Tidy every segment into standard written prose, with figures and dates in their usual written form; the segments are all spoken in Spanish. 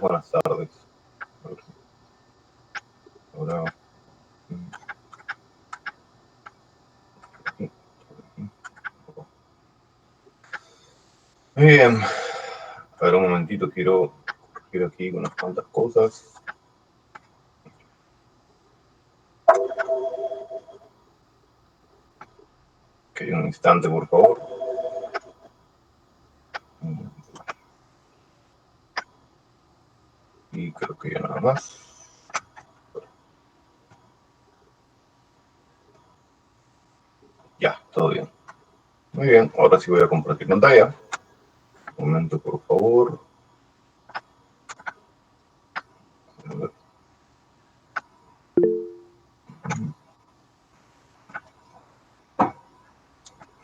Buenas tardes. Ahora. Muy bien. A ver, un momentito, quiero aquí unas cuantas cosas. Ok, un instante, por favor. Y creo que ya nada más. Ya, todo bien. Muy bien, ahora sí voy a compartir pantalla. Un momento, por favor.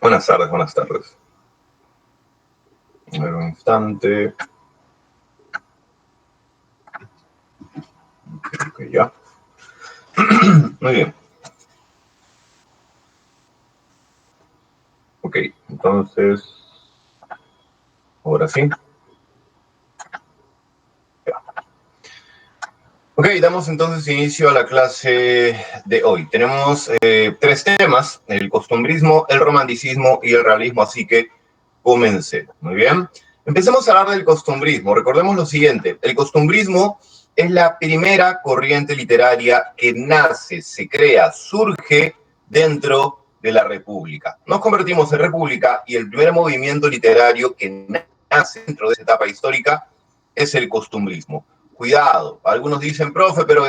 Buenas tardes, buenas tardes. A ver, un instante. Creo que ya. Muy bien. Ok, entonces, ahora sí. Ya. Ok, damos entonces inicio a la clase de hoy. Tenemos tres temas, el costumbrismo, el romanticismo y el realismo, así que comencemos. Muy bien. Empecemos a hablar del costumbrismo. Recordemos lo siguiente, el costumbrismo es la primera corriente literaria que nace, se crea, surge dentro de la República. Nos convertimos en República y el primer movimiento literario que nace dentro de esa etapa histórica es el costumbrismo. Cuidado, algunos dicen, profe, pero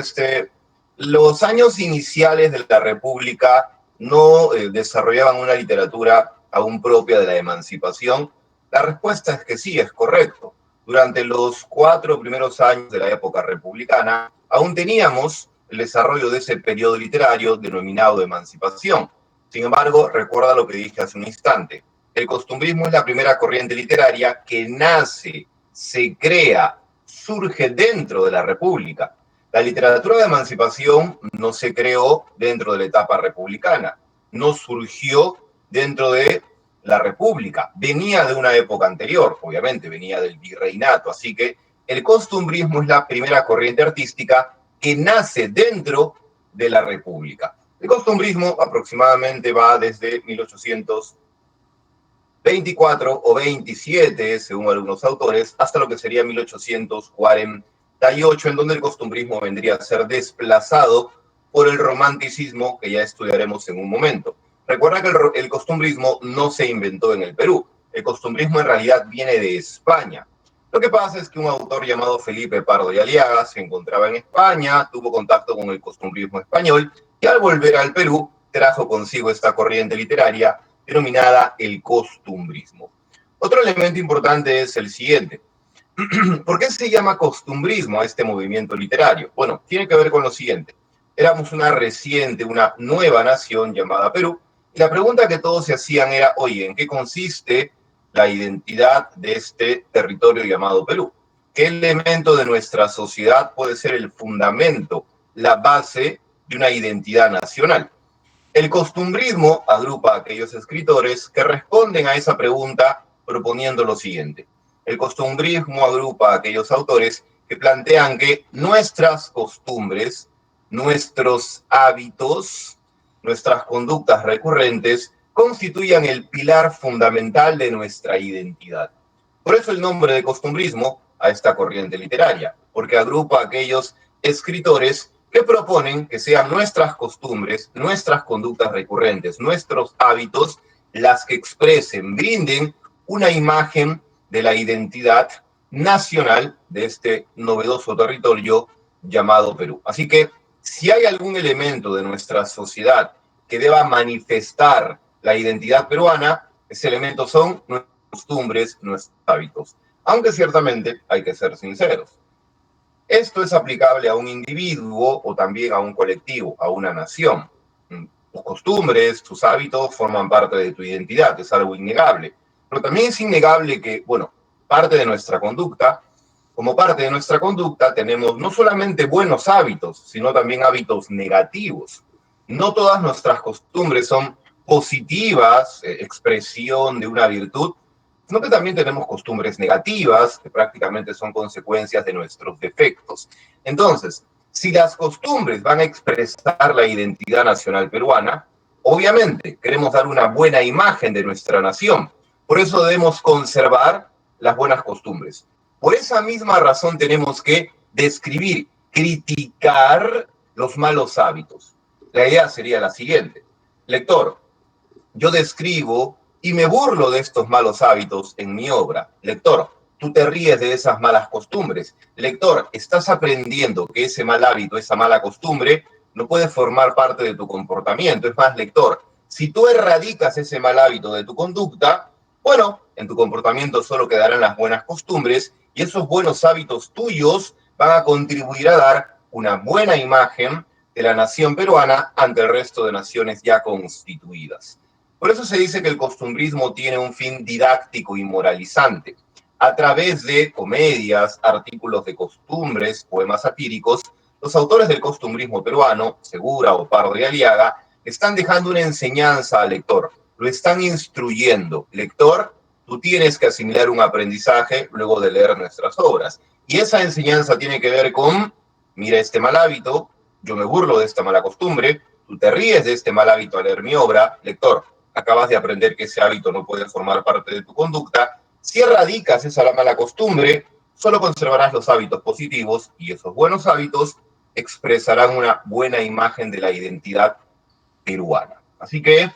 los años iniciales de la República no desarrollaban una literatura aún propia de la emancipación. La respuesta es que sí, es correcto. Durante los 4 primeros años de la época republicana, aún teníamos el desarrollo de ese periodo literario denominado emancipación. Sin embargo, recuerda lo que dije hace un instante. El costumbrismo es la primera corriente literaria que nace, se crea, surge dentro de la República. La literatura de emancipación no se creó dentro de la etapa republicana, no surgió dentro de la República, venía de una época anterior, obviamente, venía del virreinato, así que el costumbrismo es la primera corriente artística que nace dentro de la República. El costumbrismo aproximadamente va desde 1800 24 o 27, según algunos autores, hasta lo que sería 1848, en donde el costumbrismo vendría a ser desplazado por el romanticismo, que ya estudiaremos en un momento. Recuerda que el costumbrismo no se inventó en el Perú. El costumbrismo en realidad viene de España. Lo que pasa es que un autor llamado Felipe Pardo y Aliaga se encontraba en España, tuvo contacto con el costumbrismo español y al volver al Perú trajo consigo esta corriente literaria denominada el costumbrismo. Otro elemento importante es el siguiente. ¿Por qué se llama costumbrismo a este movimiento literario? Bueno, tiene que ver con lo siguiente. Éramos una nueva nación llamada Perú, y la pregunta que todos se hacían era, oye, ¿en qué consiste la identidad de este territorio llamado Perú? ¿Qué elemento de nuestra sociedad puede ser el fundamento, la base de una identidad nacional? El costumbrismo agrupa a aquellos escritores que responden a esa pregunta proponiendo lo siguiente. El costumbrismo agrupa a aquellos autores que plantean que nuestras costumbres, nuestros hábitos, nuestras conductas recurrentes constituyan el pilar fundamental de nuestra identidad. Por eso el nombre de costumbrismo a esta corriente literaria, porque agrupa a aquellos escritores que proponen que sean nuestras costumbres, nuestras conductas recurrentes, nuestros hábitos, las que expresen, brinden una imagen de la identidad nacional de este novedoso territorio llamado Perú. Así que si hay algún elemento de nuestra sociedad que deba manifestar la identidad peruana, ese elemento son nuestras costumbres, nuestros hábitos. Aunque ciertamente hay que ser sinceros. Esto es aplicable a un individuo o también a un colectivo, a una nación. Tus costumbres, tus hábitos forman parte de tu identidad, es algo innegable. Pero también es innegable que, bueno, como parte de nuestra conducta tenemos no solamente buenos hábitos, sino también hábitos negativos. No todas nuestras costumbres son positivas, expresión de una virtud, sino que también tenemos costumbres negativas, que prácticamente son consecuencias de nuestros defectos. Entonces, si las costumbres van a expresar la identidad nacional peruana, obviamente queremos dar una buena imagen de nuestra nación. Por eso debemos conservar las buenas costumbres. Por esa misma razón tenemos que describir, criticar los malos hábitos. La idea sería la siguiente. Lector, yo describo y me burlo de estos malos hábitos en mi obra. Lector, tú te ríes de esas malas costumbres. Lector, estás aprendiendo que ese mal hábito, esa mala costumbre, no puede formar parte de tu comportamiento. Es más, lector, si tú erradicas ese mal hábito de tu conducta, bueno, en tu comportamiento solo quedarán las buenas costumbres y esos buenos hábitos tuyos van a contribuir a dar una buena imagen de la nación peruana ante el resto de naciones ya constituidas. Por eso se dice que el costumbrismo tiene un fin didáctico y moralizante. A través de comedias, artículos de costumbres, poemas satíricos, los autores del costumbrismo peruano, Segura, Opardo y Aliaga, están dejando una enseñanza al lector, lo están instruyendo. Lector, tú tienes que asimilar un aprendizaje luego de leer nuestras obras. Y esa enseñanza tiene que ver con, mira este mal hábito, yo me burlo de esta mala costumbre, tú te ríes de este mal hábito al leer mi obra, lector, acabas de aprender que ese hábito no puede formar parte de tu conducta. Si erradicas esa mala costumbre, solo conservarás los hábitos positivos y esos buenos hábitos expresarán una buena imagen de la identidad peruana. Así que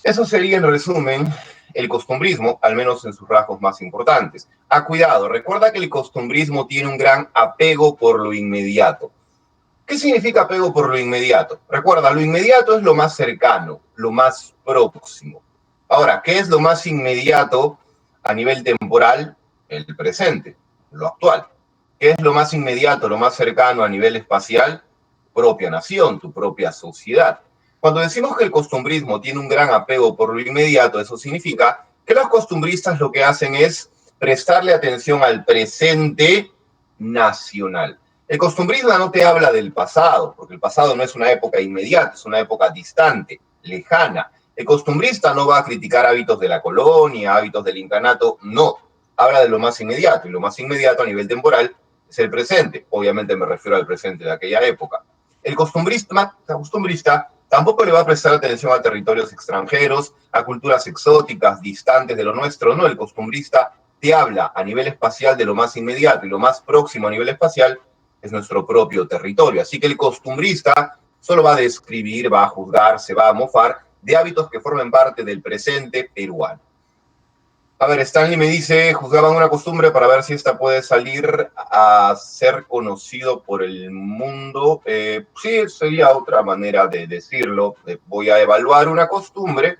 eso sería en resumen el costumbrismo, al menos en sus rasgos más importantes. Cuidado, recuerda que el costumbrismo tiene un gran apego por lo inmediato. ¿Qué significa apego por lo inmediato? Recuerda, lo inmediato es lo más cercano, lo más próximo. Ahora, ¿qué es lo más inmediato a nivel temporal? El presente, lo actual. ¿Qué es lo más inmediato, lo más cercano a nivel espacial? Propia nación, tu propia sociedad. Cuando decimos que el costumbrismo tiene un gran apego por lo inmediato, eso significa que los costumbristas lo que hacen es prestarle atención al presente nacional. El costumbrismo no te habla del pasado, porque el pasado no es una época inmediata, es una época distante, lejana. El costumbrista no va a criticar hábitos de la colonia, hábitos del incanato, no. Habla de lo más inmediato, y lo más inmediato a nivel temporal es el presente. Obviamente me refiero al presente de aquella época. El costumbrista tampoco le va a prestar atención a territorios extranjeros, a culturas exóticas, distantes de lo nuestro, no. El costumbrista te habla a nivel espacial de lo más inmediato y lo más próximo a nivel espacial es nuestro propio territorio. Así que el costumbrista solo va a describir, va a juzgar, se va a mofar de hábitos que formen parte del presente peruano. A ver, Stanley me dice, juzgaban una costumbre para ver si esta puede salir a ser conocido por el mundo. Sí, sería otra manera de decirlo. Voy a evaluar una costumbre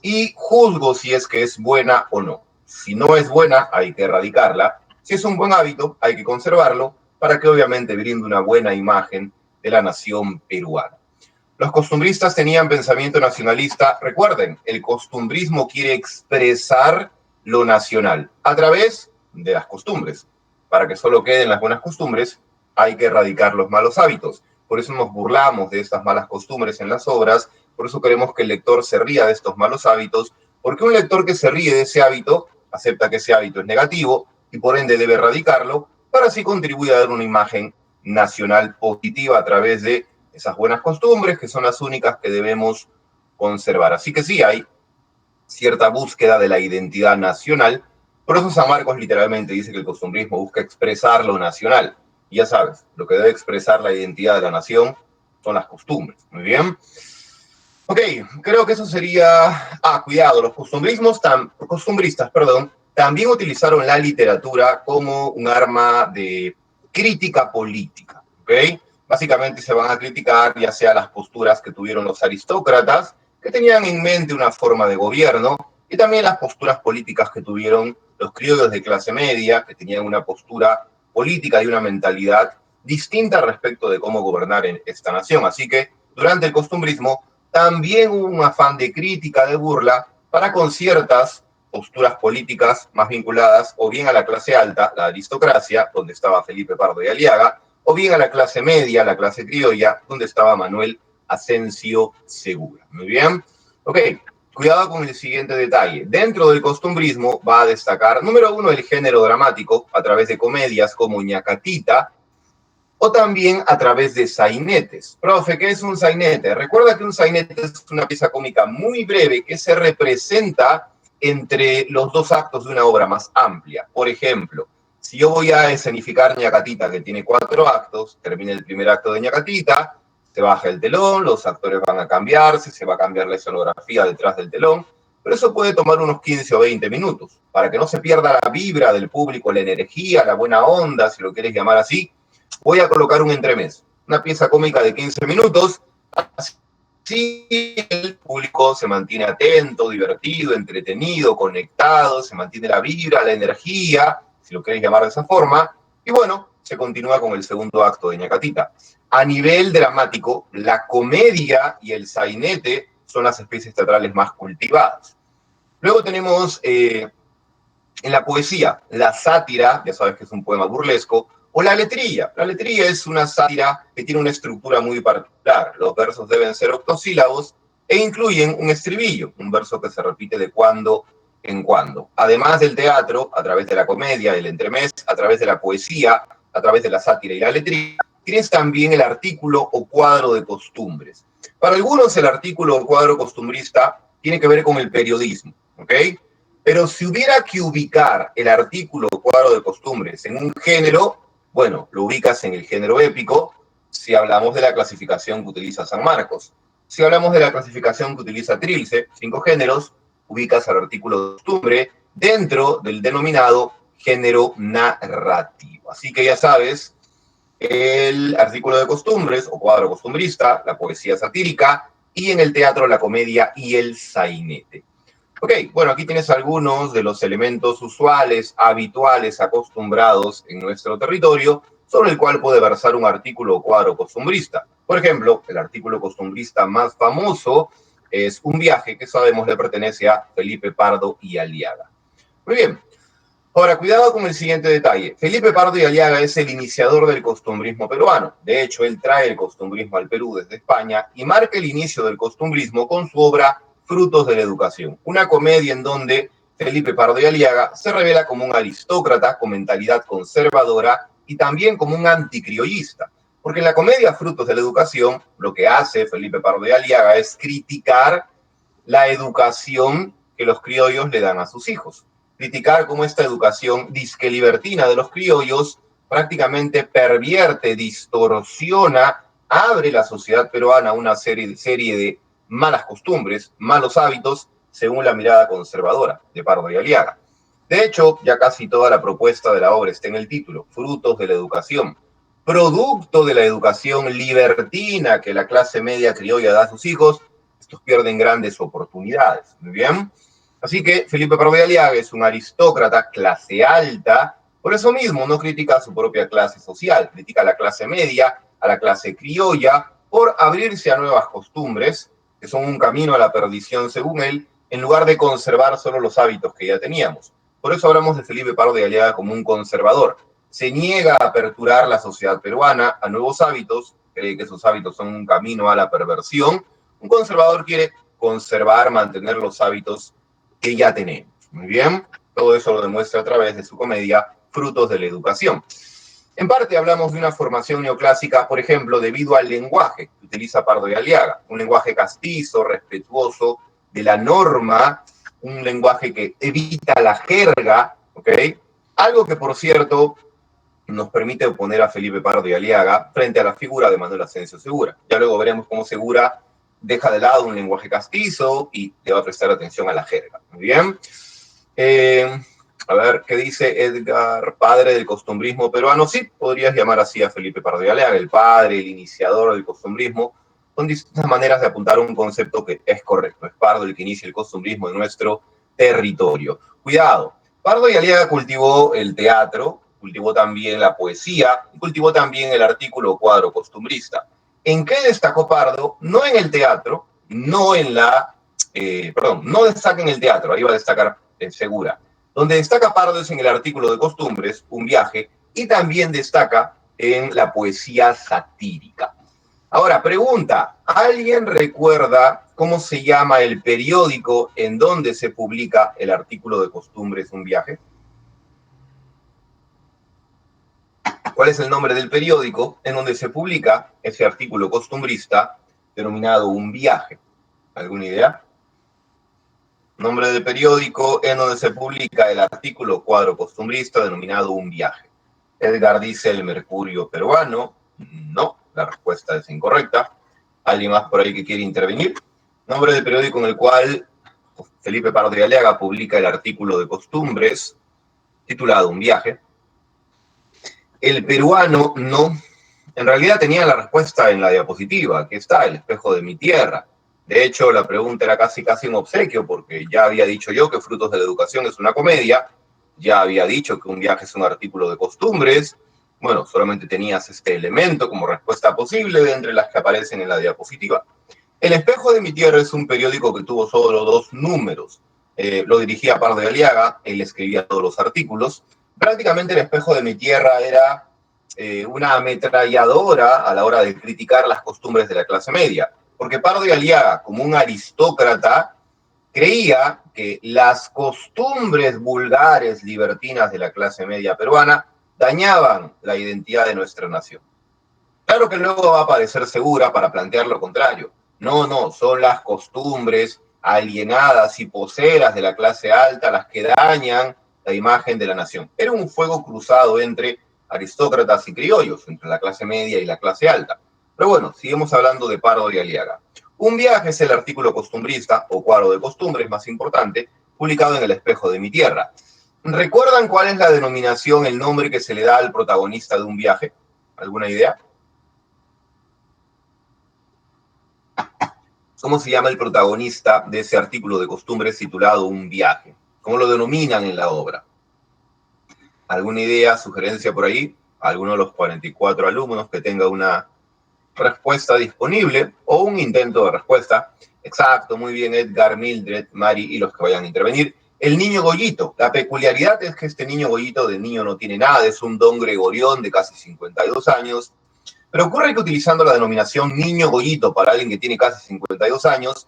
y juzgo si es que es buena o no. Si no es buena, hay que erradicarla. Si es un buen hábito, hay que conservarlo para que obviamente brinde una buena imagen de la nación peruana. Los costumbristas tenían pensamiento nacionalista. Recuerden, el costumbrismo quiere expresar lo nacional a través de las costumbres. Para que solo queden las buenas costumbres, hay que erradicar los malos hábitos. Por eso nos burlamos de estas malas costumbres en las obras, por eso queremos que el lector se ría de estos malos hábitos, porque un lector que se ríe de ese hábito acepta que ese hábito es negativo y por ende debe erradicarlo para así contribuir a dar una imagen nacional positiva a través de esas buenas costumbres que son las únicas que debemos conservar. Así que sí, hay cierta búsqueda de la identidad nacional. Por eso San Marcos literalmente dice que el costumbrismo busca expresar lo nacional. Y ya sabes, lo que debe expresar la identidad de la nación son las costumbres. Muy bien. Ok, creo que eso sería... cuidado, los costumbristas, también utilizaron la literatura como un arma de crítica política. ¿Ok? Básicamente se van a criticar ya sea las posturas que tuvieron los aristócratas, que tenían en mente una forma de gobierno, y también las posturas políticas que tuvieron los criollos de clase media, que tenían una postura política y una mentalidad distinta respecto de cómo gobernar en esta nación. Así que durante el costumbrismo también hubo un afán de crítica, de burla, para con ciertas posturas políticas más vinculadas o bien a la clase alta, la aristocracia, donde estaba Felipe Pardo y Aliaga, o bien a la clase media, la clase criolla, donde estaba Manuel Asensio Segura. Muy bien. Ok, cuidado con el siguiente detalle. Dentro del costumbrismo va a destacar, número uno, el género dramático, a través de comedias como Ñacatita, o también a través de sainetes. Profe, ¿qué es un sainete? Recuerda que un sainete es una pieza cómica muy breve que se representa entre los dos actos de una obra más amplia. Por ejemplo, si yo voy a escenificar Ñacatita, que tiene 4 actos, termina el primer acto de Ñacatita, se baja el telón, los actores van a cambiarse, se va a cambiar la escenografía detrás del telón, pero eso puede tomar unos 15 o 20 minutos, para que no se pierda la vibra del público, la energía, la buena onda, si lo quieres llamar así. Voy a colocar un entremés, una pieza cómica de 15 minutos, así el público se mantiene atento, divertido, entretenido, conectado, se mantiene la vibra, la energía, si lo queréis llamar de esa forma, y bueno, se continúa con el segundo acto de Ñacatita. A nivel dramático, la comedia y el sainete son las especies teatrales más cultivadas. Luego tenemos en la poesía, la sátira, ya sabes que es un poema burlesco, o la letrilla. La letrilla es una sátira que tiene una estructura muy particular. Los versos deben ser octosílabos e incluyen un estribillo, un verso que se repite de cuando en cuando. Además del teatro, a través de la comedia, el entremés, a través de la poesía, a través de la sátira y la letrilla, tienes también el artículo o cuadro de costumbres. Para algunos el artículo o cuadro costumbrista tiene que ver con el periodismo, ¿ok? Pero si hubiera que ubicar el artículo o cuadro de costumbres en un género, bueno, lo ubicas en el género épico si hablamos de la clasificación que utiliza San Marcos. Si hablamos de la clasificación que utiliza Trilce, 5 géneros, ubicas al artículo de costumbre dentro del denominado género narrativo. Así que ya sabes, el artículo de costumbres o cuadro costumbrista, la poesía satírica y en el teatro la comedia y el sainete. Ok, bueno, aquí tienes algunos de los elementos usuales, habituales, acostumbrados en nuestro territorio, sobre el cual puede versar un artículo o cuadro costumbrista. Por ejemplo, el artículo costumbrista más famoso es Un viaje, que sabemos le pertenece a Felipe Pardo y Aliaga. Muy bien. Ahora, cuidado con el siguiente detalle. Felipe Pardo y Aliaga es el iniciador del costumbrismo peruano. De hecho, él trae el costumbrismo al Perú desde España y marca el inicio del costumbrismo con su obra Frutos de la Educación, una comedia en donde Felipe Pardo y Aliaga se revela como un aristócrata con mentalidad conservadora y también como un anticriollista. Porque en la comedia Frutos de la Educación, lo que hace Felipe Pardo y Aliaga es criticar la educación que los criollos le dan a sus hijos. Criticar cómo esta educación disque libertina de los criollos prácticamente pervierte, distorsiona, abre la sociedad peruana a una serie de malas costumbres, malos hábitos, según la mirada conservadora de Pardo y Aliaga. De hecho, ya casi toda la propuesta de la obra está en el título, Frutos de la Educación, producto de la educación libertina que la clase media criolla da a sus hijos. Estos pierden grandes oportunidades. Muy bien. Así que Felipe Pardo y Aliaga es un aristócrata, clase alta, por eso mismo no critica a su propia clase social, critica a la clase media, a la clase criolla, por abrirse a nuevas costumbres, que son un camino a la perdición según él, en lugar de conservar solo los hábitos que ya teníamos. Por eso hablamos de Felipe Pardo y Aliaga como un conservador. Se niega a aperturar la sociedad peruana a nuevos hábitos, cree que esos hábitos son un camino a la perversión. Un conservador quiere conservar, mantener los hábitos que ya tenemos. Muy bien, todo eso lo demuestra a través de su comedia Frutos de la Educación. En parte hablamos de una formación neoclásica, por ejemplo, debido al lenguaje que utiliza Pardo y Aliaga, un lenguaje castizo, respetuoso de la norma, un lenguaje que evita la jerga, ¿ok? Algo que, por cierto, nos permite oponer a Felipe Pardo y Aliaga frente a la figura de Manuel Asensio Segura. Ya luego veremos cómo Segura deja de lado un lenguaje castizo y le va a prestar atención a la jerga. Muy bien. A ver, ¿qué dice Edgar, padre del costumbrismo peruano? Sí, podrías llamar así a Felipe Pardo y Aliaga, el padre, el iniciador del costumbrismo. Son distintas maneras de apuntar a un concepto que es correcto. Es Pardo el que inicia el costumbrismo en nuestro territorio. Cuidado, Pardo y Aliaga cultivó el teatro, cultivó también la poesía y cultivó también el artículo o cuadro costumbrista. ¿En qué destacó Pardo? No en el teatro, no en la... no destaca en el teatro, ahí va a destacar Segura. Donde destaca Pardo es en el artículo de costumbres, Un viaje, y también destaca en la poesía satírica. Ahora, pregunta, ¿alguien recuerda cómo se llama el periódico en donde se publica el artículo de costumbres un viaje? ¿Cuál es el nombre del periódico en donde se publica ese artículo costumbrista denominado un viaje? ¿Alguna idea? Nombre del periódico en donde se publica el artículo cuadro costumbrista denominado un viaje. Edgar dice el Mercurio peruano. No, la respuesta es incorrecta. ¿Alguien más por ahí que quiere intervenir? Nombre del periódico en el cual Felipe Pardo de Aliaga publica el artículo de costumbres titulado Un viaje. El peruano no. En realidad tenía la respuesta en la diapositiva. Aquí está, el espejo de mi tierra. De hecho, la pregunta era casi un obsequio, porque ya había dicho yo que Frutos de la Educación es una comedia, ya había dicho que un viaje es un artículo de costumbres. Bueno, solamente tenías este elemento como respuesta posible de entre las que aparecen en la diapositiva. El espejo de mi tierra es un periódico que tuvo solo 2 números. Lo dirigía Pardo de Aliaga, él escribía todos los artículos. Prácticamente el espejo de mi tierra era una ametralladora a la hora de criticar las costumbres de la clase media. Porque Pardo de Aliaga, como un aristócrata, creía que las costumbres vulgares, libertinas de la clase media peruana dañaban la identidad de nuestra nación. Claro que luego va a parecer segura para plantear lo contrario. No, son las costumbres alienadas y poseras de la clase alta las que dañan la imagen de la nación. Era un fuego cruzado entre aristócratas y criollos, entre la clase media y la clase alta. Pero bueno, seguimos hablando de Pardo y Aliaga. Un viaje es el artículo costumbrista, o cuadro de costumbres más importante, publicado en El Espejo de mi Tierra. ¿Recuerdan cuál es la denominación, el nombre que se le da al protagonista de un viaje? ¿Alguna idea? ¿Cómo se llama el protagonista de ese artículo de costumbres titulado Un viaje? ¿Cómo lo denominan en la obra? ¿Alguna idea, sugerencia por ahí? ¿Alguno de los 44 alumnos que tenga una respuesta disponible o un intento de respuesta? Exacto, muy bien, Edgar, Mildred, Mari y los que vayan a intervenir. El niño Goyito. La peculiaridad es que este niño Goyito de niño no tiene nada, es un don Gregorión de casi 52 años. Pero ocurre que utilizando la denominación niño Goyito para alguien que tiene casi 52 años,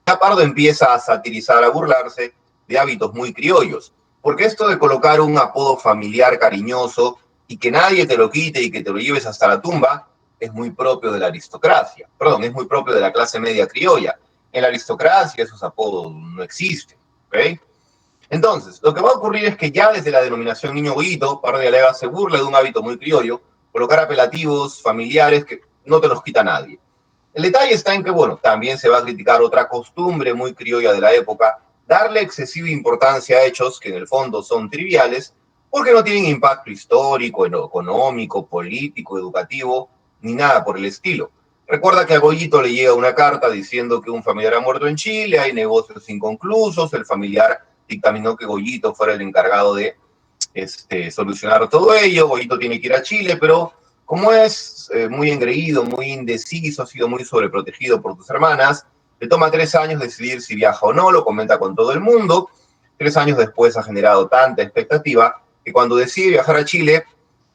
Pardo empieza a satirizar, a burlarse de hábitos muy criollos. Porque esto de colocar un apodo familiar cariñoso y que nadie te lo quite y que te lo lleves hasta la tumba es muy propio de la aristocracia. Perdón, es muy propio de la clase media criolla. En la aristocracia esos apodos no existen. ¿Ok? Entonces, lo que va a ocurrir es que ya desde la denominación niño Goyito, Pardo de Aliaga se burla de un hábito muy criollo, colocar apelativos familiares que no te los quita nadie. El detalle está en que, bueno, también se va a criticar otra costumbre muy criolla de la época, darle excesiva importancia a hechos que en el fondo son triviales, porque no tienen impacto histórico, económico, político, educativo, ni nada por el estilo. Recuerda que a Goyito le llega una carta diciendo que un familiar ha muerto en Chile, hay negocios inconclusos, el familiar dictaminó que Goyito fuera el encargado de solucionar todo ello, Goyito tiene que ir a Chile, pero como es muy engreído, muy indeciso, ha sido muy sobreprotegido por tus hermanas, le toma 3 años decidir si viaja o no, lo comenta con todo el mundo. 3 años después ha generado tanta expectativa que cuando decide viajar a Chile,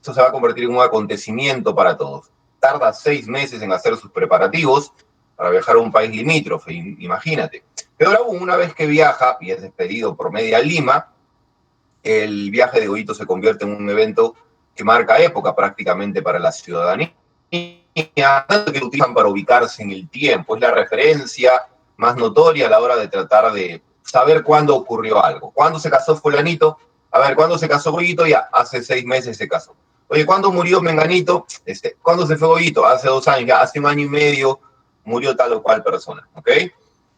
eso se va a convertir en un acontecimiento para todos. Tarda 6 meses en hacer sus preparativos para viajar a un país limítrofe, imagínate. Pero aún, una vez que viaja y es despedido por media Lima, el viaje de Goyito se convierte en un evento que marca época prácticamente para la ciudadanía, tanto que lo utilizan para ubicarse en el tiempo. Es la referencia más notoria a la hora de tratar de saber cuándo ocurrió algo. ¿Cuándo se casó fulanito? A ver, ¿cuándo se casó Goyito? Ya, hace 6 meses se casó. Oye, ¿cuándo murió Menganito? ¿Cuándo se fue Goyito? Hace 2 años, ya hace 1 año y medio murió tal o cual persona, ¿ok?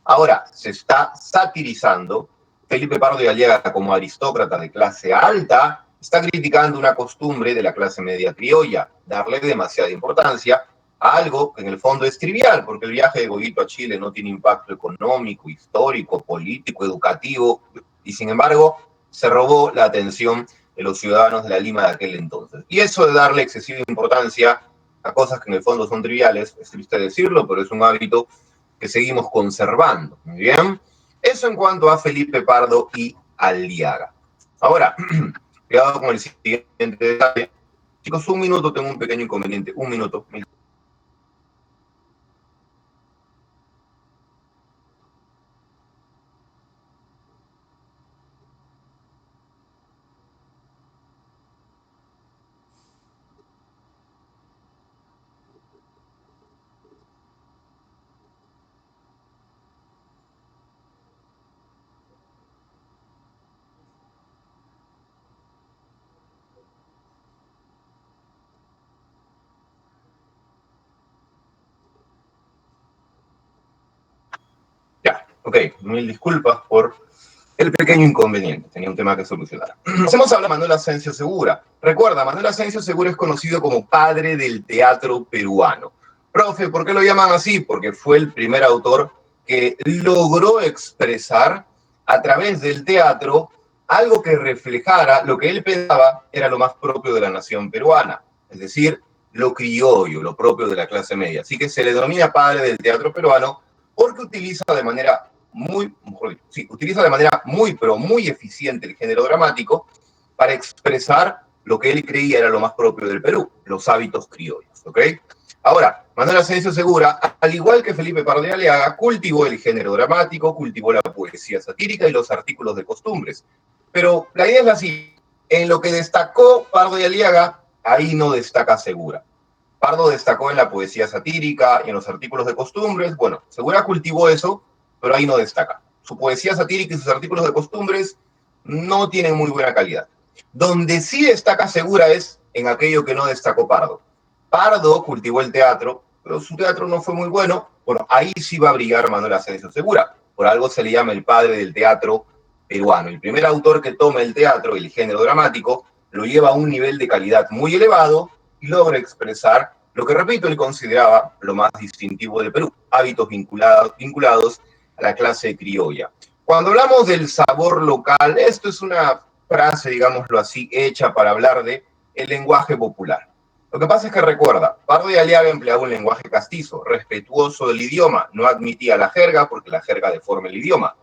Ahora, se está satirizando. Felipe Pardo de Aliaga, como aristócrata de clase alta, está criticando una costumbre de la clase media criolla, darle demasiada importancia a algo que en el fondo es trivial, porque el viaje de Goyito a Chile no tiene impacto económico, histórico, político, educativo, y sin embargo se robó la atención de los ciudadanos de la Lima de aquel entonces. Y eso de darle excesiva importancia a cosas que en el fondo son triviales, es triste decirlo, pero es un hábito que seguimos conservando. Muy bien. Eso en cuanto a Felipe Pardo y Aliaga. Ahora, cuidado con el siguiente detalle. Chicos, un minuto, tengo un pequeño inconveniente. Un minuto. Ok, mil disculpas por el pequeño inconveniente. Tenía un tema que solucionar. Hemos hablado de Manuel Asensio Segura. Recuerda, Manuel Asensio Segura es conocido como padre del teatro peruano. Profe, ¿por qué lo llaman así? Porque fue el primer autor que logró expresar a través del teatro algo que reflejara lo que él pensaba era lo más propio de la nación peruana, es decir, lo criollo, lo propio de la clase media. Así que se le denomina padre del teatro peruano porque utiliza de manera pero muy eficiente el género dramático para expresar lo que él creía era lo más propio del Perú, los hábitos criollos, ¿ok? Ahora, Manuel Asensio Segura, al igual que Felipe Pardo de Aliaga, cultivó el género dramático, cultivó la poesía satírica y los artículos de costumbres. Pero la idea es así, en lo que destacó Pardo de Aliaga, ahí no destaca Segura. Pardo destacó en la poesía satírica y en los artículos de costumbres. Bueno, Segura cultivó eso, pero ahí no destaca. Su poesía satírica y sus artículos de costumbres no tienen muy buena calidad. Donde sí destaca Segura es en aquello que no destacó Pardo. Pardo cultivó el teatro, pero su teatro no fue muy bueno. Bueno, ahí sí va a brillar Manuel Asensio Segura. Por algo se le llama el padre del teatro peruano. El primer autor que toma el teatro y el género dramático lo lleva a un nivel de calidad muy elevado y logra expresar lo que, repito, él consideraba lo más distintivo de Perú, hábitos vinculados a la clase criolla. Cuando hablamos del sabor local, esto es una frase, digámoslo así, hecha para hablar de el lenguaje popular. Lo que pasa es que recuerda, Pardo de Aliaga empleaba un lenguaje castizo, respetuoso del idioma, no admitía la jerga porque la jerga deforma el idioma.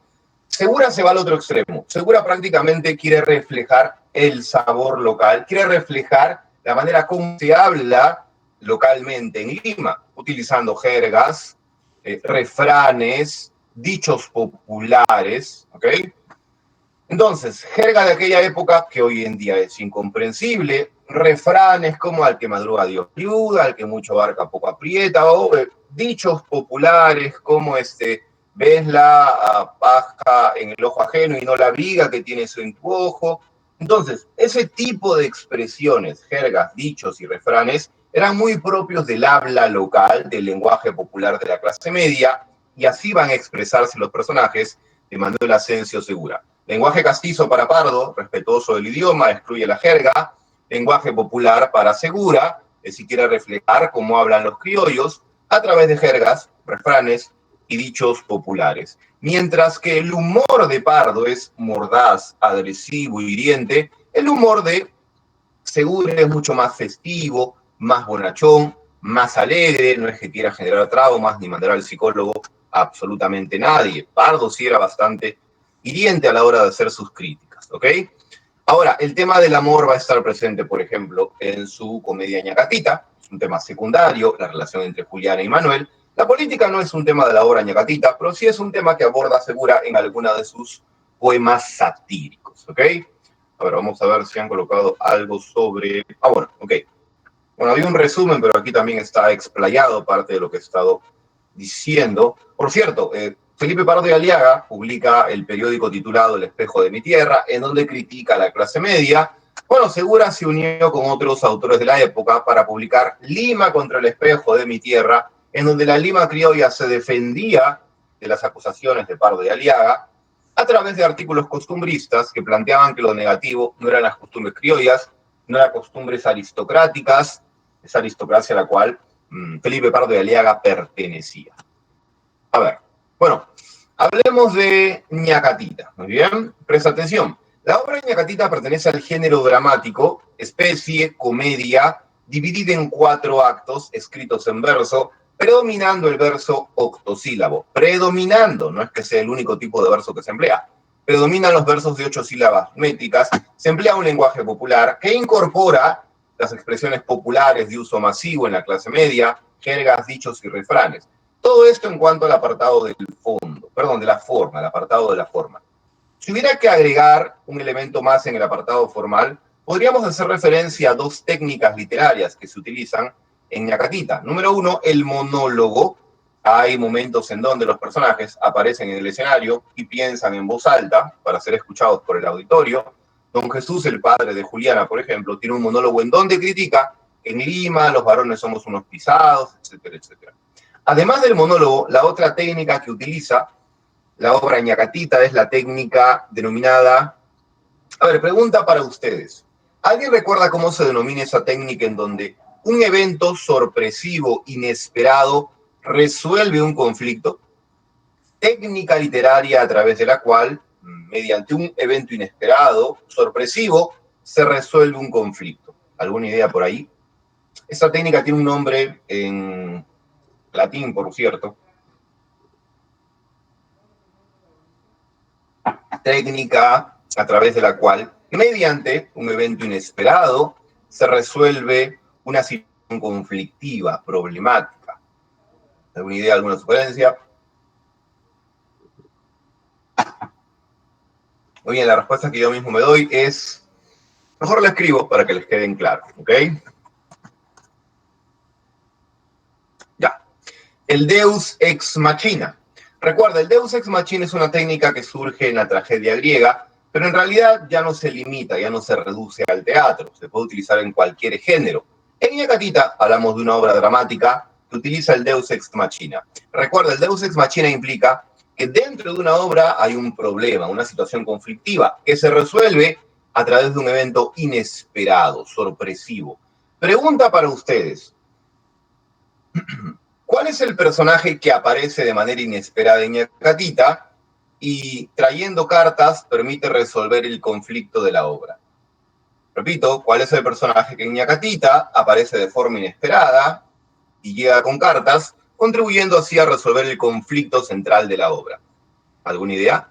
Segura se va al otro extremo. Segura prácticamente quiere reflejar el sabor local, quiere reflejar la manera como se habla localmente en Lima, utilizando jergas, refranes, dichos populares, ¿ok? Entonces, jerga de aquella época que hoy en día es incomprensible, refranes como al que madruga Dios ayuda, al que mucho abarca poco aprieta, o dichos populares como ves la paja en el ojo ajeno y no la viga que tienes en tu ojo. Entonces, ese tipo de expresiones, jergas, dichos y refranes eran muy propios del habla local, del lenguaje popular de la clase media, y así van a expresarse los personajes de Manuel Asensio Segura. Lenguaje castizo para Pardo, respetuoso del idioma, excluye la jerga. Lenguaje popular para Segura, que si quiere reflejar cómo hablan los criollos a través de jergas, refranes y dichos populares. Mientras que el humor de Pardo es mordaz, agresivo, hiriente, el humor de Segura es mucho más festivo, más bonachón, más alegre, no es que quiera generar traumas ni mandar al psicólogo a absolutamente nadie. Pardo sí era bastante hiriente a la hora de hacer sus críticas, ¿ok? Ahora, el tema del amor va a estar presente, por ejemplo, en su comedia Ñacatita, es un tema secundario, la relación entre Juliana y Manuel. La política no es un tema de la obra Ñacatita, pero sí es un tema que aborda Segura en alguna de sus poemas satíricos, ¿ok? A ver, vamos a ver si han colocado algo sobre... Ah, bueno, ok. Bueno, había un resumen, pero aquí también está explayado parte de lo que he estado diciendo. Por cierto, Felipe Pardo de Aliaga publica el periódico titulado El espejo de mi tierra, en donde critica a la clase media. Bueno, Segura se unió con otros autores de la época para publicar Lima contra el espejo de mi tierra, en donde la Lima criolla se defendía de las acusaciones de Pardo de Aliaga a través de artículos costumbristas que planteaban que lo negativo no eran las costumbres criollas, no eran costumbres aristocráticas, esa aristocracia a la cual Felipe Pardo de Aliaga pertenecía. A ver, bueno, hablemos de Ñacatita, muy bien, presta atención. La obra de Ñacatita pertenece al género dramático, especie, comedia, dividida en 4 actos, escritos en verso, predominando el verso octosílabo. Predominando, no es que sea el único tipo de verso que se emplea. Predominan los versos de 8 sílabas métricas. Se emplea un lenguaje popular que incorpora las expresiones populares de uso masivo en la clase media, jergas, dichos y refranes. Todo esto en cuanto al apartado del fondo, perdón, de la forma, el apartado de la forma. Si hubiera que agregar un elemento más en el apartado formal, podríamos hacer referencia a 2 técnicas literarias que se utilizan en Ñacatita. Número 1, el monólogo. Hay momentos en donde los personajes aparecen en el escenario y piensan en voz alta para ser escuchados por el auditorio. Don Jesús, el padre de Juliana, por ejemplo, tiene un monólogo en donde critica que en Lima los varones somos unos pisados, etcétera, etcétera. Además del monólogo, la otra técnica que utiliza la obra Ñacatita es la técnica denominada... A ver, pregunta para ustedes. ¿Alguien recuerda cómo se denomina esa técnica en donde un evento sorpresivo, inesperado, resuelve un conflicto? Técnica literaria a través de la cual, mediante un evento inesperado, sorpresivo, se resuelve un conflicto. ¿Alguna idea por ahí? Esta técnica tiene un nombre en latín, por cierto. Técnica a través de la cual, mediante un evento inesperado, se resuelve una situación conflictiva, problemática. ¿Alguna idea, alguna sugerencia? Muy bien, la respuesta que yo mismo me doy es, mejor la escribo para que les queden claros, ¿ok? Ya. El Deus ex machina. Recuerda, el Deus ex machina es una técnica que surge en la tragedia griega, pero en realidad ya no se limita, ya no se reduce al teatro, se puede utilizar en cualquier género. En Ñacatita hablamos de una obra dramática que utiliza el Deus ex machina. Recuerda, el Deus ex machina implica que dentro de una obra hay un problema, una situación conflictiva, que se resuelve a través de un evento inesperado, sorpresivo. Pregunta para ustedes. ¿Cuál es el personaje que aparece de manera inesperada en Ñacatita y trayendo cartas permite resolver el conflicto de la obra? Repito, ¿cuál es el personaje que en Ñacatita aparece de forma inesperada y llega con cartas, contribuyendo así a resolver el conflicto central de la obra? ¿Alguna idea?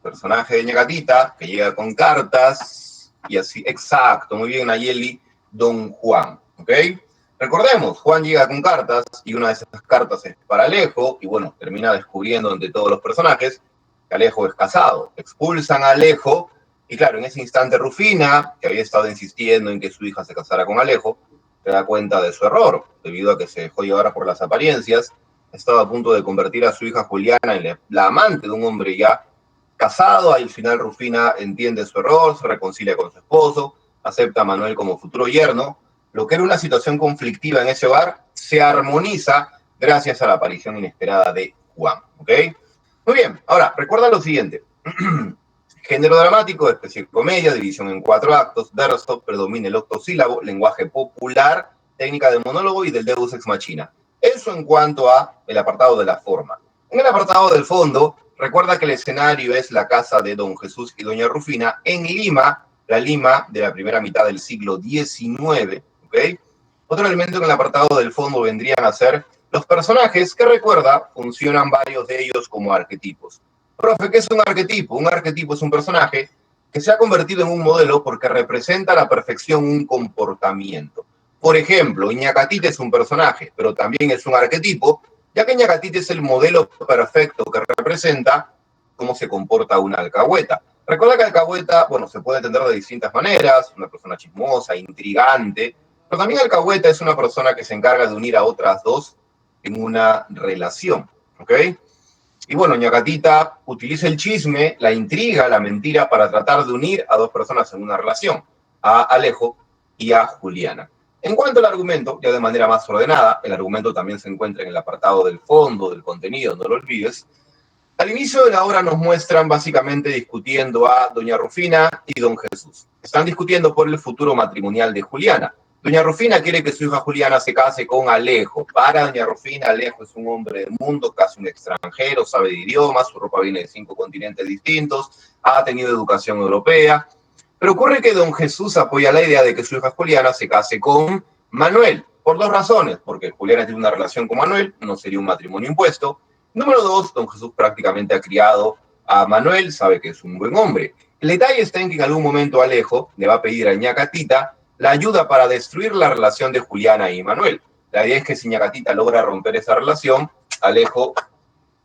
Personaje de Ñacatita que llega con cartas y así, exacto, muy bien, Nayeli, Don Juan, ¿ok? Recordemos, Juan llega con cartas y una de esas cartas es para Alejo y bueno, termina descubriendo entre todos los personajes que Alejo es casado. Expulsan a Alejo y claro, en ese instante Rufina, que había estado insistiendo en que su hija se casara con Alejo, se da cuenta de su error, debido a que se dejó llevar por las apariencias, estaba a punto de convertir a su hija Juliana en la amante de un hombre ya casado. Al final Rufina entiende su error, se reconcilia con su esposo, acepta a Manuel como futuro yerno. Lo que era una situación conflictiva en ese hogar se armoniza gracias a la aparición inesperada de Juan. ¿Ok? Muy bien, ahora, recuerda lo siguiente. Género dramático, especie de comedia, división en 4 actos, verso, predomina el octosílabo, lenguaje popular, técnica de monólogo y del Deus ex machina. Eso en cuanto a el apartado de la forma. En el apartado del fondo, recuerda que el escenario es la casa de Don Jesús y Doña Rufina en Lima, la Lima de la primera mitad del siglo XIX. ¿Okay? Otro elemento en el apartado del fondo vendrían a ser los personajes que, recuerda, funcionan varios de ellos como arquetipos. Profe, ¿qué es un arquetipo? Un arquetipo es un personaje que se ha convertido en un modelo porque representa a la perfección un comportamiento. Por ejemplo, Ñacatita es un personaje, pero también es un arquetipo, ya que Ñacatita es el modelo perfecto que representa cómo se comporta una alcahueta. Recuerda que alcahueta, bueno, se puede entender de distintas maneras, una persona chismosa, intrigante, pero también alcahueta es una persona que se encarga de unir a otras dos en una relación, ¿ok? Y bueno, Ñacatita utiliza el chisme, la intriga, la mentira para tratar de unir a dos personas en una relación, a Alejo y a Juliana. En cuanto al argumento, ya de manera más ordenada, el argumento también se encuentra en el apartado del fondo, del contenido, no lo olvides. Al inicio de la obra nos muestran básicamente discutiendo a Doña Rufina y Don Jesús. Están discutiendo por el futuro matrimonial de Juliana. Doña Rufina quiere que su hija Juliana se case con Alejo. Para Doña Rufina, Alejo es un hombre del mundo, casi un extranjero, sabe de idiomas, su ropa viene de 5 continentes distintos, ha tenido educación europea. Pero ocurre que Don Jesús apoya la idea de que su hija Juliana se case con Manuel, por 2 razones. Porque Juliana tiene una relación con Manuel, no sería un matrimonio impuesto. Número 2, Don Jesús prácticamente ha criado a Manuel, sabe que es un buen hombre. El detalle está en que en algún momento Alejo le va a pedir a Ñacatita la ayuda para destruir la relación de Juliana y Manuel. La idea es que si Ñacatita logra romper esa relación, Alejo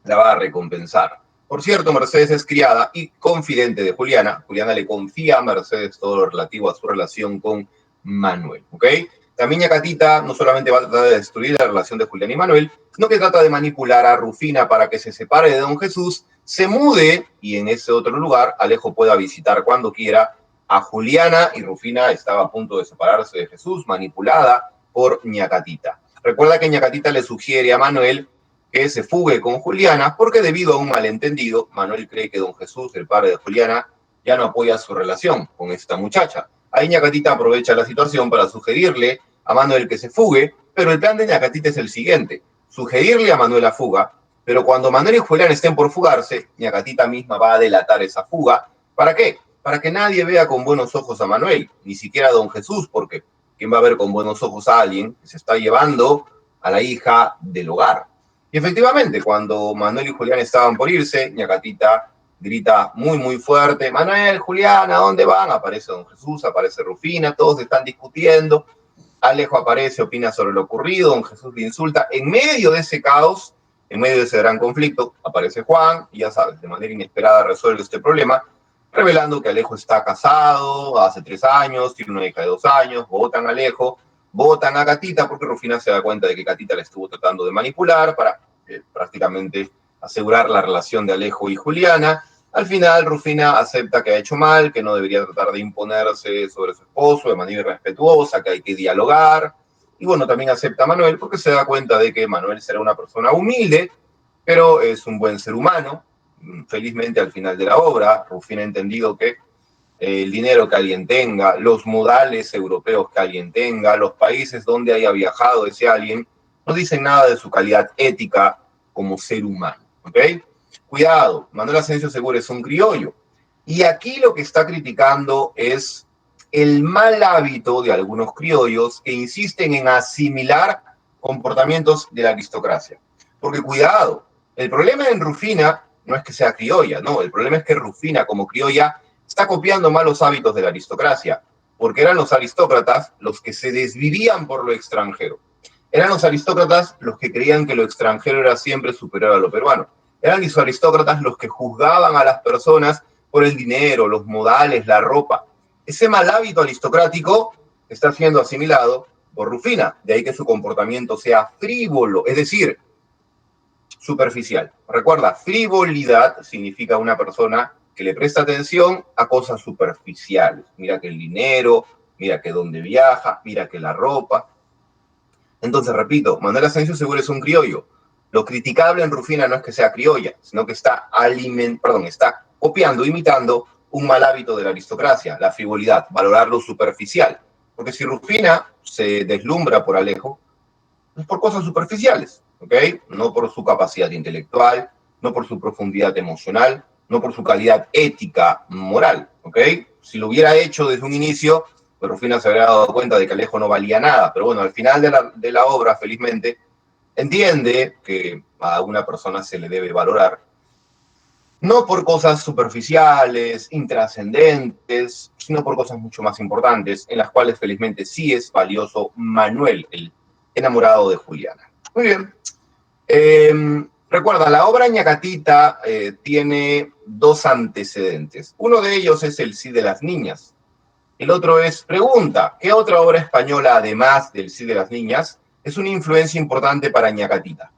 la va a recompensar. Por cierto, Mercedes es criada y confidente de Juliana. Juliana le confía a Mercedes todo lo relativo a su relación con Manuel, ¿ok? También Ñacatita no solamente va a tratar de destruir la relación de Juliana y Manuel, sino que trata de manipular a Rufina para que se separe de Don Jesús, se mude y en ese otro lugar Alejo pueda visitar cuando quiera a Juliana, y Rufina estaba a punto de separarse de Jesús, manipulada por Ñacatita. Recuerda que Ñacatita le sugiere a Manuel que se fugue con Juliana, porque debido a un malentendido, Manuel cree que don Jesús, el padre de Juliana, ya no apoya su relación con esta muchacha. Ahí Ñacatita aprovecha la situación para sugerirle a Manuel que se fugue, pero el plan de Ñacatita es el siguiente: sugerirle a Manuel la fuga, pero cuando Manuel y Julián estén por fugarse, Ñacatita misma va a delatar esa fuga. ¿Para qué? Para que nadie vea con buenos ojos a Manuel, ni siquiera a don Jesús, porque ¿quién va a ver con buenos ojos a alguien que se está llevando a la hija del hogar? Y efectivamente, cuando Manuel y Julián estaban por irse, Ñacatita grita muy, muy fuerte: Manuel, Julián, ¿a dónde van? Aparece don Jesús, aparece Rufina, todos están discutiendo. Alejo aparece, opina sobre lo ocurrido, don Jesús le insulta. En medio de ese caos, en medio de ese gran conflicto, aparece Juan y ya sabes, de manera inesperada resuelve este problema, revelando que Alejo está casado hace 3 años, tiene una hija de 2 años, votan a Alejo, votan a Catita porque Rufina se da cuenta de que Catita la estuvo tratando de manipular para prácticamente asegurar la relación de Alejo y Juliana. Al final, Rufina acepta que ha hecho mal, que no debería tratar de imponerse sobre su esposo de manera irrespetuosa, que hay que dialogar. Y bueno, también acepta a Manuel porque se da cuenta de que Manuel será una persona humilde, pero es un buen ser humano. Felizmente, al final de la obra, Rufina ha entendido que el dinero que alguien tenga, los modales europeos que alguien tenga, los países donde haya viajado ese alguien, no dicen nada de su calidad ética como ser humano. ¿Ok? Cuidado, Manuel Asensio Segura es un criollo. Y aquí lo que está criticando es el mal hábito de algunos criollos que insisten en asimilar comportamientos de la aristocracia. Porque cuidado, el problema en Rufina no es que sea criolla, no, el problema es que Rufina como criolla está copiando malos hábitos de la aristocracia, porque eran los aristócratas los que se desvivían por lo extranjero. Eran los aristócratas los que creían que lo extranjero era siempre superior a lo peruano. Eran los aristócratas los que juzgaban a las personas por el dinero, los modales, la ropa. Ese mal hábito aristocrático está siendo asimilado por Rufina, de ahí que su comportamiento sea frívolo, es decir, superficial. Recuerda, frivolidad significa una persona que le presta atención a cosas superficiales. Mira que el dinero, mira que dónde viaja, mira que la ropa. Entonces, repito, Manuel Asensio Segura es un criollo. Lo criticable en Rufina no es que sea criolla, sino que está copiando, imitando un mal hábito de la aristocracia, la frivolidad, valorar lo superficial. Porque si Rufina se deslumbra por Alejo, es por cosas superficiales, ¿ok? No por su capacidad intelectual, no por su profundidad emocional, no por su calidad ética, moral, ¿ok? Si lo hubiera hecho desde un inicio, pues Rufina se habría dado cuenta de que Alejo no valía nada. Pero bueno, al final de la obra, felizmente, entiende que a una persona se le debe valorar, no por cosas superficiales, intrascendentes, sino por cosas mucho más importantes, en las cuales felizmente sí es valioso Manuel, el enamorado de Juliana. Muy bien. Recuerda, la obra Ñacatita tiene 2 antecedentes. Uno de ellos es El Cid de las Niñas. El otro es, pregunta, ¿qué otra obra española, además del Cid de las Niñas, es una influencia importante para Ñacatita?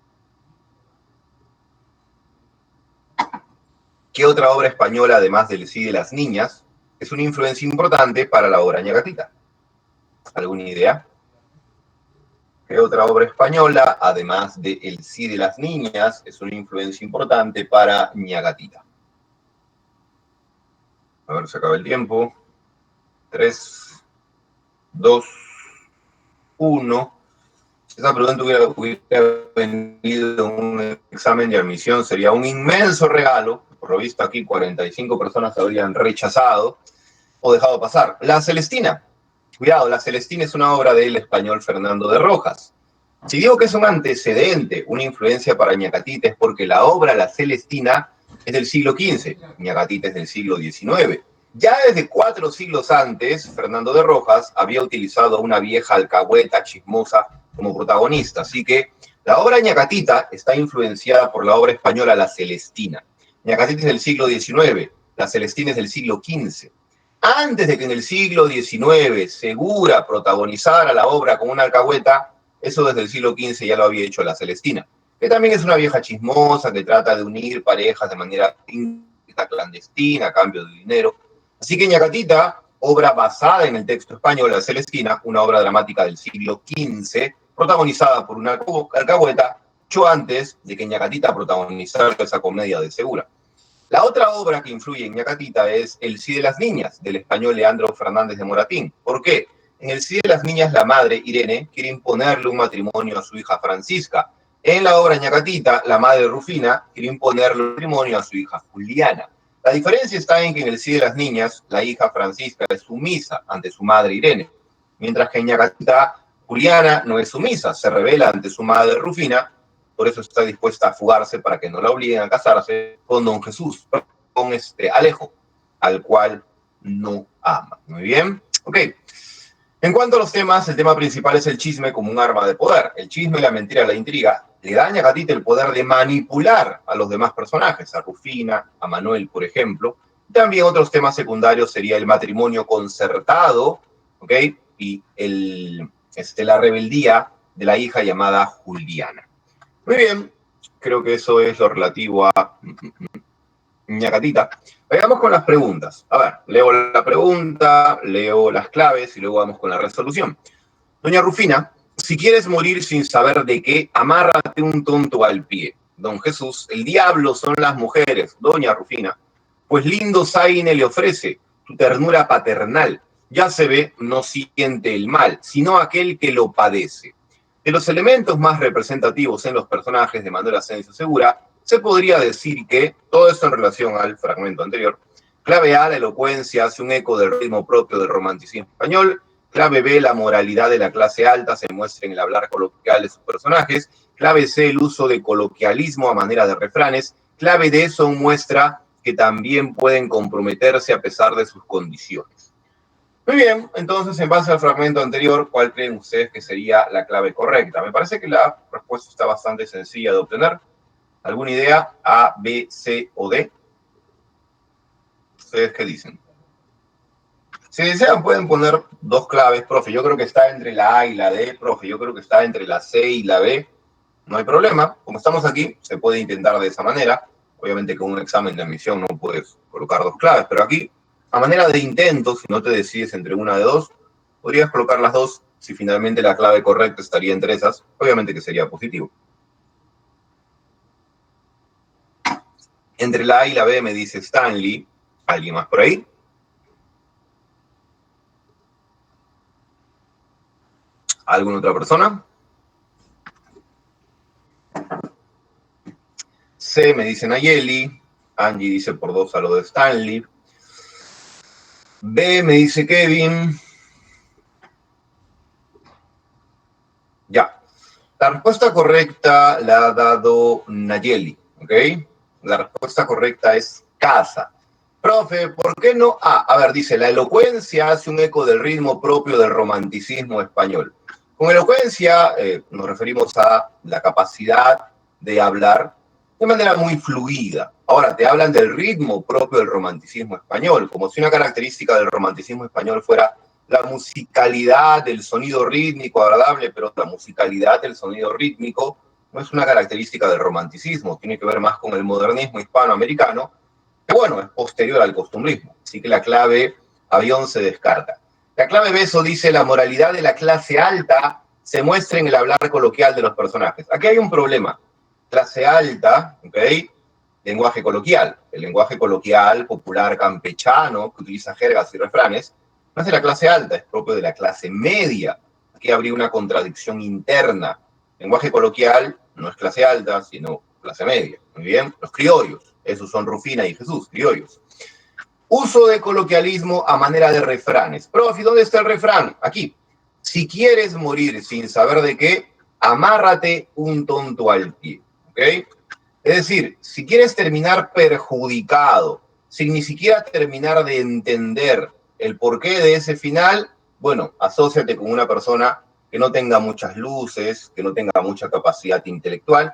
¿Qué otra obra española, además del Cid de las Niñas, es una influencia importante para la obra Ñacatita? ¿Alguna idea? ¿Qué otra obra española, además de El Cid de las Niñas, es una influencia importante para Ñacatita? A ver, se acaba el tiempo. 3, 2, 1. Si esa pregunta hubiera venido en un examen de admisión, sería un inmenso regalo. Por lo visto, aquí 45 personas habrían rechazado o dejado pasar. La Celestina. Cuidado, La Celestina es una obra del español Fernando de Rojas. Si digo que es un antecedente, una influencia para Ñacatita, es porque la obra La Celestina es del siglo XV, Ñacatita es del siglo XIX. Ya desde 4 siglos antes, Fernando de Rojas había utilizado una vieja alcahueta chismosa como protagonista, así que la obra Ñacatita está influenciada por la obra española La Celestina. Ñacatita es del siglo XIX, La Celestina es del siglo XV. Antes de que en el siglo XIX Segura protagonizara la obra con una alcahueta, eso desde el siglo XV ya lo había hecho La Celestina, que también es una vieja chismosa que trata de unir parejas de manera clandestina a cambio de dinero. Así que Ñacatita, obra basada en el texto español La Celestina, una obra dramática del siglo XV, protagonizada por una alcahueta, mucho antes de que Ñacatita protagonizara esa comedia de Segura. La otra obra que influye en Ñacatita es El sí de las niñas, del español Leandro Fernández de Moratín. ¿Por qué? En El sí de las niñas, la madre, Irene, quiere imponerle un matrimonio a su hija Francisca. En la obra Ñacatita, la madre Rufina quiere imponerle un matrimonio a su hija Juliana. La diferencia está en que en El sí de las niñas, la hija Francisca es sumisa ante su madre Irene, mientras que en Ñacatita, Juliana no es sumisa, se revela ante su madre Rufina, por eso está dispuesta a fugarse para que no la obliguen a casarse con don Jesús, con Alejo, al cual no ama. Muy bien, ok. En cuanto a los temas, el tema principal es el chisme como un arma de poder. El chisme, la mentira, la intriga le da a Ñacatita el poder de manipular a los demás personajes, a Rufina, a Manuel, por ejemplo. También otros temas secundarios sería el matrimonio concertado, ¿ok? Y la rebeldía de la hija llamada Juliana. Muy bien, creo que eso es lo relativo a Ñacatita. Vayamos con las preguntas. A ver, leo la pregunta, leo las claves y luego vamos con la resolución. Doña Rufina, si quieres morir sin saber de qué, amárrate un tonto al pie. Don Jesús, el diablo son las mujeres. Doña Rufina, pues lindo zaine le ofrece tu ternura paternal. Ya se ve, no siente el mal, sino aquel que lo padece. De los elementos más representativos en los personajes de Manuel Asensio Segura, se podría decir que, todo esto en relación al fragmento anterior, clave A, la elocuencia hace un eco del ritmo propio del romanticismo español. Clave B, la moralidad de la clase alta se muestra en el hablar coloquial de sus personajes. Clave C, el uso de coloquialismo a manera de refranes. Clave D, son muestra que también pueden comprometerse a pesar de sus condiciones. Muy bien, entonces en base al fragmento anterior, ¿cuál creen ustedes que sería la clave correcta? Me parece que la respuesta está bastante sencilla de obtener. ¿Alguna idea? A, B, C o D. ¿Ustedes qué dicen? Si desean pueden poner dos claves, profe. Yo creo que está entre la A y la D, profe. Yo creo que está entre la C y la B. No hay problema. Como estamos aquí, se puede intentar de esa manera. Obviamente con un examen de admisión no puedes colocar dos claves, pero aquí, a manera de intento, si no te decides entre una de dos, podrías colocar las dos. Si finalmente la clave correcta estaría entre esas, obviamente que sería positivo. Entre la A y la B me dice Stanley. ¿Alguien más por ahí? ¿Alguna otra persona? C me dice Nayeli. Angie dice por dos a lo de Stanley. B me dice Kevin. Ya. La respuesta correcta la ha dado Nayeli, ¿ok? La respuesta correcta es casa. Profe, ¿por qué no? A ver, dice, la elocuencia hace un eco del ritmo propio del romanticismo español. Con elocuencia nos referimos a la capacidad de hablar de manera muy fluida. Ahora, te hablan del ritmo propio del romanticismo español, como si una característica del romanticismo español fuera la musicalidad del sonido rítmico agradable, pero la musicalidad del sonido rítmico no es una característica del romanticismo, tiene que ver más con el modernismo hispanoamericano, que bueno, es posterior al costumbrismo. Así que la clave avión se descarta. La clave beso dice la moralidad de la clase alta se muestra en el hablar coloquial de los personajes. Aquí hay un problema. Clase alta, ¿ok? Lenguaje coloquial. El lenguaje coloquial, popular, campechano, que utiliza jergas y refranes, no es de la clase alta, es propio de la clase media. Aquí habría una contradicción interna. Lenguaje coloquial no es clase alta, sino clase media. Muy bien, los criollos. Esos son Rufina y Jesús, criollos. Uso de coloquialismo a manera de refranes. Profe, ¿dónde está el refrán? Aquí. Si quieres morir sin saber de qué, amárrate un tonto al pie. ¿Ok? Es decir, si quieres terminar perjudicado, sin ni siquiera terminar de entender el porqué de ese final, bueno, asóciate con una persona que no tenga muchas luces, que no tenga mucha capacidad intelectual.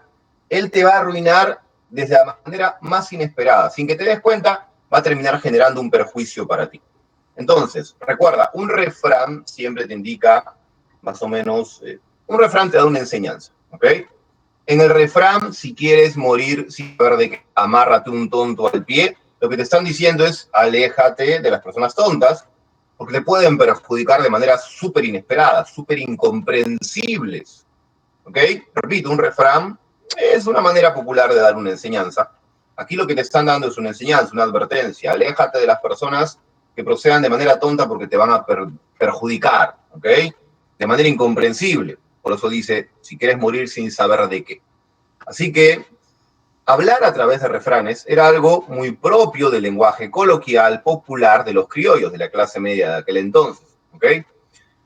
Él te va a arruinar desde la manera más inesperada. Sin que te des cuenta, va a terminar generando un perjuicio para ti. Entonces, recuerda, un refrán siempre te indica más o menos, un refrán te da una enseñanza, ¿ok? En el refrán, si quieres morir sin saber de qué, amárrate un tonto al pie, lo que te están diciendo es aléjate de las personas tontas, porque te pueden perjudicar de manera súper inesperada, súper incomprensibles. ¿Ok? Repito, un refrán Es una manera popular de dar una enseñanza. Aquí lo que te están dando es una enseñanza, una advertencia. Aléjate de las personas que procedan de manera tonta porque te van a perjudicar, ¿ok? De manera incomprensible. Por eso dice, si quieres morir sin saber de qué. Así que hablar a través de refranes era algo muy propio del lenguaje coloquial popular de los criollos de la clase media de aquel entonces, ¿ok?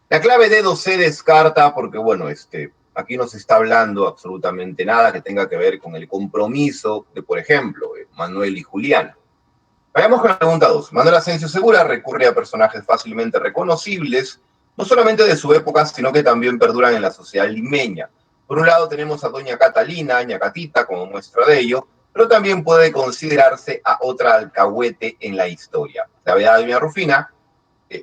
La clave dedo se descarta porque, bueno, aquí no se está hablando absolutamente nada que tenga que ver con el compromiso de, por ejemplo, Manuel y Julián. Vayamos con la pregunta 2. Manuel Asensio Segura recurre a personajes fácilmente reconocibles, no solamente de su época, sino que también perduran en la sociedad limeña. Por un lado tenemos a doña Catalina, ñacatita, como muestra de ello, pero también puede considerarse a otra alcahuete en la historia. La verdad, doña Rufina,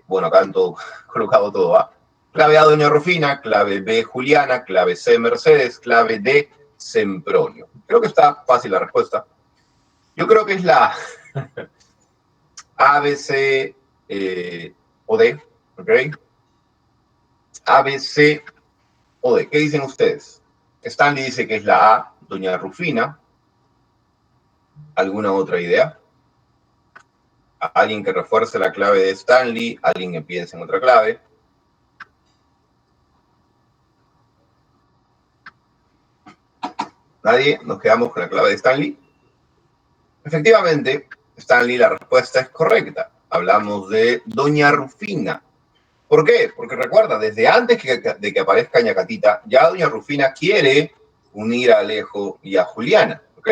bueno, acá han todo, colocado todo, ¿va? Clave A, doña Rufina, clave B, Juliana, clave C, Mercedes, clave D, Sempronio. Creo que está fácil la respuesta. Yo creo que es la A, B, C o D, ¿ok? A, B, C o D. ¿Qué dicen ustedes? Stanley dice que es la A, doña Rufina. ¿Alguna otra idea? ¿Alguien que refuerce la clave de Stanley? ¿Alguien que piense en otra clave? ¿Nadie? ¿Nos quedamos con la clave de Stanley? Efectivamente, Stanley, la respuesta es correcta. Hablamos de doña Rufina. ¿Por qué? Porque recuerda, desde antes de que aparezca ñacatita, ya doña Rufina quiere unir a Alejo y a Juliana, ¿ok?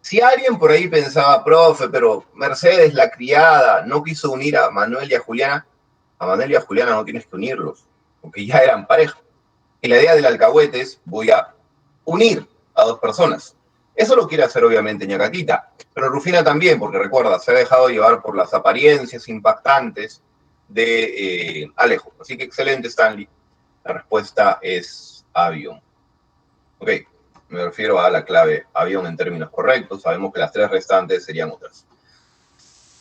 Si alguien por ahí pensaba, profe, pero Mercedes, la criada, no quiso unir a Manuel y a Juliana no tienes que unirlos, porque ya eran pareja. Y la idea del alcahuete es, voy a unir a dos personas. Eso lo quiere hacer obviamente ñacatita, pero Rufina también, porque recuerda, se ha dejado llevar por las apariencias impactantes de Alejo. Así que excelente, Stanley. La respuesta es avión. Ok, me refiero a la clave avión en términos correctos. Sabemos que las tres restantes serían otras.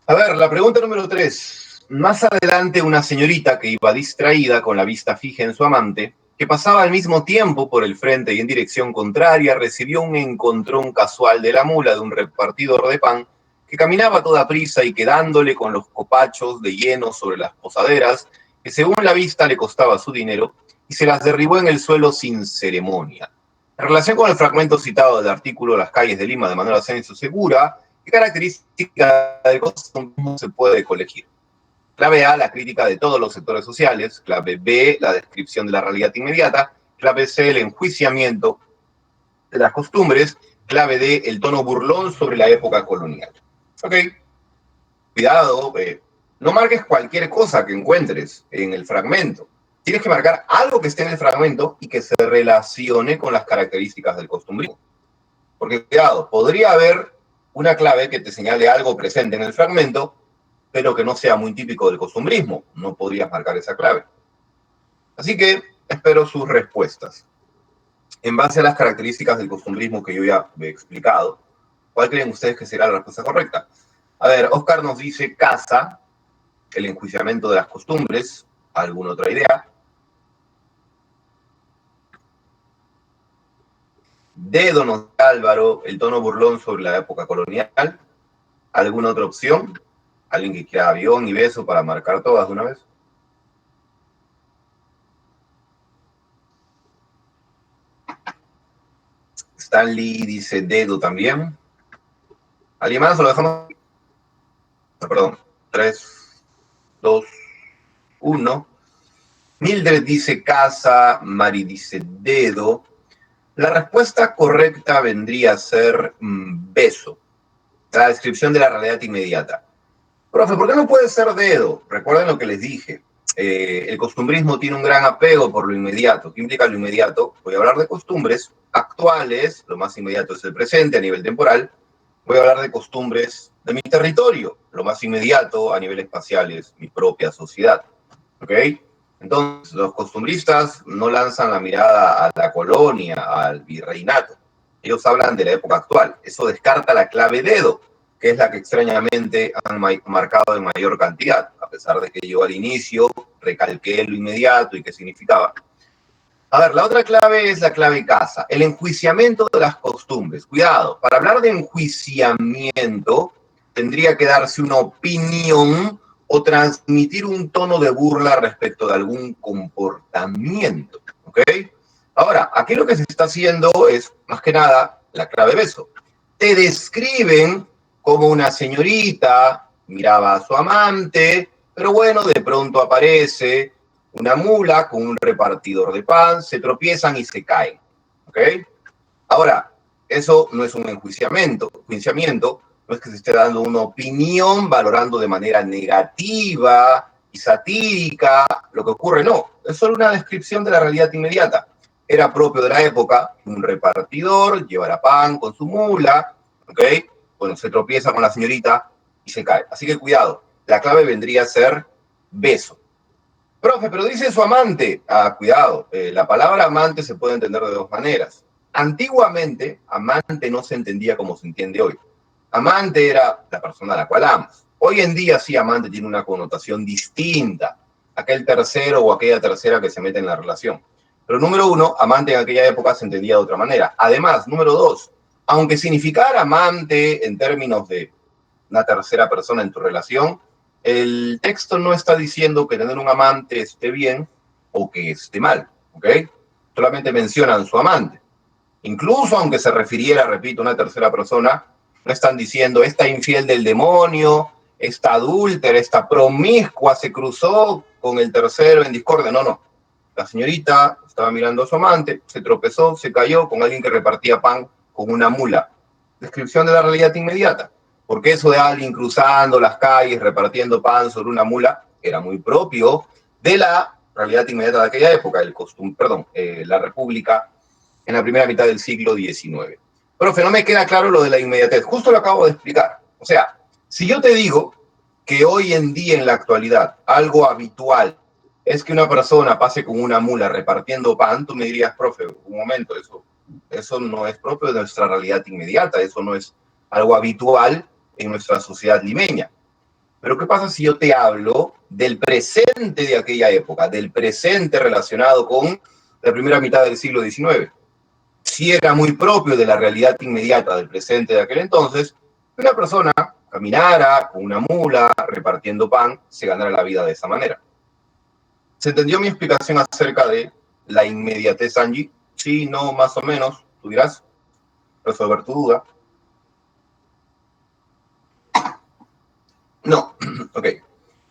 A ver, la pregunta número 3. Más adelante, una señorita que iba distraída con la vista fija en su amante, que pasaba al mismo tiempo por el frente y en dirección contraria, recibió un encontrón casual de la mula de un repartidor de pan que caminaba a toda prisa y quedándole con los copachos de hieno sobre las posaderas, que según la vista le costaba su dinero, y se las derribó en el suelo sin ceremonia. En relación con el fragmento citado del artículo Las calles de Lima de Manuel Asensio Segura, ¿qué característica del costumbrismo se puede colegir? Clave A, la crítica de todos los sectores sociales. Clave B, la descripción de la realidad inmediata. Clave C, el enjuiciamiento de las costumbres. Clave D, el tono burlón sobre la época colonial. Ok, cuidado, no marques cualquier cosa que encuentres en el fragmento. Tienes que marcar algo que esté en el fragmento y que se relacione con las características del costumbrismo. Porque, cuidado, podría haber una clave que te señale algo presente en el fragmento, pero que no sea muy típico del costumbrismo. No podrías marcar esa clave. Así que espero sus respuestas. En base a las características del costumbrismo que yo ya he explicado, ¿cuál creen ustedes que será la respuesta correcta? A ver, Oscar nos dice casa, el enjuiciamiento de las costumbres. ¿Alguna otra idea? Dedo nos dice Álvaro, el tono burlón sobre la época colonial. ¿Alguna otra opción? ¿Alguien que quiera avión y beso para marcar todas de una vez? Stanley dice dedo también. ¿Alguien más o lo dejamos? No, perdón. 3, 2, 1. Mildred dice casa, Mari dice dedo. La respuesta correcta vendría a ser beso. La descripción de la realidad inmediata. Profe, ¿por qué no puede ser dedo? Recuerden lo que les dije. El costumbrismo tiene un gran apego por lo inmediato. ¿Qué implica lo inmediato? Voy a hablar de costumbres actuales, lo más inmediato es el presente a nivel temporal. Voy a hablar de costumbres de mi territorio, lo más inmediato a nivel espacial es mi propia sociedad. ¿Ok? Entonces, los costumbristas no lanzan la mirada a la colonia, al virreinato. Ellos hablan de la época actual. Eso descarta la clave dedo, que es la que extrañamente han marcado en mayor cantidad, a pesar de que yo al inicio recalqué lo inmediato y qué significaba. A ver, la otra clave es la clave casa, el enjuiciamiento de las costumbres. Cuidado, para hablar de enjuiciamiento tendría que darse una opinión o transmitir un tono de burla respecto de algún comportamiento, ¿ok? Ahora, aquí lo que se está haciendo es, más que nada, la clave beso. Te describen como una señorita miraba a su amante, pero bueno, de pronto aparece una mula con un repartidor de pan, se tropiezan y se caen. ¿Ok? Ahora, eso no es un enjuiciamiento, no es que se esté dando una opinión valorando de manera negativa y satírica lo que ocurre, no, es solo una descripción de la realidad inmediata. Era propio de la época que un repartidor llevara pan con su mula, ¿ok? Bueno, se tropieza con la señorita y se cae. Así que cuidado, la clave vendría a ser beso. Profe, pero dice su amante. Ah, cuidado, la palabra amante se puede entender de dos maneras. Antiguamente, amante no se entendía como se entiende hoy. Amante era la persona a la cual amas. Hoy en día sí, amante tiene una connotación distinta. Aquel tercero o aquella tercera que se mete en la relación. Pero número uno, amante en aquella época se entendía de otra manera. Además, número dos, aunque significara amante en términos de una tercera persona en tu relación, el texto no está diciendo que tener un amante esté bien o que esté mal, ¿ok? Solamente mencionan su amante. Incluso aunque se refiriera, repito, a una tercera persona, no están diciendo esta infiel del demonio, esta adúltera, esta promiscua se cruzó con el tercero en discordia. No, no. La señorita estaba mirando a su amante, se tropezó, se cayó con alguien que repartía pan con una mula. Descripción de la realidad inmediata. Porque eso de alguien cruzando las calles, repartiendo pan sobre una mula, era muy propio de la realidad inmediata de aquella época, la República en la primera mitad del siglo XIX. Profe, no me queda claro lo de la inmediatez. Justo lo acabo de explicar. O sea, si yo te digo que hoy en día, en la actualidad, algo habitual es que una persona pase con una mula repartiendo pan, tú me dirías, profe, un momento, eso no es propio de nuestra realidad inmediata, eso no es algo habitual en nuestra sociedad limeña. Pero ¿qué pasa si yo te hablo del presente de aquella época, del presente relacionado con la primera mitad del siglo XIX? Si era muy propio de la realidad inmediata del presente de aquel entonces, que una persona caminara con una mula repartiendo pan, se ganara la vida de esa manera. ¿Se entendió mi explicación acerca de la inmediatez, Angie? Sí, no, más o menos. Tú dirás, resolver tu duda. No, ok.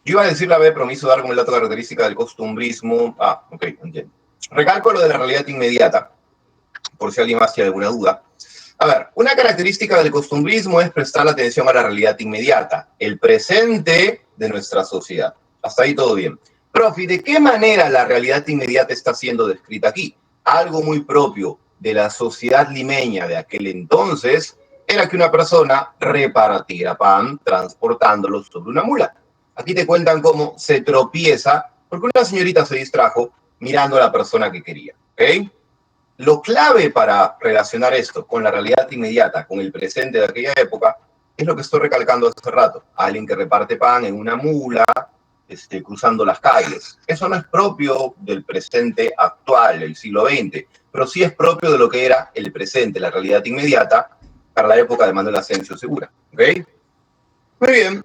Yo iba a decir la B, pero me hizo dar como el dato característica del costumbrismo. Ah, ok, entiendo. Recalco lo de la realidad inmediata, por si alguien más tiene alguna duda. A ver, una característica del costumbrismo es prestar atención a la realidad inmediata, el presente de nuestra sociedad. Hasta ahí todo bien. Profe, ¿de qué manera la realidad inmediata está siendo descrita aquí? Algo muy propio de la sociedad limeña de aquel entonces era que una persona repartiera pan transportándolo sobre una mula. Aquí te cuentan cómo se tropieza porque una señorita se distrajo mirando a la persona que quería. ¿Ok? Lo clave para relacionar esto con la realidad inmediata, con el presente de aquella época, es lo que estoy recalcando hace rato. Alguien que reparte pan en una mula, cruzando las calles. Eso no es propio del presente actual, del siglo XX, pero sí es propio de lo que era el presente, la realidad inmediata, para la época de Manuel Asensio Segura. ¿Ok? Muy bien.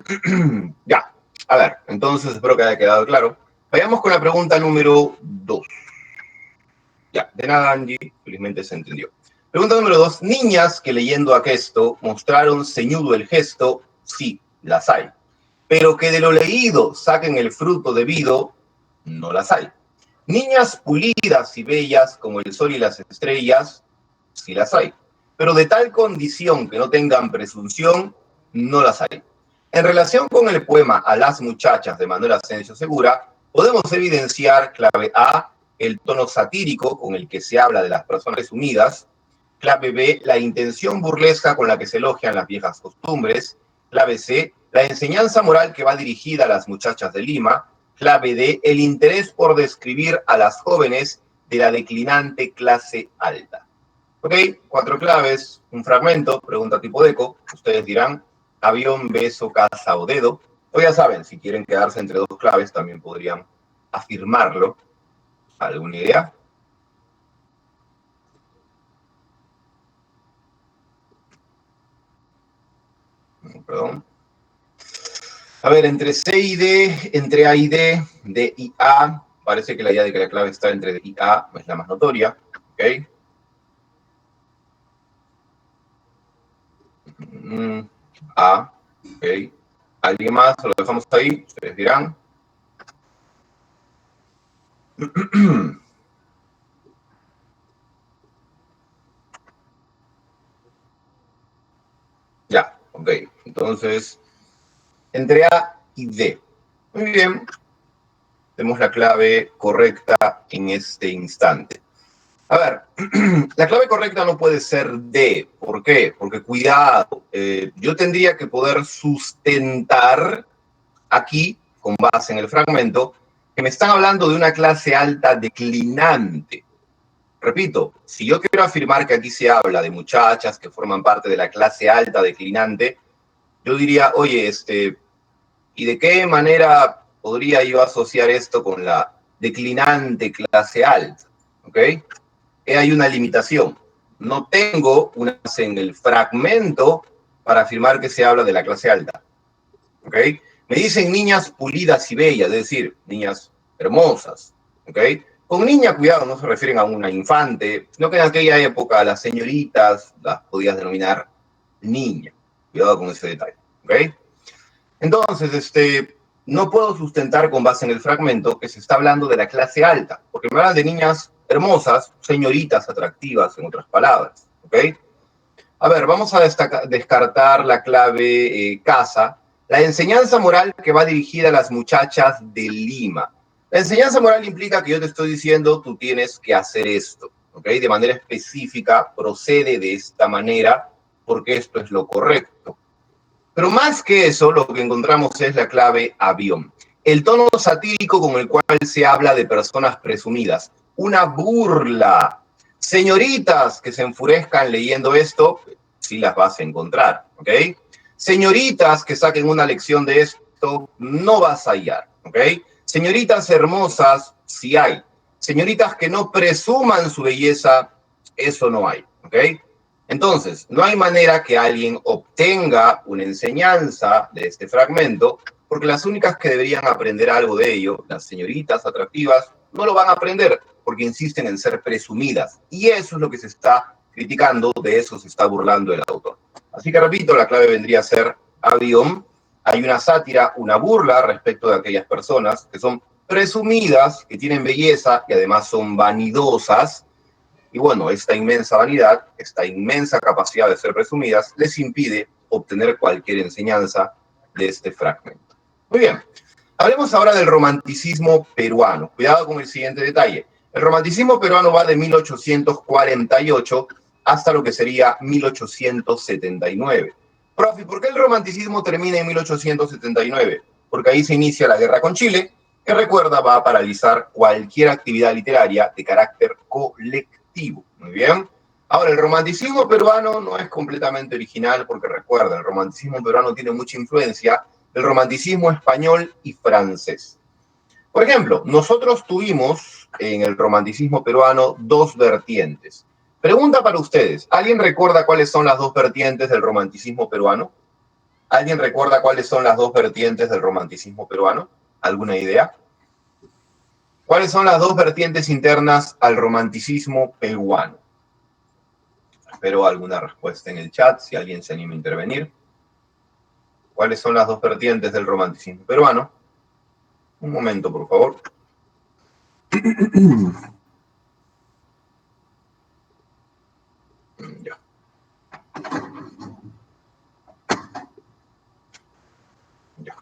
Ya. A ver, entonces espero que haya quedado claro. Vayamos con la pregunta número 2. Ya, de nada, Angie, felizmente se entendió. Pregunta número 2. Niñas que leyendo aquesto mostraron ceñudo el gesto, sí, las hay. Pero que de lo leído saquen el fruto debido, no las hay. Niñas pulidas y bellas como el sol y las estrellas, sí las hay. Pero de tal condición que no tengan presunción, no las hay. En relación con el poema A las muchachas de Manuel Asensio Segura, podemos evidenciar, clave A, el tono satírico con el que se habla de las personas unidas, clave B, la intención burlesca con la que se elogian las viejas costumbres, clave C, la enseñanza moral que va dirigida a las muchachas de Lima, clave D, el interés por describir a las jóvenes de la declinante clase alta. Ok, 4 claves, un fragmento, pregunta tipo deco, ustedes dirán avión, beso, casa o dedo, o ya saben, si quieren quedarse entre 2 claves también podrían afirmarlo. ¿Alguna idea? perdón. A ver, entre C y D, entre A y D, D y A, parece que la idea de que la clave está entre D y A es la más notoria, ¿ok? A, ¿ok? ¿Alguien más? ¿Lo dejamos ahí? Ustedes dirán. Ya, ok. Entonces, entre A y D. Muy bien. Tenemos la clave correcta en este instante. A ver, la clave correcta no puede ser D. ¿Por qué? Porque cuidado, yo tendría que poder sustentar aquí, con base en el fragmento, que me están hablando de una clase alta declinante. Repito, si yo quiero afirmar que aquí se habla de muchachas que forman parte de la clase alta declinante, yo diría, oye, ¿y de qué manera podría yo asociar esto con la declinante clase alta? ¿Ok? Hay una limitación. No tengo una base en el fragmento para afirmar que se habla de la clase alta. ¿Ok? Me dicen niñas pulidas y bellas, es decir, niñas hermosas. ¿Ok? Con niña, cuidado, no se refieren a una infante, sino que en aquella época las señoritas las podías denominar niña. Cuidado con ese detalle. ¿Ok? Entonces, no puedo sustentar con base en el fragmento que se está hablando de la clase alta, porque me hablan de niñas hermosas, señoritas atractivas, en otras palabras. ¿Ok? A ver, vamos a descartar la clave casa. La enseñanza moral que va dirigida a las muchachas de Lima. La enseñanza moral implica que yo te estoy diciendo, tú tienes que hacer esto, ¿ok? De manera específica, procede de esta manera, porque esto es lo correcto. Pero más que eso, lo que encontramos es la clave avión. El tono satírico con el cual se habla de personas presumidas. Una burla. Señoritas que se enfurezcan leyendo esto, sí las vas a encontrar, ¿ok? Señoritas que saquen una lección de esto, no vas a hallar, ¿ok? Señoritas hermosas, sí hay. Señoritas que no presuman su belleza, eso no hay, ¿ok? Entonces, no hay manera que alguien obtenga una enseñanza de este fragmento, porque las únicas que deberían aprender algo de ello, las señoritas atractivas, no lo van a aprender porque insisten en ser presumidas. Y eso es lo que se está criticando, de eso se está burlando el autor. Así que repito, la clave vendría a ser avión. Hay una sátira, una burla respecto de aquellas personas que son presumidas, que tienen belleza y además son vanidosas. Y bueno, esta inmensa vanidad, esta inmensa capacidad de ser presumidas, les impide obtener cualquier enseñanza de este fragmento. Muy bien, hablemos ahora del romanticismo peruano. Cuidado con el siguiente detalle. El romanticismo peruano va de 1848 hasta lo que sería 1879. Profe, ¿por qué el romanticismo termina en 1879? Porque ahí se inicia la guerra con Chile, que recuerda va a paralizar cualquier actividad literaria de carácter colectivo. Muy bien. Ahora, el romanticismo peruano no es completamente original porque recuerda, el romanticismo peruano tiene mucha influencia del romanticismo español y francés. Por ejemplo, nosotros tuvimos en el romanticismo peruano dos vertientes. Pregunta para ustedes, ¿alguien recuerda cuáles son las dos vertientes del romanticismo peruano? ¿Alguien recuerda cuáles son las dos vertientes del romanticismo peruano? ¿Alguna idea? ¿Cuáles son las dos vertientes internas al romanticismo peruano? Espero alguna respuesta en el chat, si alguien se anima a intervenir. ¿Cuáles son las dos vertientes del romanticismo peruano? Un momento, por favor. Ya. Ya.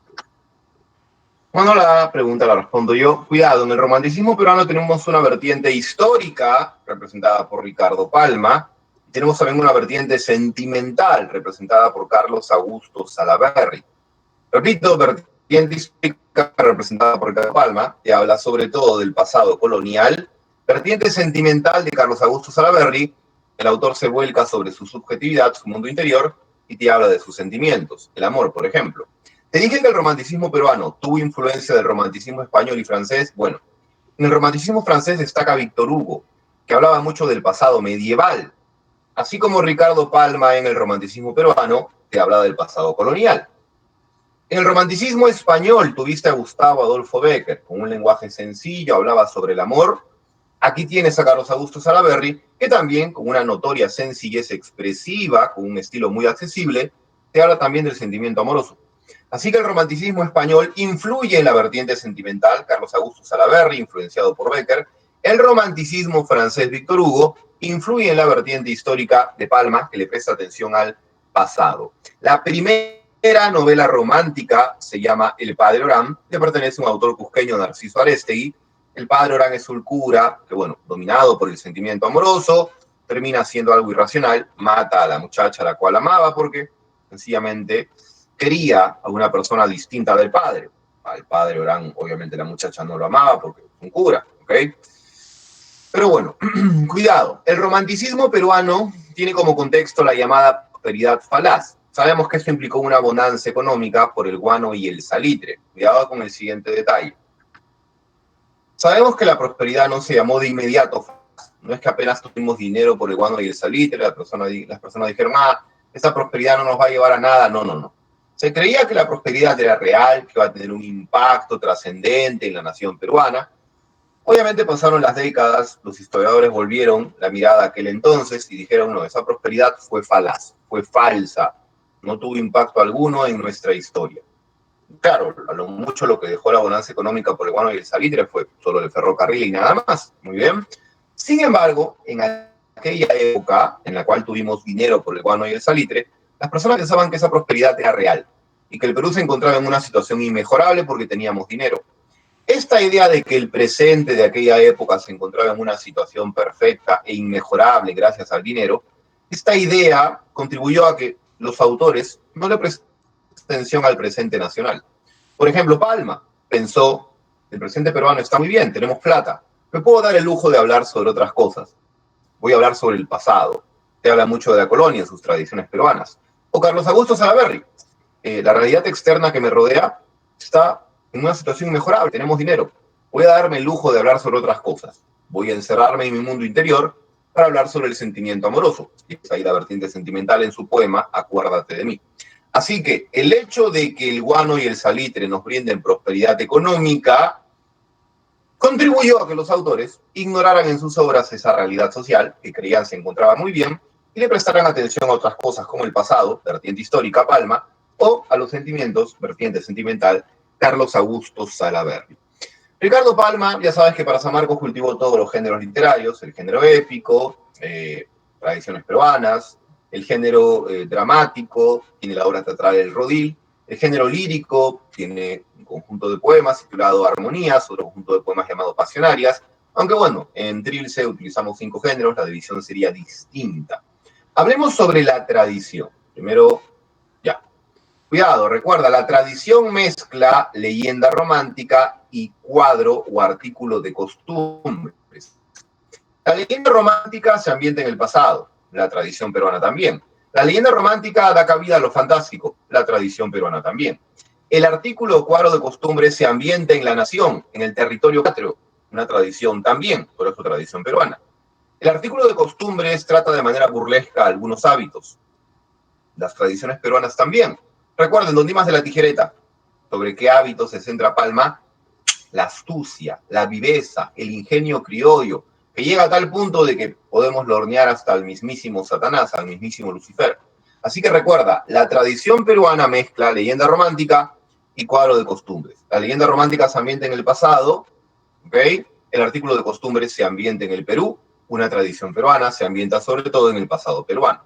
Bueno, la pregunta la respondo yo. Cuidado, en el romanticismo peruano tenemos una vertiente histórica, representada por Ricardo Palma, y tenemos también una vertiente sentimental, representada por Carlos Augusto Salaverry. Repito, vertiente histórica representada por Ricardo Palma, que habla sobre todo del pasado colonial. Vertiente sentimental de Carlos Augusto Salaverry, el autor se vuelca sobre su subjetividad, su mundo interior, y te habla de sus sentimientos, el amor, por ejemplo. Te dije que el romanticismo peruano tuvo influencia del romanticismo español y francés. Bueno, en el romanticismo francés destaca Víctor Hugo, que hablaba mucho del pasado medieval. Así como Ricardo Palma en el romanticismo peruano, te habla del pasado colonial. En el romanticismo español tuviste a Gustavo Adolfo Bécquer, con un lenguaje sencillo, hablaba sobre el amor. Aquí tienes a Carlos Augusto Salaberry, que también, con una notoria sencillez expresiva, con un estilo muy accesible, te habla también del sentimiento amoroso. Así que el romanticismo español influye en la vertiente sentimental, Carlos Augusto Salaberry, influenciado por Bécquer. El romanticismo francés, Víctor Hugo, influye en la vertiente histórica de Palma, que le presta atención al pasado. La primera novela romántica se llama El Padre Orán, que pertenece a un autor cusqueño, Narciso Aréztegui. El padre Orán es un cura que, bueno, dominado por el sentimiento amoroso, termina haciendo algo irracional, mata a la muchacha a la cual amaba porque sencillamente quería a una persona distinta del padre. Al padre Orán, obviamente, la muchacha no lo amaba porque es un cura, ¿ok? Pero bueno, cuidado. El romanticismo peruano tiene como contexto la llamada prosperidad falaz. Sabemos que esto implicó una bonanza económica por el guano y el salitre. Cuidado con el siguiente detalle. Sabemos que la prosperidad no se llamó de inmediato. No es que apenas tuvimos dinero por el guano y el salitre, las personas dijeron, esa prosperidad no nos va a llevar a nada. No, no, no. Se creía que la prosperidad era real, que iba a tener un impacto trascendente en la nación peruana. Obviamente pasaron las décadas, los historiadores volvieron la mirada a aquel entonces y dijeron, no, esa prosperidad fue falaz, fue falsa, no tuvo impacto alguno en nuestra historia. Claro, a lo mucho lo que dejó la bonanza económica por el guano y el salitre fue solo el ferrocarril y nada más. Muy bien. Sin embargo, en aquella época en la cual tuvimos dinero por el guano y el salitre, las personas pensaban que esa prosperidad era real y que el Perú se encontraba en una situación inmejorable porque teníamos dinero. Esta idea de que el presente de aquella época se encontraba en una situación perfecta e inmejorable gracias al dinero, esta idea contribuyó a que los autores no le prestaran atención al presente nacional. Por ejemplo, Palma pensó, el presente peruano está muy bien, tenemos plata, me puedo dar el lujo de hablar sobre otras cosas. Voy a hablar sobre el pasado. Te habla mucho de la colonia, sus tradiciones peruanas. O Carlos Augusto Salaberry, la realidad externa que me rodea está en una situación inmejorable, tenemos dinero. Voy a darme el lujo de hablar sobre otras cosas. Voy a encerrarme en mi mundo interior para hablar sobre el sentimiento amoroso. Y es ahí la vertiente sentimental en su poema, Acuérdate de mí. Así que el hecho de que el guano y el salitre nos brinden prosperidad económica contribuyó a que los autores ignoraran en sus obras esa realidad social que creían se encontraba muy bien y le prestaran atención a otras cosas como el pasado, vertiente histórica, Palma, o a los sentimientos, vertiente sentimental, Carlos Augusto Salaberry. Ricardo Palma, ya sabes que para San Marcos cultivó todos los géneros literarios, el género épico, tradiciones peruanas, el género dramático, tiene la obra teatral El Rodil, el género lírico, tiene un conjunto de poemas titulado Armonías, otro conjunto de poemas llamado Pasionarias, aunque bueno, en Trilce utilizamos 5 géneros, la división sería distinta. Hablemos sobre la tradición. Primero, ya. Cuidado, recuerda, la tradición mezcla leyenda romántica y cuadro o artículo de costumbres. La leyenda romántica se ambienta en el pasado, la tradición peruana también. La leyenda romántica da cabida a lo fantástico, la tradición peruana también. El artículo o cuadro de costumbres se ambienta en la nación, en el territorio patrio, una tradición también, por eso tradición peruana. El artículo de costumbres trata de manera burlesca algunos hábitos, las tradiciones peruanas también. Recuerden, Don Dimas de la Tijereta, sobre qué hábitos se centra Palma, la astucia, la viveza, el ingenio criollo, que llega a tal punto de que podemos lornear hasta el mismísimo Satanás, al mismísimo Lucifer. Así que recuerda, la tradición peruana mezcla leyenda romántica y cuadro de costumbres. La leyenda romántica se ambienta en el pasado, ¿ok? El artículo de costumbres se ambienta en el Perú, una tradición peruana se ambienta sobre todo en el pasado peruano.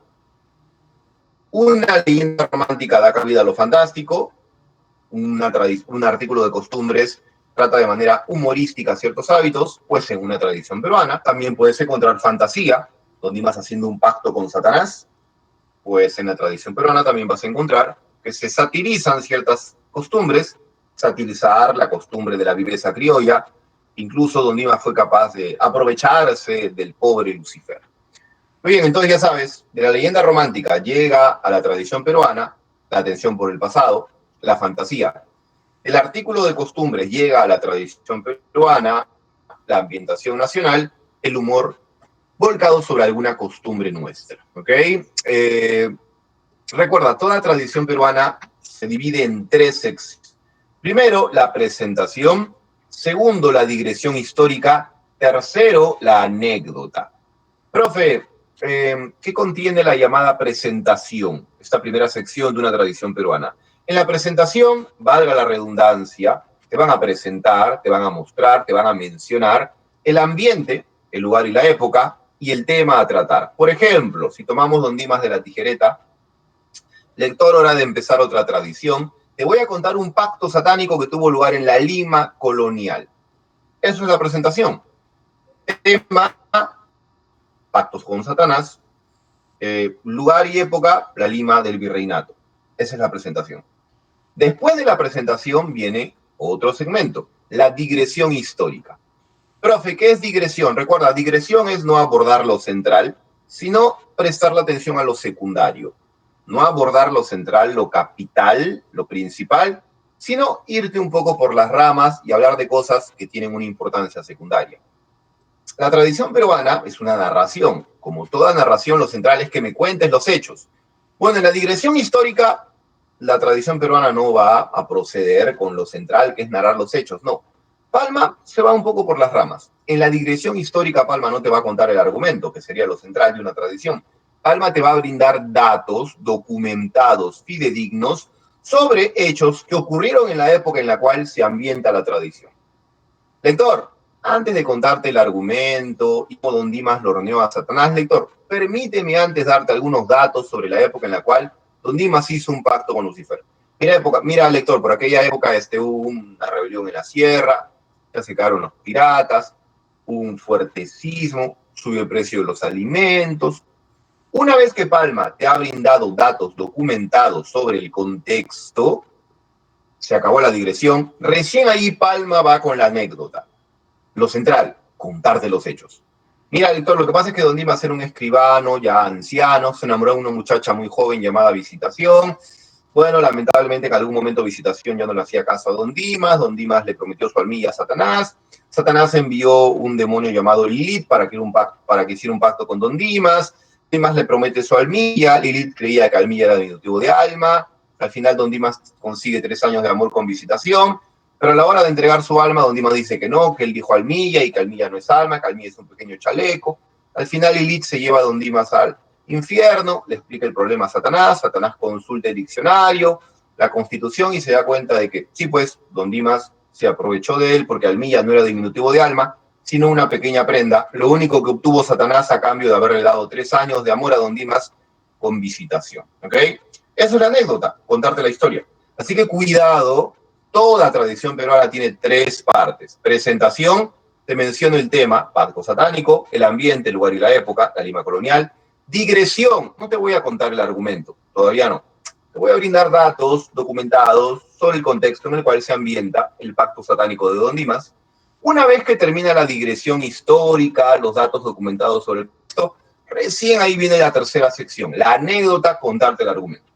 Una leyenda romántica da cabida a lo fantástico, un artículo de costumbres trata de manera humorística ciertos hábitos, pues en una tradición peruana. También puedes encontrar fantasía, donde vas haciendo un pacto con Satanás, pues en la tradición peruana también vas a encontrar que se satirizan ciertas costumbres, satirizar la costumbre de la viveza criolla, incluso Don Dimas fue capaz de aprovecharse del pobre Lucifer. Muy bien, entonces ya sabes, de la leyenda romántica llega a la tradición peruana, la atención por el pasado, la fantasía. El artículo de costumbres llega a la tradición peruana, la ambientación nacional, el humor volcado sobre alguna costumbre nuestra. ¿Ok? Recuerda, toda tradición peruana se divide en tres secciones. Primero, la presentación. Segundo, la digresión histórica. Tercero, la anécdota. Profe, ¿qué contiene la llamada presentación? Esta primera sección de una tradición peruana. En la presentación, valga la redundancia, te van a presentar, te van a mostrar, te van a mencionar el ambiente, el lugar y la época y el tema a tratar. Por ejemplo, si tomamos Don Dimas de la Tijereta, lector, hora de empezar otra tradición, te voy a contar un pacto satánico que tuvo lugar en la Lima colonial. Eso es la presentación. Tema, pactos con Satanás, lugar y época, la Lima del Virreinato. Esa es la presentación. Después de la presentación viene otro segmento, la digresión histórica. Profe, ¿qué es digresión? Recuerda, digresión es no abordar lo central, sino prestar la atención a lo secundario. No abordar lo central, lo capital, lo principal, sino irte un poco por las ramas y hablar de cosas que tienen una importancia secundaria. La tradición peruana es una narración. Como toda narración, lo central es que me cuentes los hechos. Bueno, en la digresión histórica, la tradición peruana no va a proceder con lo central, que es narrar los hechos, no. Palma se va un poco por las ramas. En la digresión histórica, Palma no te va a contar el argumento, que sería lo central de una tradición. Palma te va a brindar datos documentados, fidedignos, sobre hechos que ocurrieron en la época en la cual se ambienta la tradición. Lector, antes de contarte el argumento y cómo Don Dimas lo reunió a Satanás, lector, permíteme antes darte algunos datos sobre la época en la cual Don Dimas hizo un pacto con Lucifer. Mira, lector, por aquella época hubo una rebelión en la sierra, se acercaron los piratas, hubo un fuerte sismo, subió el precio de los alimentos. Una vez que Palma te ha brindado datos documentados sobre el contexto, se acabó la digresión, recién ahí Palma va con la anécdota. Lo central, contarte los hechos. Mira, lector, lo que pasa es que Don Dimas era un escribano ya anciano, se enamoró de una muchacha muy joven llamada Visitación. Bueno, lamentablemente en algún momento Visitación ya no le hacía caso a Don Dimas le prometió su almilla a Satanás. Satanás envió un demonio llamado Lilith para que hiciera un pacto con Don Dimas le promete su almilla, Lilith creía que almilla era diminutivo de alma, al final Don Dimas consigue 3 años de amor con Visitación, pero a la hora de entregar su alma, Don Dimas dice que no, que él dijo almilla y que almilla no es alma, que almilla es un pequeño chaleco. Al final Lilith se lleva a Don Dimas al infierno, le explica el problema a Satanás, Satanás consulta el diccionario, la Constitución y se da cuenta de que sí, pues Don Dimas se aprovechó de él porque almilla no era diminutivo de alma, sino una pequeña prenda, lo único que obtuvo Satanás a cambio de haberle dado 3 años de amor a Don Dimas con Visitación. ¿Ok? Esa es la anécdota, contarte la historia. Así que cuidado, toda tradición peruana tiene 3 partes. Presentación, te menciono el tema, pacto satánico, el ambiente, el lugar y la época, la Lima colonial. Digresión, no te voy a contar el argumento, todavía no. Te voy a brindar datos documentados sobre el contexto en el cual se ambienta el pacto satánico de Don Dimas. Una vez que termina la digresión histórica, los datos documentados sobre el texto, recién ahí viene la tercera sección, la anécdota, contarte el argumento.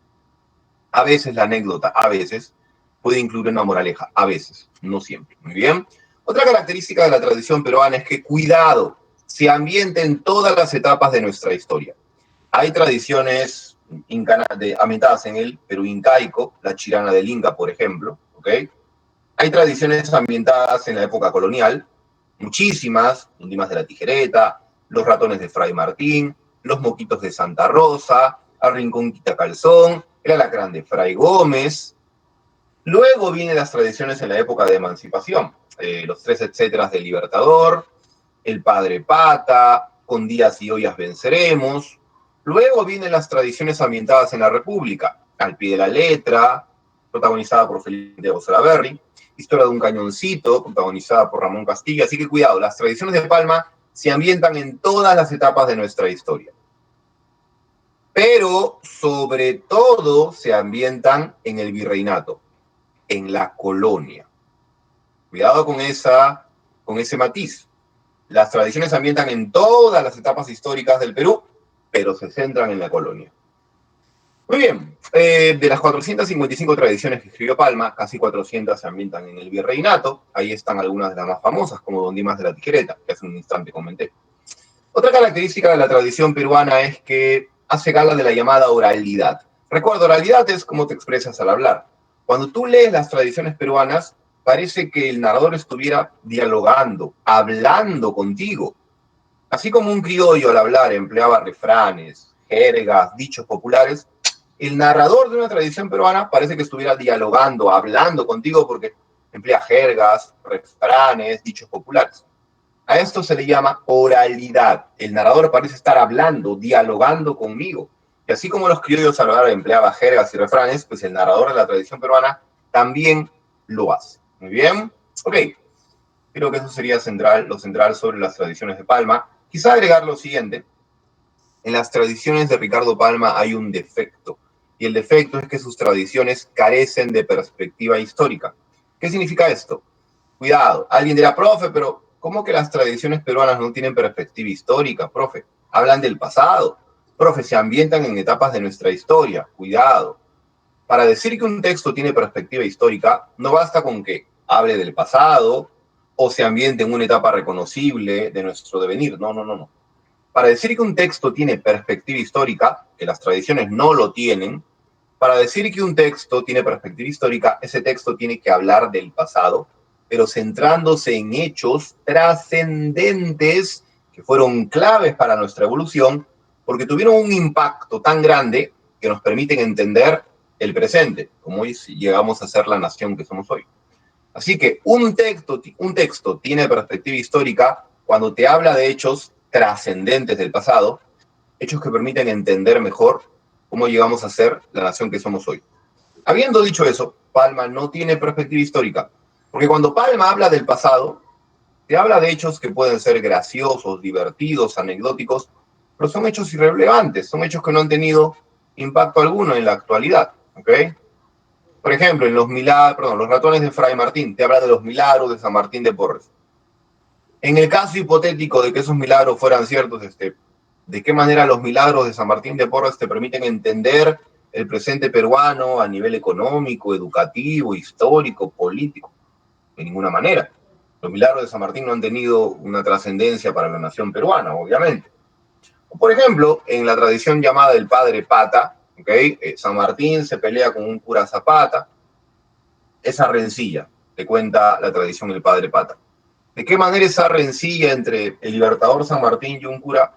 A veces la anécdota, a veces, puede incluir una moraleja, a veces, no siempre. Muy bien. Otra característica de la tradición peruana es que, cuidado, se ambienta en todas las etapas de nuestra historia. Hay tradiciones ambientadas en el Perú incaico, la chirana del Inca, por ejemplo, ¿ok? Hay tradiciones ambientadas en la época colonial, muchísimas, Don Dimas de la Tijereta, los ratones de Fray Martín, los moquitos de Santa Rosa, el rincón Quitacalzón, el alacrán de Fray Gómez. Luego vienen las tradiciones en la época de emancipación, los 3 etcéteras del Libertador, el Padre Pata, con Díaz y Ollas venceremos. Luego vienen las tradiciones ambientadas en la República, Al pie de la letra, protagonizada por Felipe de Salaverry, Historia de un cañoncito, protagonizada por Ramón Castilla. Así que cuidado, las tradiciones de Palma se ambientan en todas las etapas de nuestra historia. Pero, sobre todo, se ambientan en el virreinato, en la colonia. Cuidado con ese matiz. Las tradiciones se ambientan en todas las etapas históricas del Perú, pero se centran en la colonia. Muy bien, de las 455 tradiciones que escribió Palma, casi 400 se ambientan en el virreinato. Ahí están algunas de las más famosas, como Don Dimas de la Tijereta, que hace un instante comenté. Otra característica de la tradición peruana es que hace gala de la llamada oralidad. Recuerda, oralidad es cómo te expresas al hablar. Cuando tú lees las tradiciones peruanas, parece que el narrador estuviera dialogando, hablando contigo. Así como un criollo al hablar empleaba refranes, jergas, dichos populares, el narrador de una tradición peruana parece que estuviera dialogando, hablando contigo porque emplea jergas, refranes, dichos populares. A esto se le llama oralidad. El narrador parece estar hablando, dialogando conmigo. Y así como los criollos al hablar empleaban jergas y refranes, pues el narrador de la tradición peruana también lo hace. Muy bien. Ok. Creo que eso sería central, lo central sobre las tradiciones de Palma. Quizá agregar lo siguiente. En las tradiciones de Ricardo Palma hay un defecto. Y el defecto es que sus tradiciones carecen de perspectiva histórica. ¿Qué significa esto? Cuidado, alguien dirá, profe, pero ¿cómo que las tradiciones peruanas no tienen perspectiva histórica, profe? Hablan del pasado. Profe, se ambientan en etapas de nuestra historia. Cuidado. Para decir que un texto tiene perspectiva histórica, no basta con que hable del pasado o se ambiente en una etapa reconocible de nuestro devenir. No, no, no, no. Para decir que un texto tiene perspectiva histórica, que las tradiciones no lo tienen, para decir que un texto tiene perspectiva histórica, ese texto tiene que hablar del pasado, pero centrándose en hechos trascendentes que fueron claves para nuestra evolución, porque tuvieron un impacto tan grande que nos permiten entender el presente, como hoy llegamos a ser la nación que somos hoy. Así que un texto tiene perspectiva histórica cuando te habla de hechos trascendentes del pasado, hechos que permiten entender mejor cómo llegamos a ser la nación que somos hoy. Habiendo dicho eso, Palma no tiene perspectiva histórica, porque cuando Palma habla del pasado, te habla de hechos que pueden ser graciosos, divertidos, anecdóticos, pero son hechos irrelevantes, son hechos que no han tenido impacto alguno en la actualidad, ¿ok? Por ejemplo, en los ratones de Fray Martín, te habla de los milagros de San Martín de Porres. En el caso hipotético de que esos milagros fueran ciertos, ¿de qué manera los milagros de San Martín de Porres te permiten entender el presente peruano a nivel económico, educativo, histórico, político? De ninguna manera. Los milagros de San Martín no han tenido una trascendencia para la nación peruana, obviamente. Por ejemplo, en la tradición llamada del Padre Pata, ¿okay? San Martín se pelea con un cura Zapata. Esa rencilla, te cuenta la tradición del Padre Pata. ¿De qué manera esa rencilla entre el libertador San Martín y un cura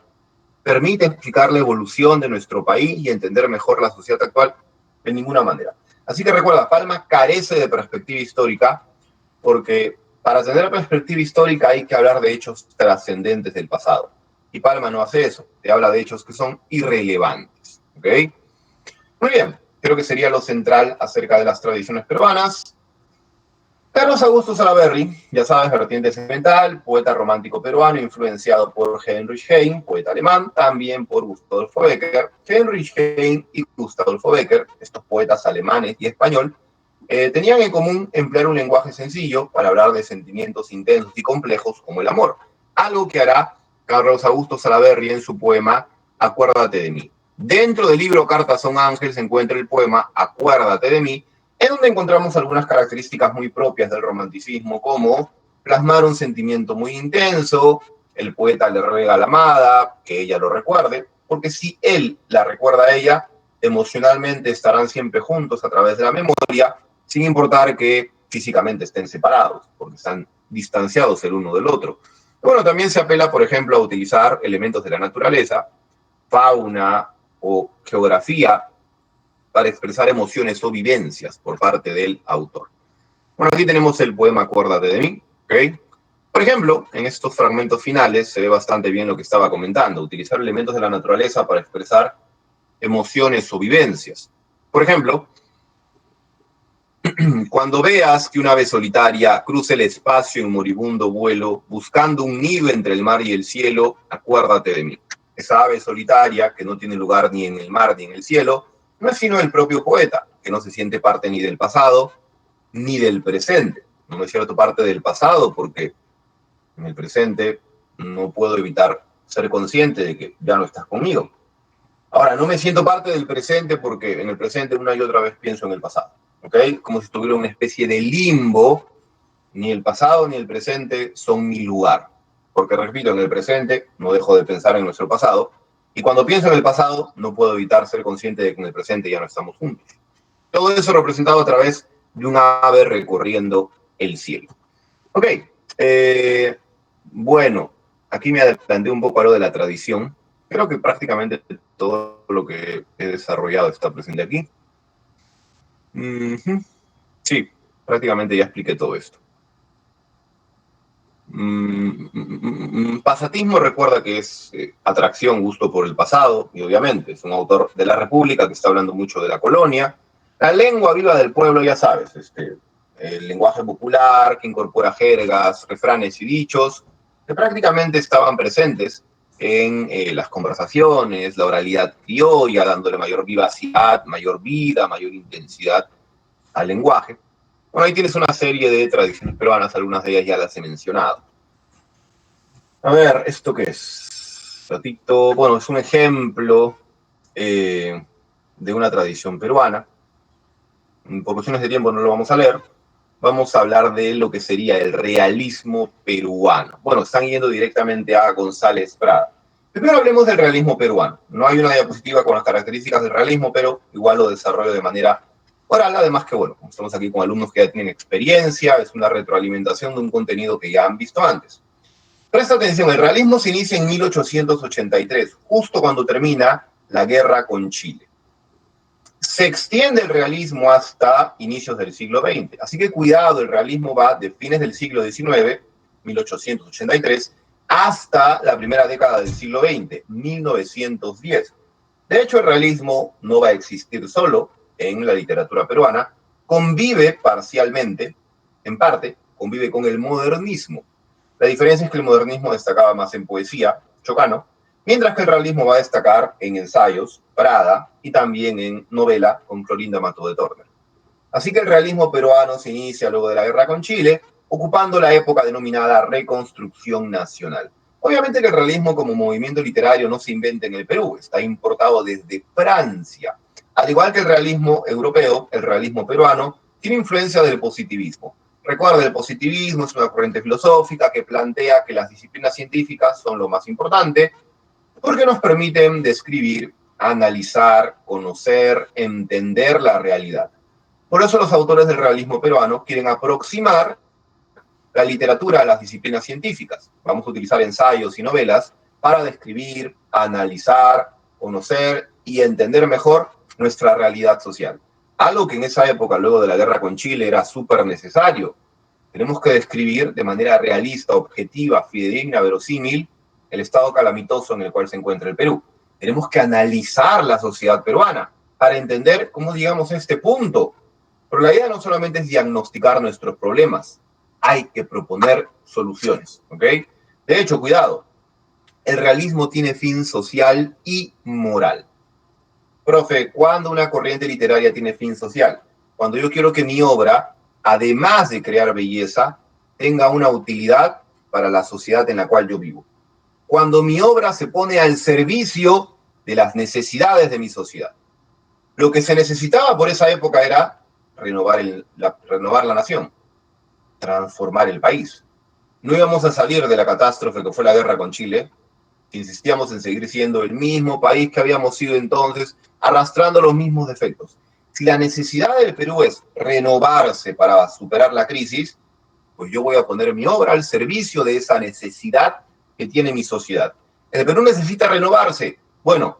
permite explicar la evolución de nuestro país y entender mejor la sociedad actual? De ninguna manera. Así que recuerda, Palma carece de perspectiva histórica porque para tener perspectiva histórica hay que hablar de hechos trascendentes del pasado. Y Palma no hace eso, te habla de hechos que son irrelevantes. ¿Ok? Muy bien, creo que sería lo central acerca de las tradiciones peruanas. Carlos Augusto Salaberry, ya sabes, vertiente sentimental, poeta romántico peruano, influenciado por Heinrich Heine, poeta alemán, también por Gustav Adolfo Becker. Heinrich Heine y Gustav Adolfo Becker, estos poetas alemanes y español, tenían en común emplear un lenguaje sencillo para hablar de sentimientos intensos y complejos como el amor, algo que hará Carlos Augusto Salaberry en su poema Acuérdate de mí. Dentro del libro Cartas a un ángel se encuentra el poema Acuérdate de mí, en donde encontramos algunas características muy propias del romanticismo, como plasmar un sentimiento muy intenso, el poeta le ruega a la amada que ella lo recuerde, porque si él la recuerda a ella, emocionalmente estarán siempre juntos a través de la memoria, sin importar que físicamente estén separados, porque están distanciados el uno del otro. Bueno, también se apela, por ejemplo, a utilizar elementos de la naturaleza, fauna o geografía para expresar emociones o vivencias por parte del autor. Bueno, aquí tenemos el poema Acuérdate de mí, ¿ok? Por ejemplo, en estos fragmentos finales se ve bastante bien lo que estaba comentando, utilizar elementos de la naturaleza para expresar emociones o vivencias. Por ejemplo, cuando veas que una ave solitaria cruza el espacio en moribundo vuelo, buscando un nido entre el mar y el cielo, acuérdate de mí. Esa ave solitaria, que no tiene lugar ni en el mar ni en el cielo, no es sino el propio poeta, que no se siente parte ni del pasado ni del presente. No me siento parte del pasado porque en el presente no puedo evitar ser consciente de que ya no estás conmigo. Ahora, no me siento parte del presente porque en el presente una y otra vez pienso en el pasado. ¿Ok? Como si estuviera una especie de limbo, ni el pasado ni el presente son mi lugar. Porque, repito, en el presente no dejo de pensar en nuestro pasado Y cuando pienso en el pasado, no puedo evitar ser consciente de que en el presente ya no estamos juntos. Todo eso representado a través de un ave recorriendo el cielo. Ok, bueno, aquí me adelanté un poco a lo de la tradición. Creo que prácticamente todo lo que he desarrollado está presente aquí. Sí, prácticamente ya expliqué todo esto. Pasatismo recuerda que es atracción, gusto por el pasado, y obviamente es un autor de la República que está hablando mucho de la colonia. La lengua viva del pueblo, ya sabes, el lenguaje popular que incorpora jergas, refranes y dichos que prácticamente estaban presentes en las conversaciones, la oralidad criolla, dándole mayor vivacidad, mayor vida, mayor intensidad al lenguaje. Bueno, ahí tienes una serie de tradiciones peruanas, algunas de ellas ya las he mencionado. A ver, ¿esto qué es? Ratito, bueno, es un ejemplo de una tradición peruana. Por cuestiones de tiempo no lo vamos a leer. Vamos a hablar de lo que sería el realismo peruano. Bueno, están yendo directamente a González Prada. Primero hablemos del realismo peruano. No hay una diapositiva con las características del realismo, pero igual lo desarrollo de manera oral. Además que, bueno, estamos aquí con alumnos que ya tienen experiencia, es una retroalimentación de un contenido que ya han visto antes. Presta atención, el realismo se inicia en 1883, justo cuando termina la guerra con Chile. Se extiende el realismo hasta inicios del siglo XX. Así que cuidado, el realismo va de fines del siglo XIX, 1883, hasta la primera década del siglo XX, 1910. De hecho, el realismo no va a existir solo en la literatura peruana, convive parcialmente, en parte, convive con el modernismo. La diferencia es que el modernismo destacaba más en poesía, Chocano, mientras que el realismo va a destacar en ensayos, Prada, y también en novela con Clorinda Mato de Torner. Así que el realismo peruano se inicia luego de la guerra con Chile, ocupando la época denominada Reconstrucción Nacional. Obviamente que el realismo como movimiento literario no se inventa en el Perú, está importado desde Francia. Al igual que el realismo europeo, el realismo peruano tiene influencia del positivismo. Recuerda, el positivismo es una corriente filosófica que plantea que las disciplinas científicas son lo más importante porque nos permiten describir, analizar, conocer, entender la realidad. Por eso los autores del realismo peruano quieren aproximar la literatura a las disciplinas científicas. Vamos a utilizar ensayos y novelas para describir, analizar, conocer y entender mejor nuestra realidad social. Algo que en esa época, luego de la guerra con Chile, era súper necesario. Tenemos que describir de manera realista, objetiva, fidedigna, verosímil, el estado calamitoso en el cual se encuentra el Perú. Tenemos que analizar la sociedad peruana para entender cómo llegamos a este punto. Pero la idea no solamente es diagnosticar nuestros problemas, hay que proponer soluciones, ¿ok? De hecho, cuidado, el realismo tiene fin social y moral. Profe, ¿cuándo una corriente literaria tiene fin social? Cuando yo quiero que mi obra, además de crear belleza, tenga una utilidad para la sociedad en la cual yo vivo. Cuando mi obra se pone al servicio de las necesidades de mi sociedad. Lo que se necesitaba por esa época era renovar la nación, transformar el país. No íbamos a salir de la catástrofe que fue la guerra con Chile, insistíamos en seguir siendo el mismo país que habíamos sido entonces, arrastrando los mismos defectos. Si la necesidad del Perú es renovarse para superar la crisis, pues yo voy a poner mi obra al servicio de esa necesidad que tiene mi sociedad. El Perú necesita renovarse. Bueno,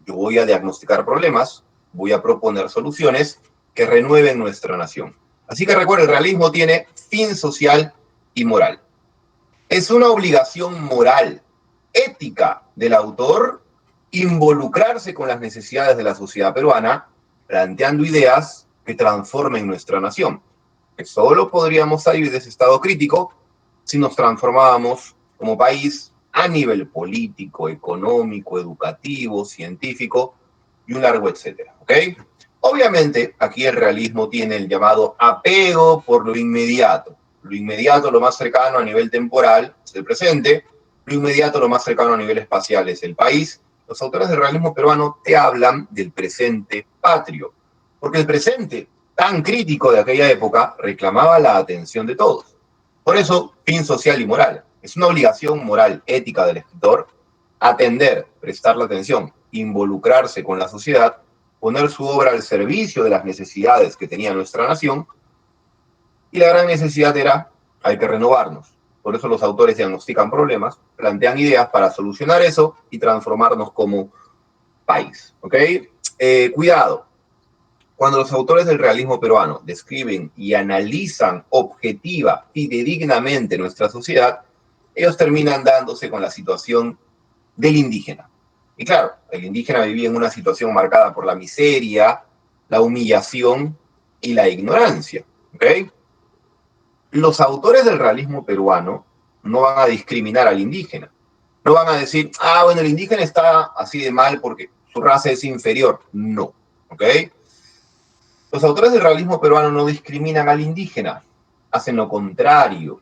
yo voy a diagnosticar problemas, voy a proponer soluciones que renueven nuestra nación. Así que recuerda, el realismo tiene fin social y moral. Es una obligación moral, ética del autor involucrarse con las necesidades de la sociedad peruana, planteando ideas que transformen nuestra nación. Que solo podríamos salir de ese estado crítico si nos transformábamos como país a nivel político, económico, educativo, científico y un largo etcétera, ¿ok? Obviamente, aquí el realismo tiene el llamado apego por lo inmediato. Lo inmediato, lo más cercano a nivel temporal, es el presente. Lo inmediato, lo más cercano a nivel espacial, es el país. Los autores del realismo peruano te hablan del presente patrio, porque el presente, tan crítico de aquella época, reclamaba la atención de todos. Por eso, fin social y moral. Es una obligación moral, ética del escritor atender, prestarle atención, involucrarse con la sociedad, poner su obra al servicio de las necesidades que tenía nuestra nación, y la gran necesidad era, hay que renovarnos. Por eso los autores diagnostican problemas, plantean ideas para solucionar eso y transformarnos como país. ¿Ok? Cuidado. Cuando los autores del realismo peruano describen y analizan objetiva, fidedignamente nuestra sociedad, ellos terminan dándose con la situación del indígena. Y claro, el indígena vivía en una situación marcada por la miseria, la humillación y la ignorancia. ¿Ok? Los autores del realismo peruano no van a discriminar al indígena. No van a decir, ah, bueno, el indígena está así de mal porque su raza es inferior. No. ¿Ok? Los autores del realismo peruano no discriminan al indígena, hacen lo contrario,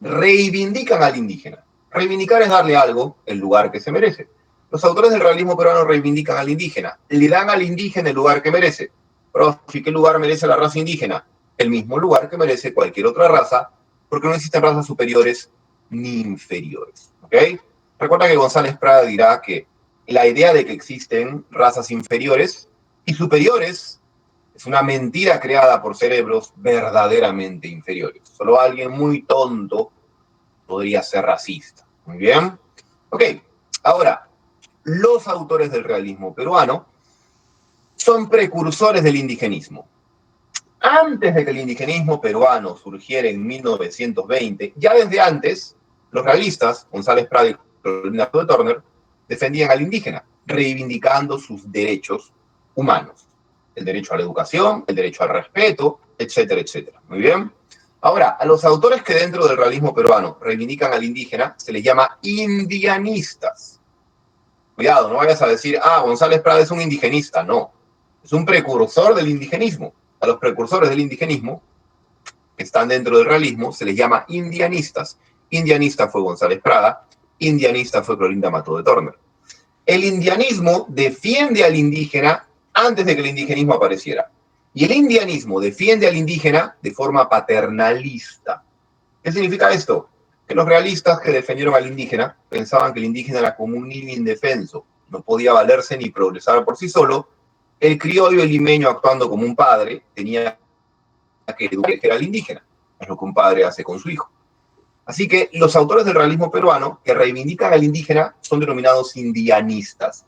reivindican al indígena. Reivindicar es darle algo el lugar que se merece. Los autores del realismo peruano reivindican al indígena, le dan al indígena el lugar que merece. Pero ¿qué lugar merece la raza indígena? El mismo lugar que merece cualquier otra raza, porque no existen razas superiores ni inferiores. ¿Ok? Recuerda que González Prada dirá que la idea de que existen razas inferiores y superiores es una mentira creada por cerebros verdaderamente inferiores. Solo alguien muy tonto podría ser racista. Muy bien. Ok, ahora, los autores del realismo peruano son precursores del indigenismo. Antes de que el indigenismo peruano surgiera en 1920, ya desde antes, los realistas, González Prada y Carolina de Turner, defendían al indígena, reivindicando sus derechos humanos. El derecho a la educación, el derecho al respeto, etcétera, etcétera. Muy bien. Ahora, a los autores que dentro del realismo peruano reivindican al indígena se les llama indianistas. Cuidado, no vayas a decir, ah, González Prada es un indigenista. No, es un precursor del indigenismo. A los precursores del indigenismo, que están dentro del realismo, se les llama indianistas. Indianista fue González Prada, indianista fue Clorinda Mató de Turner. El indianismo defiende al indígena antes de que el indigenismo apareciera. Y el indianismo defiende al indígena de forma paternalista. ¿Qué significa esto? Que los realistas que defendieron al indígena pensaban que el indígena era como un niño indefenso, no podía valerse ni progresar por sí solo. El criollo, el limeño, actuando como un padre, tenía que educar al indígena. Es lo que un padre hace con su hijo. Así que los autores del realismo peruano que reivindican al indígena son denominados indianistas.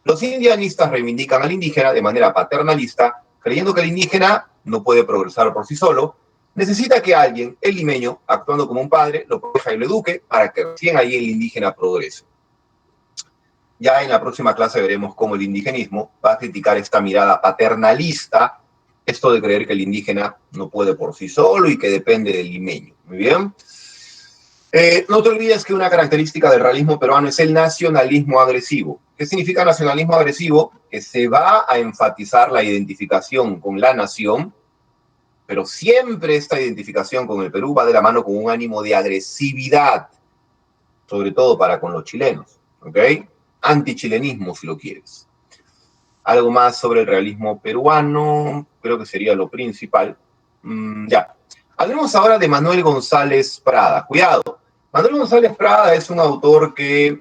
Los indianistas reivindican al indígena de manera paternalista, creyendo que el indígena no puede progresar por sí solo, necesita que alguien, el limeño, actuando como un padre, lo proteja y lo eduque para que recién ahí el indígena progrese. Ya en la próxima clase veremos cómo el indigenismo va a criticar esta mirada paternalista, esto de creer que el indígena no puede por sí solo y que depende del limeño. Muy bien. No te olvides que una característica del realismo peruano es el nacionalismo agresivo. ¿Qué significa nacionalismo agresivo? Que se va a enfatizar la identificación con la nación, pero siempre esta identificación con el Perú va de la mano con un ánimo de agresividad, sobre todo para con los chilenos, ¿ok? Antichilenismo, si lo quieres. Algo más sobre el realismo peruano, creo que sería lo principal. Ya. Hablemos ahora de Manuel González Prada. Cuidado. Manuel González Prada es un autor que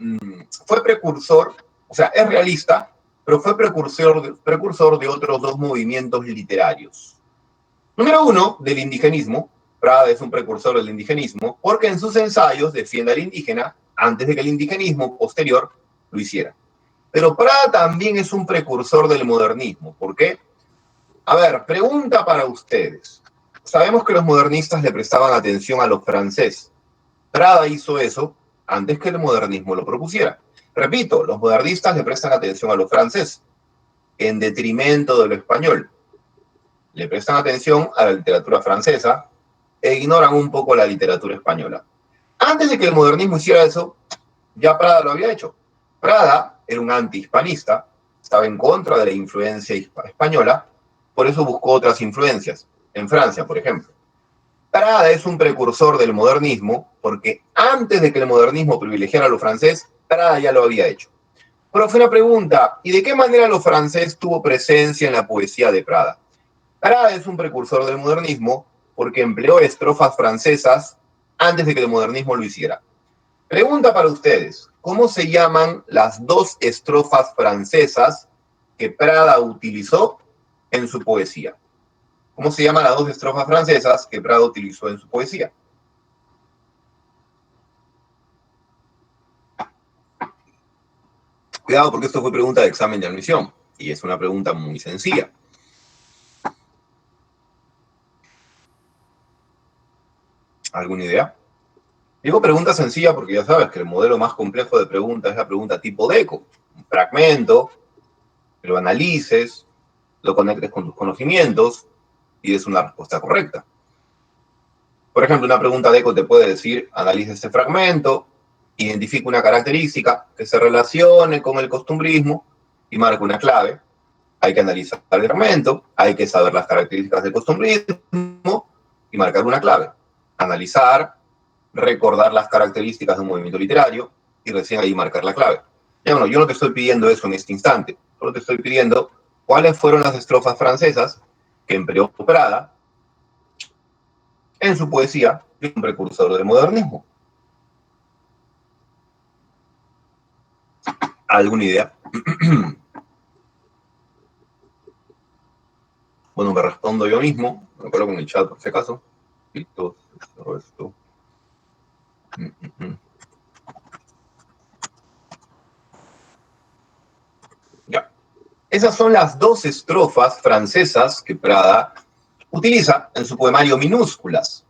fue precursor, o sea, es realista, pero fue precursor de otros dos movimientos literarios. Número uno, del indigenismo. Prada es un precursor del indigenismo porque en sus ensayos defiende al indígena antes de que el indigenismo posterior lo hiciera. Pero Prada también es un precursor del modernismo. ¿Por qué? A ver, pregunta para ustedes. Sabemos que los modernistas le prestaban atención a los franceses. Prada hizo eso antes que el modernismo lo propusiera. Repito, los modernistas le prestan atención a los franceses en detrimento de lo español. Le prestan atención a la literatura francesa e ignoran un poco la literatura española. Antes de que el modernismo hiciera eso, ya Prada lo había hecho. Prada era un antihispanista, estaba en contra de la influencia española, por eso buscó otras influencias, en Francia, por ejemplo. Prada es un precursor del modernismo porque antes de que el modernismo privilegiara a lo francés, Prada ya lo había hecho. Pero fue una pregunta, ¿y de qué manera lo francés tuvo presencia en la poesía de Prada? Prada es un precursor del modernismo porque empleó estrofas francesas antes de que el modernismo lo hiciera. Pregunta para ustedes, ¿cómo se llaman las dos estrofas francesas que Prada utilizó en su poesía? ¿Cómo se llaman las dos estrofas francesas que Prada utilizó en su poesía? Cuidado, porque esto fue pregunta de examen de admisión y es una pregunta muy sencilla. ¿Alguna idea? Digo pregunta sencilla porque ya sabes que el modelo más complejo de preguntas es la pregunta tipo DECO. Un fragmento, lo analices, lo conectes con tus conocimientos y des una respuesta correcta. Por ejemplo, una pregunta DECO te puede decir, analice este fragmento, identifica una característica que se relacione con el costumbrismo y marca una clave. Hay que analizar el fragmento, hay que saber las características del costumbrismo y marcar una clave. Analizar, recordar las características de un movimiento literario y recién ahí marcar la clave. Ya, bueno, yo no te estoy pidiendo eso en este instante, solo te estoy pidiendo cuáles fueron las estrofas francesas que empleó Prada en su poesía de un precursor del modernismo. ¿Alguna idea? Bueno, me respondo yo mismo, me coloco en el chat por si acaso. Listo, esto. Ya. Esas son las dos estrofas francesas que Prada utiliza en su poemario Minúsculas,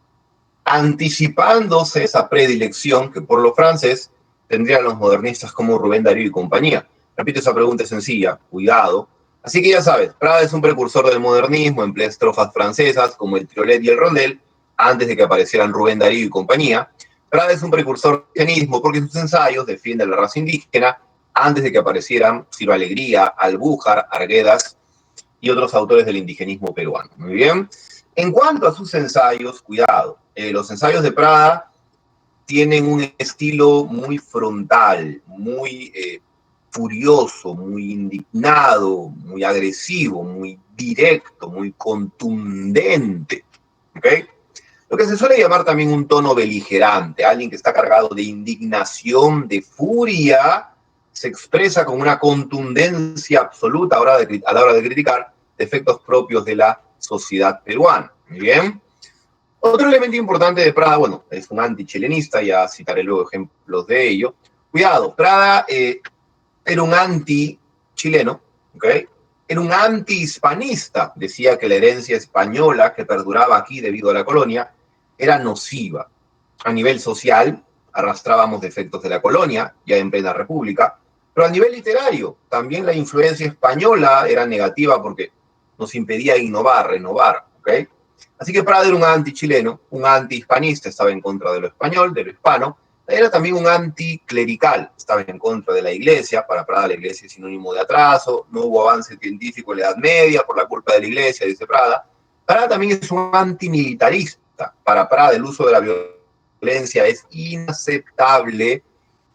anticipándose esa predilección que por lo francés tendrían los modernistas como Rubén Darío y compañía. Repito, esa pregunta es sencilla, cuidado. Así que ya sabes, Prada es un precursor del modernismo, emplea estrofas francesas como el triolet y el rondel, antes de que aparecieran Rubén Darío y compañía. Prada es un precursor del indigenismo porque sus ensayos defienden la raza indígena antes de que aparecieran Ciro Alegría, Albújar, Arguedas y otros autores del indigenismo peruano. Muy bien. En cuanto a sus ensayos, cuidado, los ensayos de Prada tienen un estilo muy frontal, muy furioso, muy indignado, muy agresivo, muy directo, muy contundente. ¿Ok? Lo que se suele llamar también un tono beligerante, alguien que está cargado de indignación, de furia, se expresa con una contundencia absoluta a la hora de criticar defectos propios de la sociedad peruana. Muy bien. Otro elemento importante de Prada, bueno, es un antichilenista, ya citaré luego ejemplos de ello. Cuidado, Prada era un anti-chileno, ¿ok? Era un anti-hispanista, decía que la herencia española que perduraba aquí debido a la colonia era nociva. A nivel social, arrastrábamos defectos de la colonia, ya en plena república, pero a nivel literario, también la influencia española era negativa porque nos impedía innovar, renovar, ¿ok? Así que Prada era un anti-chileno, un anti-hispanista, estaba en contra de lo español, de lo hispano. Era también un anticlerical, estaba en contra de la iglesia. Para Prada la iglesia es sinónimo de atraso, no hubo avance científico en la Edad Media por la culpa de la iglesia, dice Prada. Prada también es un antimilitarista. Para Prada el uso de la violencia es inaceptable,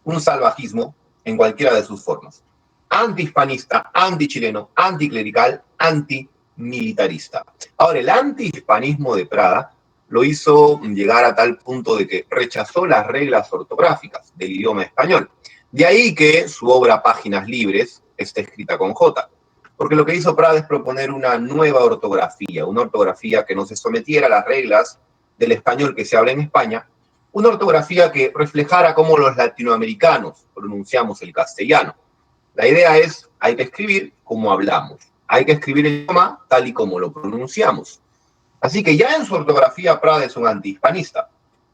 un salvajismo en cualquiera de sus formas. Antihispanista, antichileno, anticlerical, antimilitarista. Ahora, el antihispanismo de Prada lo hizo llegar a tal punto de que rechazó las reglas ortográficas del idioma español. De ahí que su obra Páginas Libres esté escrita con J. Porque lo que hizo Prada es proponer una nueva ortografía, una ortografía que no se sometiera a las reglas del español que se habla en España, una ortografía que reflejara cómo los latinoamericanos pronunciamos el castellano. La idea es, hay que escribir como hablamos, hay que escribir el idioma tal y como lo pronunciamos. Así que ya en su ortografía Prada es un antihispanista.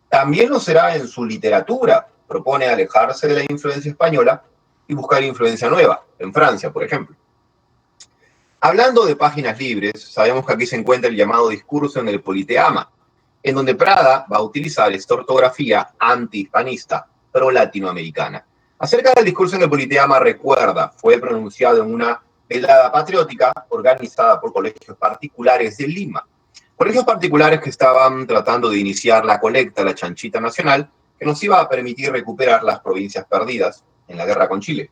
También lo será en su literatura. Propone alejarse de la influencia española y buscar influencia nueva, en Francia, por ejemplo. Hablando de páginas libres, sabemos que aquí se encuentra el llamado discurso en el Politeama, en donde Prada va a utilizar esta ortografía antihispanista, pro-latinoamericana. Acerca del discurso en el Politeama, recuerda, fue pronunciado en una velada patriótica organizada por colegios particulares de Lima. Colegios particulares que estaban tratando de iniciar la colecta, la chanchita nacional, que nos iba a permitir recuperar las provincias perdidas en la guerra con Chile.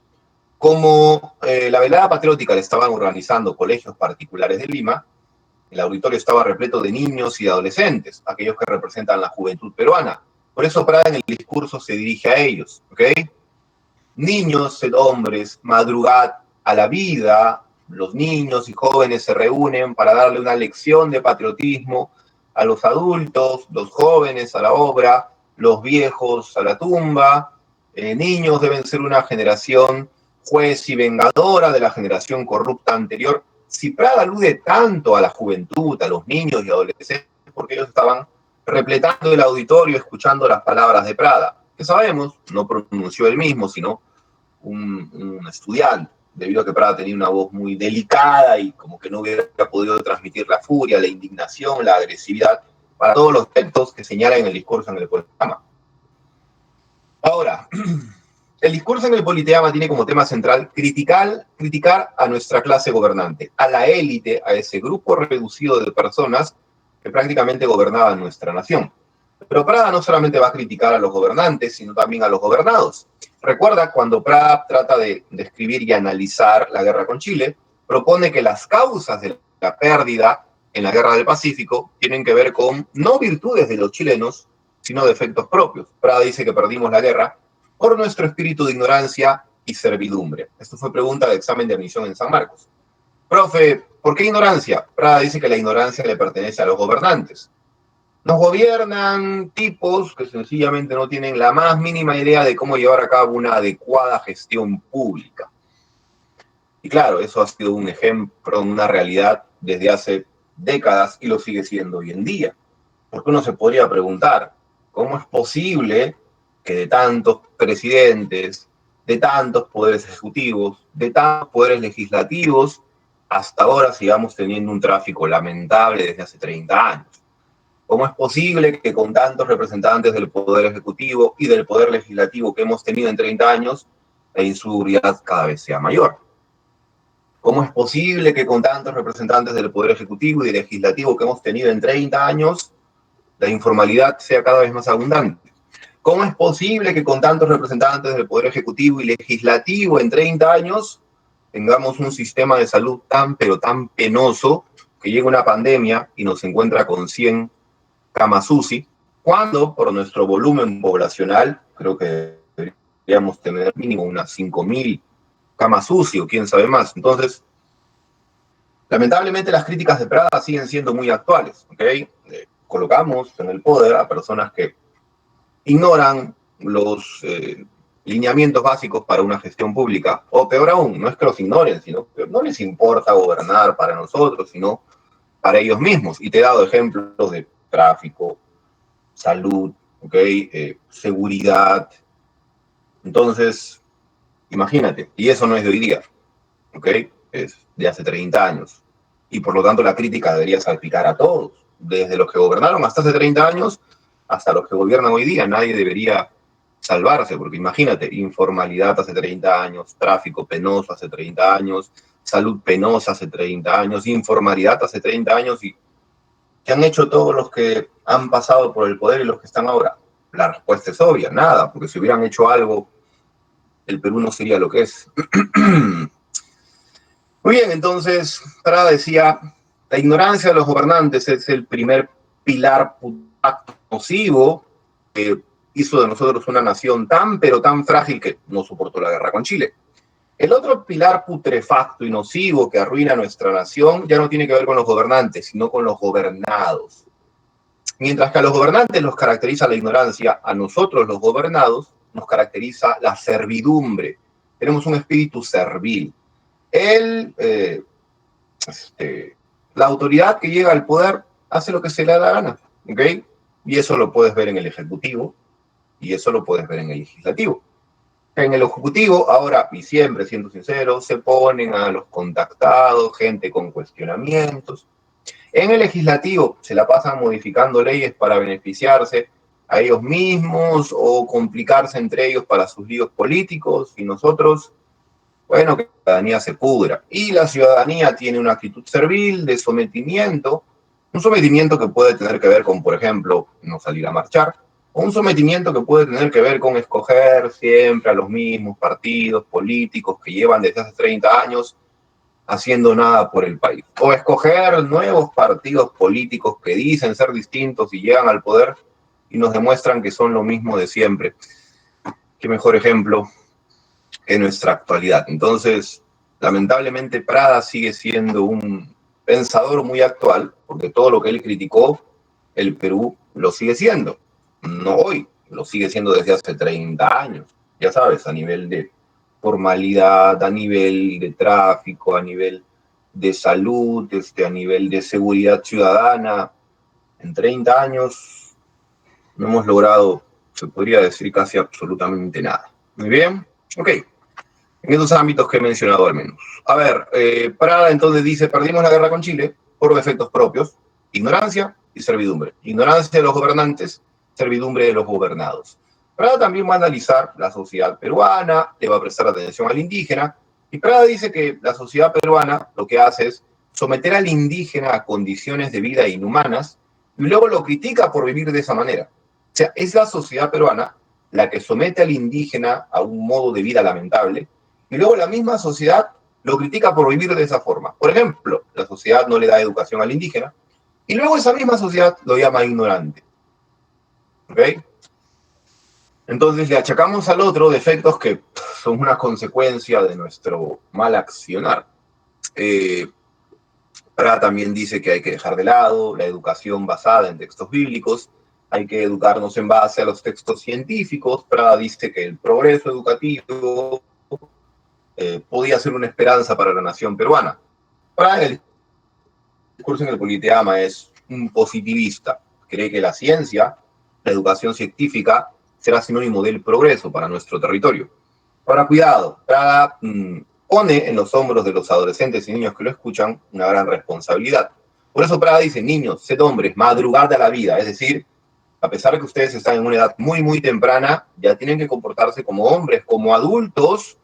Como la velada patriótica la estaban organizando colegios particulares de Lima, el auditorio estaba repleto de niños y de adolescentes, aquellos que representan la juventud peruana. Por eso Prada en el discurso se dirige a ellos, ¿ok? Niños, sed hombres, madrugad a la vida. Los niños y jóvenes se reúnen para darle una lección de patriotismo a los adultos, los jóvenes a la obra, los viejos a la tumba. Niños deben ser una generación juez y vengadora de la generación corrupta anterior. Si Prada alude tanto a la juventud, a los niños y adolescentes, porque ellos estaban repletando el auditorio escuchando las palabras de Prada, que sabemos, no pronunció él mismo, sino un estudiante, debido a que Prada tenía una voz muy delicada y como que no hubiera podido transmitir la furia, la indignación, la agresividad, para todos los textos que señala en el discurso en el Politeama. Ahora, el discurso en el Politeama tiene como tema central criticar a nuestra clase gobernante, a la élite, a ese grupo reducido de personas que prácticamente gobernaban nuestra nación. Pero Prada no solamente va a criticar a los gobernantes, sino también a los gobernados. Recuerda, cuando Prada trata de describir y analizar la guerra con Chile, propone que las causas de la pérdida en la guerra del Pacífico tienen que ver con no virtudes de los chilenos, sino defectos propios. Prada dice que perdimos la guerra por nuestro espíritu de ignorancia y servidumbre. Esto fue pregunta de examen de admisión en San Marcos. Profe, ¿por qué ignorancia? Prada dice que la ignorancia le pertenece a los gobernantes. Nos gobiernan tipos que sencillamente no tienen la más mínima idea de cómo llevar a cabo una adecuada gestión pública. Y claro, eso ha sido un ejemplo, una realidad desde hace décadas y lo sigue siendo hoy en día. Porque uno se podría preguntar, ¿cómo es posible que de tantos presidentes, de tantos poderes ejecutivos, de tantos poderes legislativos, hasta ahora sigamos teniendo un tráfico lamentable desde hace 30 años? ¿Cómo es posible que con tantos representantes del Poder Ejecutivo y del Poder Legislativo que hemos tenido en 30 años, la inseguridad cada vez sea mayor? ¿Cómo es posible que con tantos representantes del Poder Ejecutivo y Legislativo que hemos tenido en 30 años, la informalidad sea cada vez más abundante? ¿Cómo es posible que con tantos representantes del Poder Ejecutivo y Legislativo en 30 años tengamos un sistema de salud tan, pero tan penoso que llega una pandemia y nos encuentra con 100 camas UCI, cuando por nuestro volumen poblacional, creo que deberíamos tener mínimo unas 5.000 camas UCI o quién sabe más? Entonces, lamentablemente las críticas de Prada siguen siendo muy actuales, ¿ok? Colocamos en el poder a personas que ignoran los lineamientos básicos para una gestión pública, o peor aún, no es que los ignoren, sino que no les importa gobernar para nosotros, sino para ellos mismos. Y te he dado ejemplos de tráfico, salud, ¿okay? Seguridad. Entonces, imagínate, y eso no es de hoy día, ¿ok? Es de hace 30 años. Y por lo tanto la crítica debería salpicar a todos, desde los que gobernaron hasta hace 30 años hasta los que gobiernan hoy día. Nadie debería salvarse, porque imagínate, informalidad hace 30 años, tráfico penoso hace 30 años, salud penosa hace 30 años, informalidad hace 30 años, y ¿qué han hecho todos los que han pasado por el poder y los que están ahora? La respuesta es obvia, nada, porque si hubieran hecho algo, el Perú no sería lo que es. Muy bien, entonces, Prada decía, la ignorancia de los gobernantes es el primer pilar nocivo que hizo de nosotros una nación tan, pero tan frágil que no soportó la guerra con Chile. El otro pilar putrefacto y nocivo que arruina nuestra nación ya no tiene que ver con los gobernantes, sino con los gobernados. Mientras que a los gobernantes los caracteriza la ignorancia, a nosotros los gobernados nos caracteriza la servidumbre. Tenemos un espíritu servil. La autoridad que llega al poder hace lo que se le da la gana, ¿ok? Y eso lo puedes ver en el Ejecutivo y eso lo puedes ver en el Legislativo. En el Ejecutivo, ahora, y siempre siendo sincero, se ponen a los contactados, gente con cuestionamientos. En el Legislativo se la pasan modificando leyes para beneficiarse a ellos mismos o complicarse entre ellos para sus líos políticos, y nosotros, bueno, que la ciudadanía se pudra. Y la ciudadanía tiene una actitud servil de sometimiento, un sometimiento que puede tener que ver con, por ejemplo, no salir a marchar, o un sometimiento que puede tener que ver con escoger siempre a los mismos partidos políticos que llevan desde hace 30 años haciendo nada por el país. O escoger nuevos partidos políticos que dicen ser distintos y llegan al poder y nos demuestran que son lo mismo de siempre. Qué mejor ejemplo en nuestra actualidad. Entonces, lamentablemente, Prada sigue siendo un pensador muy actual, porque todo lo que él criticó, el Perú lo sigue siendo. No hoy, lo sigue siendo desde hace 30 años. Ya sabes, a nivel de formalidad, a nivel de tráfico, a nivel de salud, a nivel de seguridad ciudadana. En 30 años no hemos logrado, se podría decir, casi absolutamente nada. Muy bien, ok. En esos ámbitos que he mencionado al menos. A ver, Prada entonces dice, perdimos la guerra con Chile por defectos propios, ignorancia y servidumbre. Ignorancia de los gobernantes, servidumbre de los gobernados. Prada también va a analizar la sociedad peruana, le va a prestar atención al indígena, y Prada dice que la sociedad peruana lo que hace es someter al indígena a condiciones de vida inhumanas y luego lo critica por vivir de esa manera. O sea, es la sociedad peruana la que somete al indígena a un modo de vida lamentable, y luego la misma sociedad lo critica por vivir de esa forma. Por ejemplo, la sociedad no le da educación al indígena y luego esa misma sociedad lo llama ignorante. ¿Ok? Entonces le achacamos al otro defectos que son una consecuencia de nuestro mal accionar. Prada también dice que hay que dejar de lado la educación basada en textos bíblicos, hay que educarnos en base a los textos científicos. Prada dice que el progreso educativo podía ser una esperanza para la nación peruana. Para el discurso en el Politeama es un positivista. Cree que la ciencia, la educación científica, será sinónimo del progreso para nuestro territorio. Ahora, cuidado, Prada pone en los hombros de los adolescentes y niños que lo escuchan una gran responsabilidad. Por eso Prada dice, niños, sed hombres, madrugad a la vida. Es decir, a pesar de que ustedes están en una edad muy, muy temprana, ya tienen que comportarse como hombres, como adultos,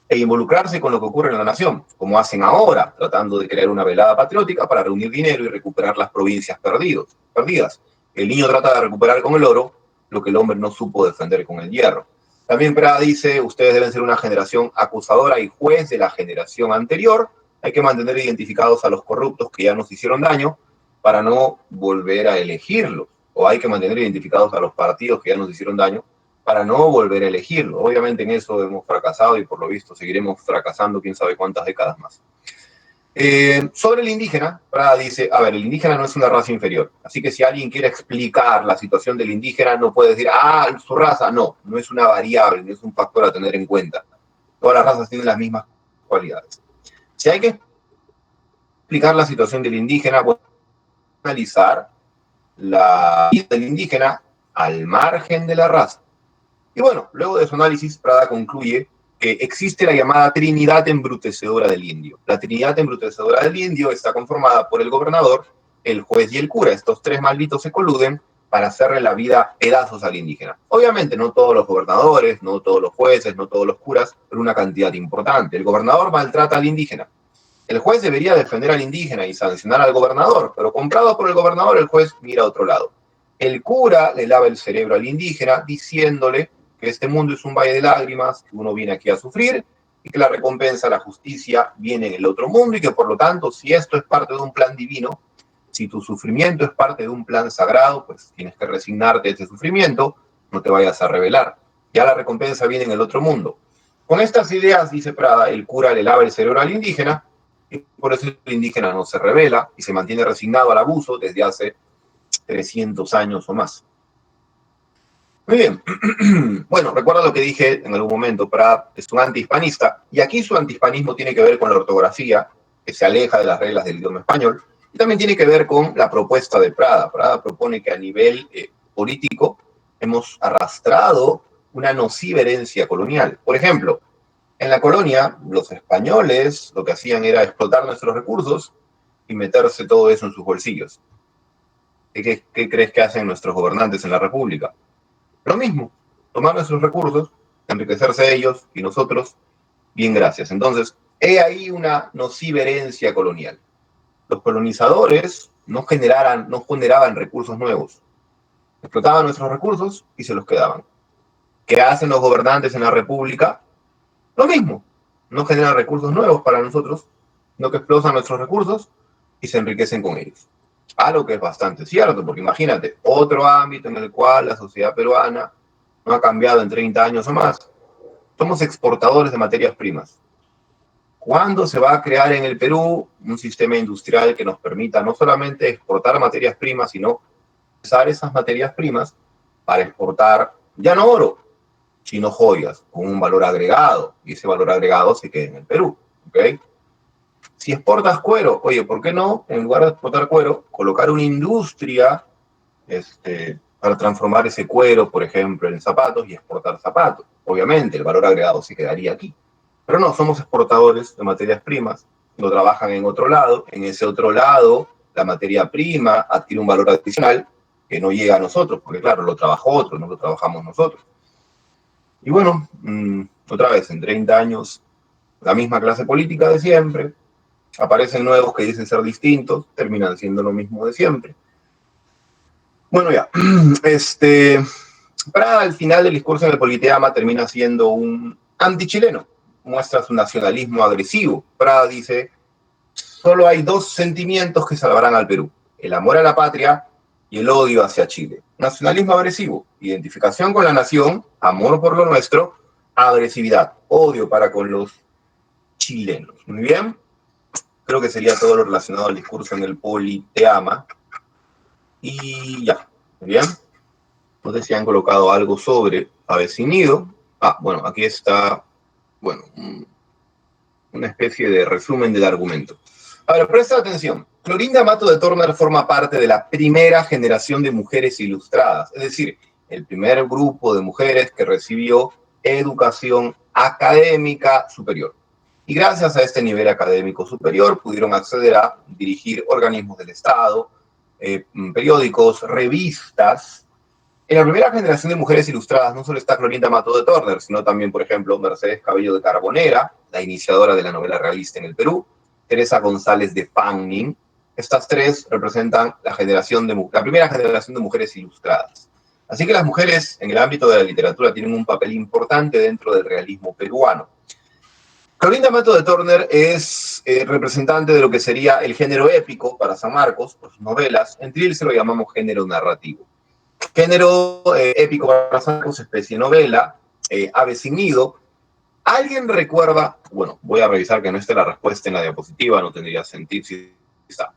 e involucrarse con lo que ocurre en la nación, como hacen ahora, tratando de crear una velada patriótica para reunir dinero y recuperar las provincias perdidas. El niño trata de recuperar con el oro lo que el hombre no supo defender con el hierro. También Prada dice, ustedes deben ser una generación acusadora y juez de la generación anterior, hay que mantener identificados a los corruptos que ya nos hicieron daño para no volver a elegirlos, o hay que mantener identificados a los partidos que ya nos hicieron daño para no volver a elegirlo. Obviamente en eso hemos fracasado y por lo visto seguiremos fracasando quién sabe cuántas décadas más. Sobre el indígena, Prada dice, a ver, el indígena no es una raza inferior, así que si alguien quiere explicar la situación del indígena, no puede decir, su raza, no, no es una variable, no es un factor a tener en cuenta. Todas las razas tienen las mismas cualidades. Si hay que explicar la situación del indígena, bueno, analizar la vida del indígena al margen de la raza. Y bueno, luego de su análisis, Prada concluye que existe la llamada Trinidad embrutecedora del indio. La Trinidad embrutecedora del indio está conformada por el gobernador, el juez y el cura. Estos tres malditos se coluden para hacerle la vida pedazos al indígena. Obviamente no todos los gobernadores, no todos los jueces, no todos los curas, pero una cantidad importante. El gobernador maltrata al indígena. El juez debería defender al indígena y sancionar al gobernador, pero comprado por el gobernador, el juez mira a otro lado. El cura le lava el cerebro al indígena diciéndole que este mundo es un valle de lágrimas, que uno viene aquí a sufrir y que la recompensa, la justicia, viene en el otro mundo y que por lo tanto, si esto es parte de un plan divino, si tu sufrimiento es parte de un plan sagrado, pues tienes que resignarte a este sufrimiento, no te vayas a rebelar. Ya la recompensa viene en el otro mundo. Con estas ideas, dice Prada, el cura le lava el cerebro al indígena y por eso el indígena no se rebela y se mantiene resignado al abuso desde hace 300 años o más. Muy bien. Bueno, recuerda lo que dije en algún momento, Prada es un antihispanista, y aquí su antihispanismo tiene que ver con la ortografía, que se aleja de las reglas del idioma español, y también tiene que ver con la propuesta de Prada. Prada propone que a nivel político hemos arrastrado una nociva herencia colonial. Por ejemplo, en la colonia, los españoles lo que hacían era explotar nuestros recursos y meterse todo eso en sus bolsillos. ¿Qué crees que hacen nuestros gobernantes en la República? Lo mismo, tomar nuestros recursos, enriquecerse ellos y nosotros, bien gracias. Entonces, he ahí una nociva herencia colonial. Los colonizadores no generaban recursos nuevos, explotaban nuestros recursos y se los quedaban. ¿Qué hacen los gobernantes en la República? Lo mismo, no generan recursos nuevos para nosotros, sino que explotan nuestros recursos y se enriquecen con ellos. Algo que es bastante cierto, porque imagínate, otro ámbito en el cual la sociedad peruana no ha cambiado en 30 años o más, somos exportadores de materias primas. ¿Cuándo se va a crear en el Perú un sistema industrial que nos permita no solamente exportar materias primas, sino usar esas materias primas para exportar ya no oro, sino joyas con un valor agregado? Y ese valor agregado se queda en el Perú. ¿Okay? Si exportas cuero, oye, ¿por qué no, en lugar de exportar cuero, colocar una industria para transformar ese cuero, por ejemplo, en zapatos y exportar zapatos? Obviamente, el valor agregado se quedaría aquí. Pero no, somos exportadores de materias primas, lo trabajan en otro lado, en ese otro lado la materia prima adquiere un valor adicional que no llega a nosotros, porque claro, lo trabajó otro, no lo trabajamos nosotros. Y bueno, otra vez, en 30 años, la misma clase política de siempre, aparecen nuevos que dicen ser distintos, terminan siendo lo mismo de siempre. Bueno, ya, Prada al final del discurso en el Politeama termina siendo un antichileno, muestra su nacionalismo agresivo. Prada dice, solo hay dos sentimientos que salvarán al Perú, el amor a la patria y el odio hacia Chile. Nacionalismo agresivo, identificación con la nación, amor por lo nuestro, agresividad, odio para con los chilenos. Muy bien, creo que sería todo lo relacionado al discurso en el Politeama. Y ya, muy bien. No sé si han colocado algo sobre Abecinido. Bueno, aquí está, bueno, una especie de resumen del argumento. A ver, presta atención. Clorinda Mato de Torner forma parte de la primera generación de mujeres ilustradas, es decir, el primer grupo de mujeres que recibió educación académica superior. Y gracias a este nivel académico superior pudieron acceder a dirigir organismos del Estado, periódicos, revistas. En la primera generación de mujeres ilustradas no solo está Clorinda Mato de Torner, sino también, por ejemplo, Mercedes Cabello de Carbonera, la iniciadora de la novela realista en el Perú, Teresa González de Fanning. Estas tres representan la primera generación de mujeres ilustradas. Así que las mujeres en el ámbito de la literatura tienen un papel importante dentro del realismo peruano. Clorinda Mato de Torner es representante de lo que sería el género épico para San Marcos, por sus novelas. En Trilce lo llamamos género narrativo. Género épico para San Marcos, especie de novela, Ave sin nido. ¿Alguien recuerda? Bueno, voy a revisar que no esté la respuesta en la diapositiva, no tendría sentido si está.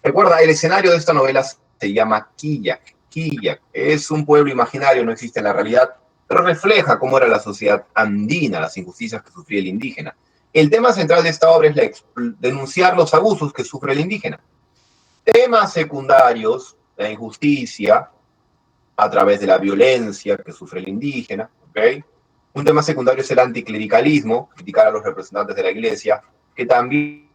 Recuerda, el escenario de esta novela se llama Quillac. Quillac es un pueblo imaginario, no existe en la realidad, pero refleja cómo era la sociedad andina, las injusticias que sufría el indígena. El tema central de esta obra es denunciar los abusos que sufre el indígena. Temas secundarios, la injusticia, a través de la violencia que sufre el indígena, ¿ok? Un tema secundario es el anticlericalismo, criticar a los representantes de la iglesia, que también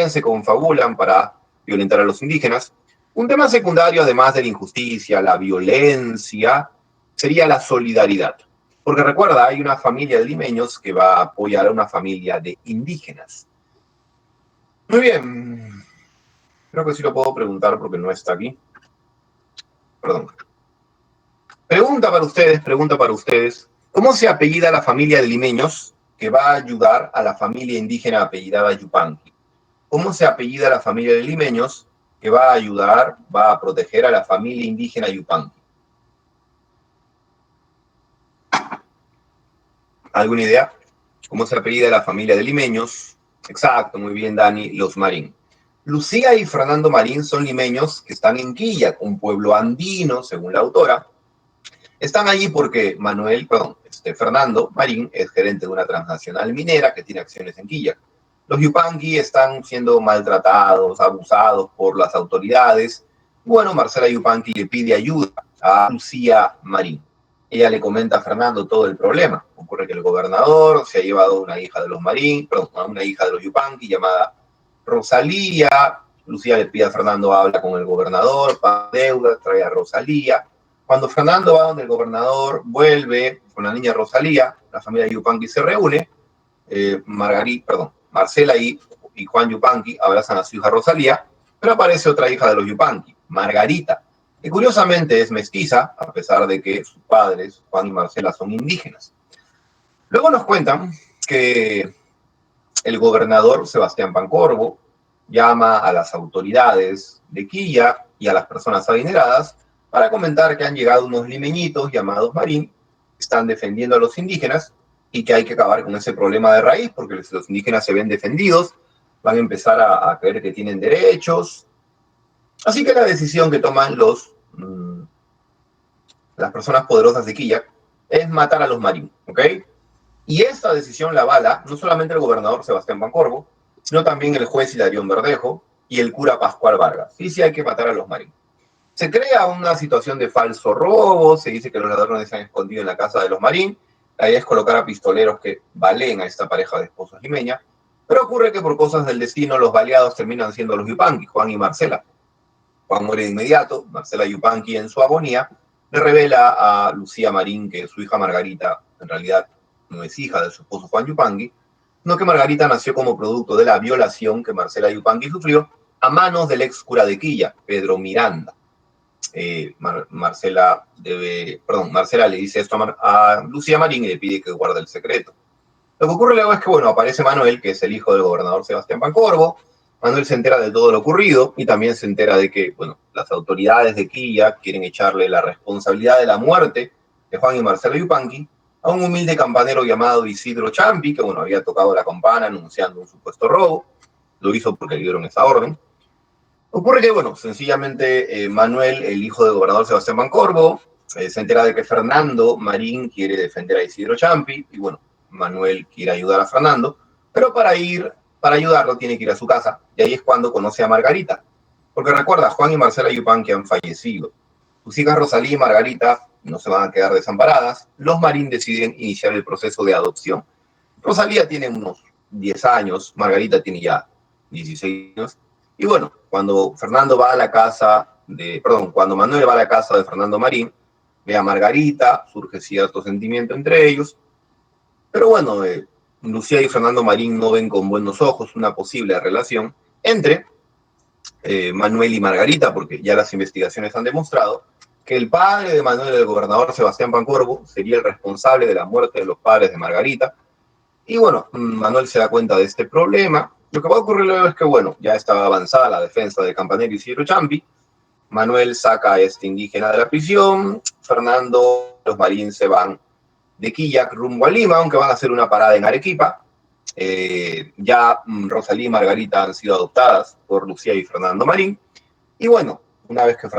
se confabulan para violentar a los indígenas. Un tema secundario, además de la injusticia, la violencia, sería la solidaridad. Porque recuerda, hay una familia de limeños que va a apoyar a una familia de indígenas. Muy bien. Creo que sí lo puedo preguntar porque no está aquí. Perdón. Pregunta para ustedes. ¿Cómo se apellida la familia de limeños que va a ayudar a la familia indígena apellidada Yupanqui? ¿Cómo se apellida la familia de limeños que va a ayudar, va a proteger a la familia indígena Yupanqui? ¿Alguna idea? ¿Cómo se apellida la familia de limeños? Exacto, muy bien, Dani, los Marín. Lucía y Fernando Marín son limeños que están en Quillac, un pueblo andino, según la autora. Están allí porque Fernando Marín es gerente de una transnacional minera que tiene acciones en Quillac. Los Yupanqui están siendo maltratados, abusados por las autoridades. Bueno, Marcela Yupanqui le pide ayuda a Lucía Marín. Ella le comenta a Fernando todo el problema. Ocurre que el gobernador se ha llevado una hija de los Marín, una hija de los Yupanqui llamada Rosalía. Lucía le pide a Fernando, habla con el gobernador, paga deuda, trae a Rosalía. Cuando Fernando va donde el gobernador, vuelve con la niña Rosalía, la familia Yupanqui se reúne, Marcela y Juan Yupanqui abrazan a su hija Rosalía, pero aparece otra hija de los Yupanqui, Margarita, que curiosamente es mestiza, a pesar de que sus padres, Juan y Marcela, son indígenas. Luego nos cuentan que el gobernador Sebastián Pancorbo llama a las autoridades de Quilla y a las personas adineradas para comentar que han llegado unos limeñitos llamados Marín, que están defendiendo a los indígenas y que hay que acabar con ese problema de raíz porque los indígenas se ven defendidos, van a empezar a creer que tienen derechos. Así que la decisión que toman las personas poderosas de Quilla es matar a los Marín, ¿ok? Y esta decisión la avala no solamente el gobernador Sebastián Pancorbo, sino también el juez Hilarión Verdejo y el cura Pascual Vargas. Sí, sí hay que matar a los Marín. Se crea una situación de falso robo, se dice que los ladrones se han escondido en la casa de los Marín, la idea es colocar a pistoleros que baleen a esta pareja de esposos limeña, pero ocurre que por cosas del destino los baleados terminan siendo los Yupanqui, Juan y Marcela. Juan muere de inmediato, Marcela Yupanqui en su agonía le revela a Lucía Marín que su hija Margarita en realidad no es hija de su esposo Juan Yupanqui, sino que Margarita nació como producto de la violación que Marcela Yupanqui sufrió a manos del ex cura de Quilla, Pedro Miranda. Marcela le dice esto a Lucía Marín y le pide que guarde el secreto. Lo que ocurre luego es que, bueno, aparece Manuel, que es el hijo del gobernador Sebastián Pancorbo. Manuel se entera de todo lo ocurrido y también se entera de que, bueno, las autoridades de Quilla quieren echarle la responsabilidad de la muerte de Juan y Marcelo Yupanqui a un humilde campanero llamado Isidro Champi, que, bueno, había tocado la campana anunciando un supuesto robo. Lo hizo porque le dieron esa orden. Ocurre que, bueno, sencillamente Manuel, el hijo del gobernador Sebastián Pancorbo, se entera de que Fernando Marín quiere defender a Isidro Champi y, bueno, Manuel quiere ayudar a Fernando, pero para ayudarlo tiene que ir a su casa y ahí es cuando conoce a Margarita. Porque recuerda, Juan y Marcela Yupanqui han fallecido. Sus hijas Rosalía y Margarita no se van a quedar desamparadas. Los Marín deciden iniciar el proceso de adopción. Rosalía tiene unos 10 años, Margarita tiene ya 16 años. Y bueno, cuando Manuel va a la casa de Fernando Marín, ve a Margarita, surge cierto sentimiento entre ellos. Pero bueno, Lucía y Fernando Marín no ven con buenos ojos una posible relación entre Manuel y Margarita, porque ya las investigaciones han demostrado que el padre de Manuel, el gobernador Sebastián Pancorbo, sería el responsable de la muerte de los padres de Margarita. Y bueno, Manuel se da cuenta de este problema. Lo que va a ocurrir luego es que, bueno, ya estaba avanzada la defensa de Campanero y Isidro Champi. Manuel saca a este indígena de la prisión. Fernando, los Marín se van de Quillac rumbo a Lima, aunque van a hacer una parada en Arequipa. Rosalía y Margarita han sido adoptadas por Lucía y Fernando Marín. Y bueno, una vez que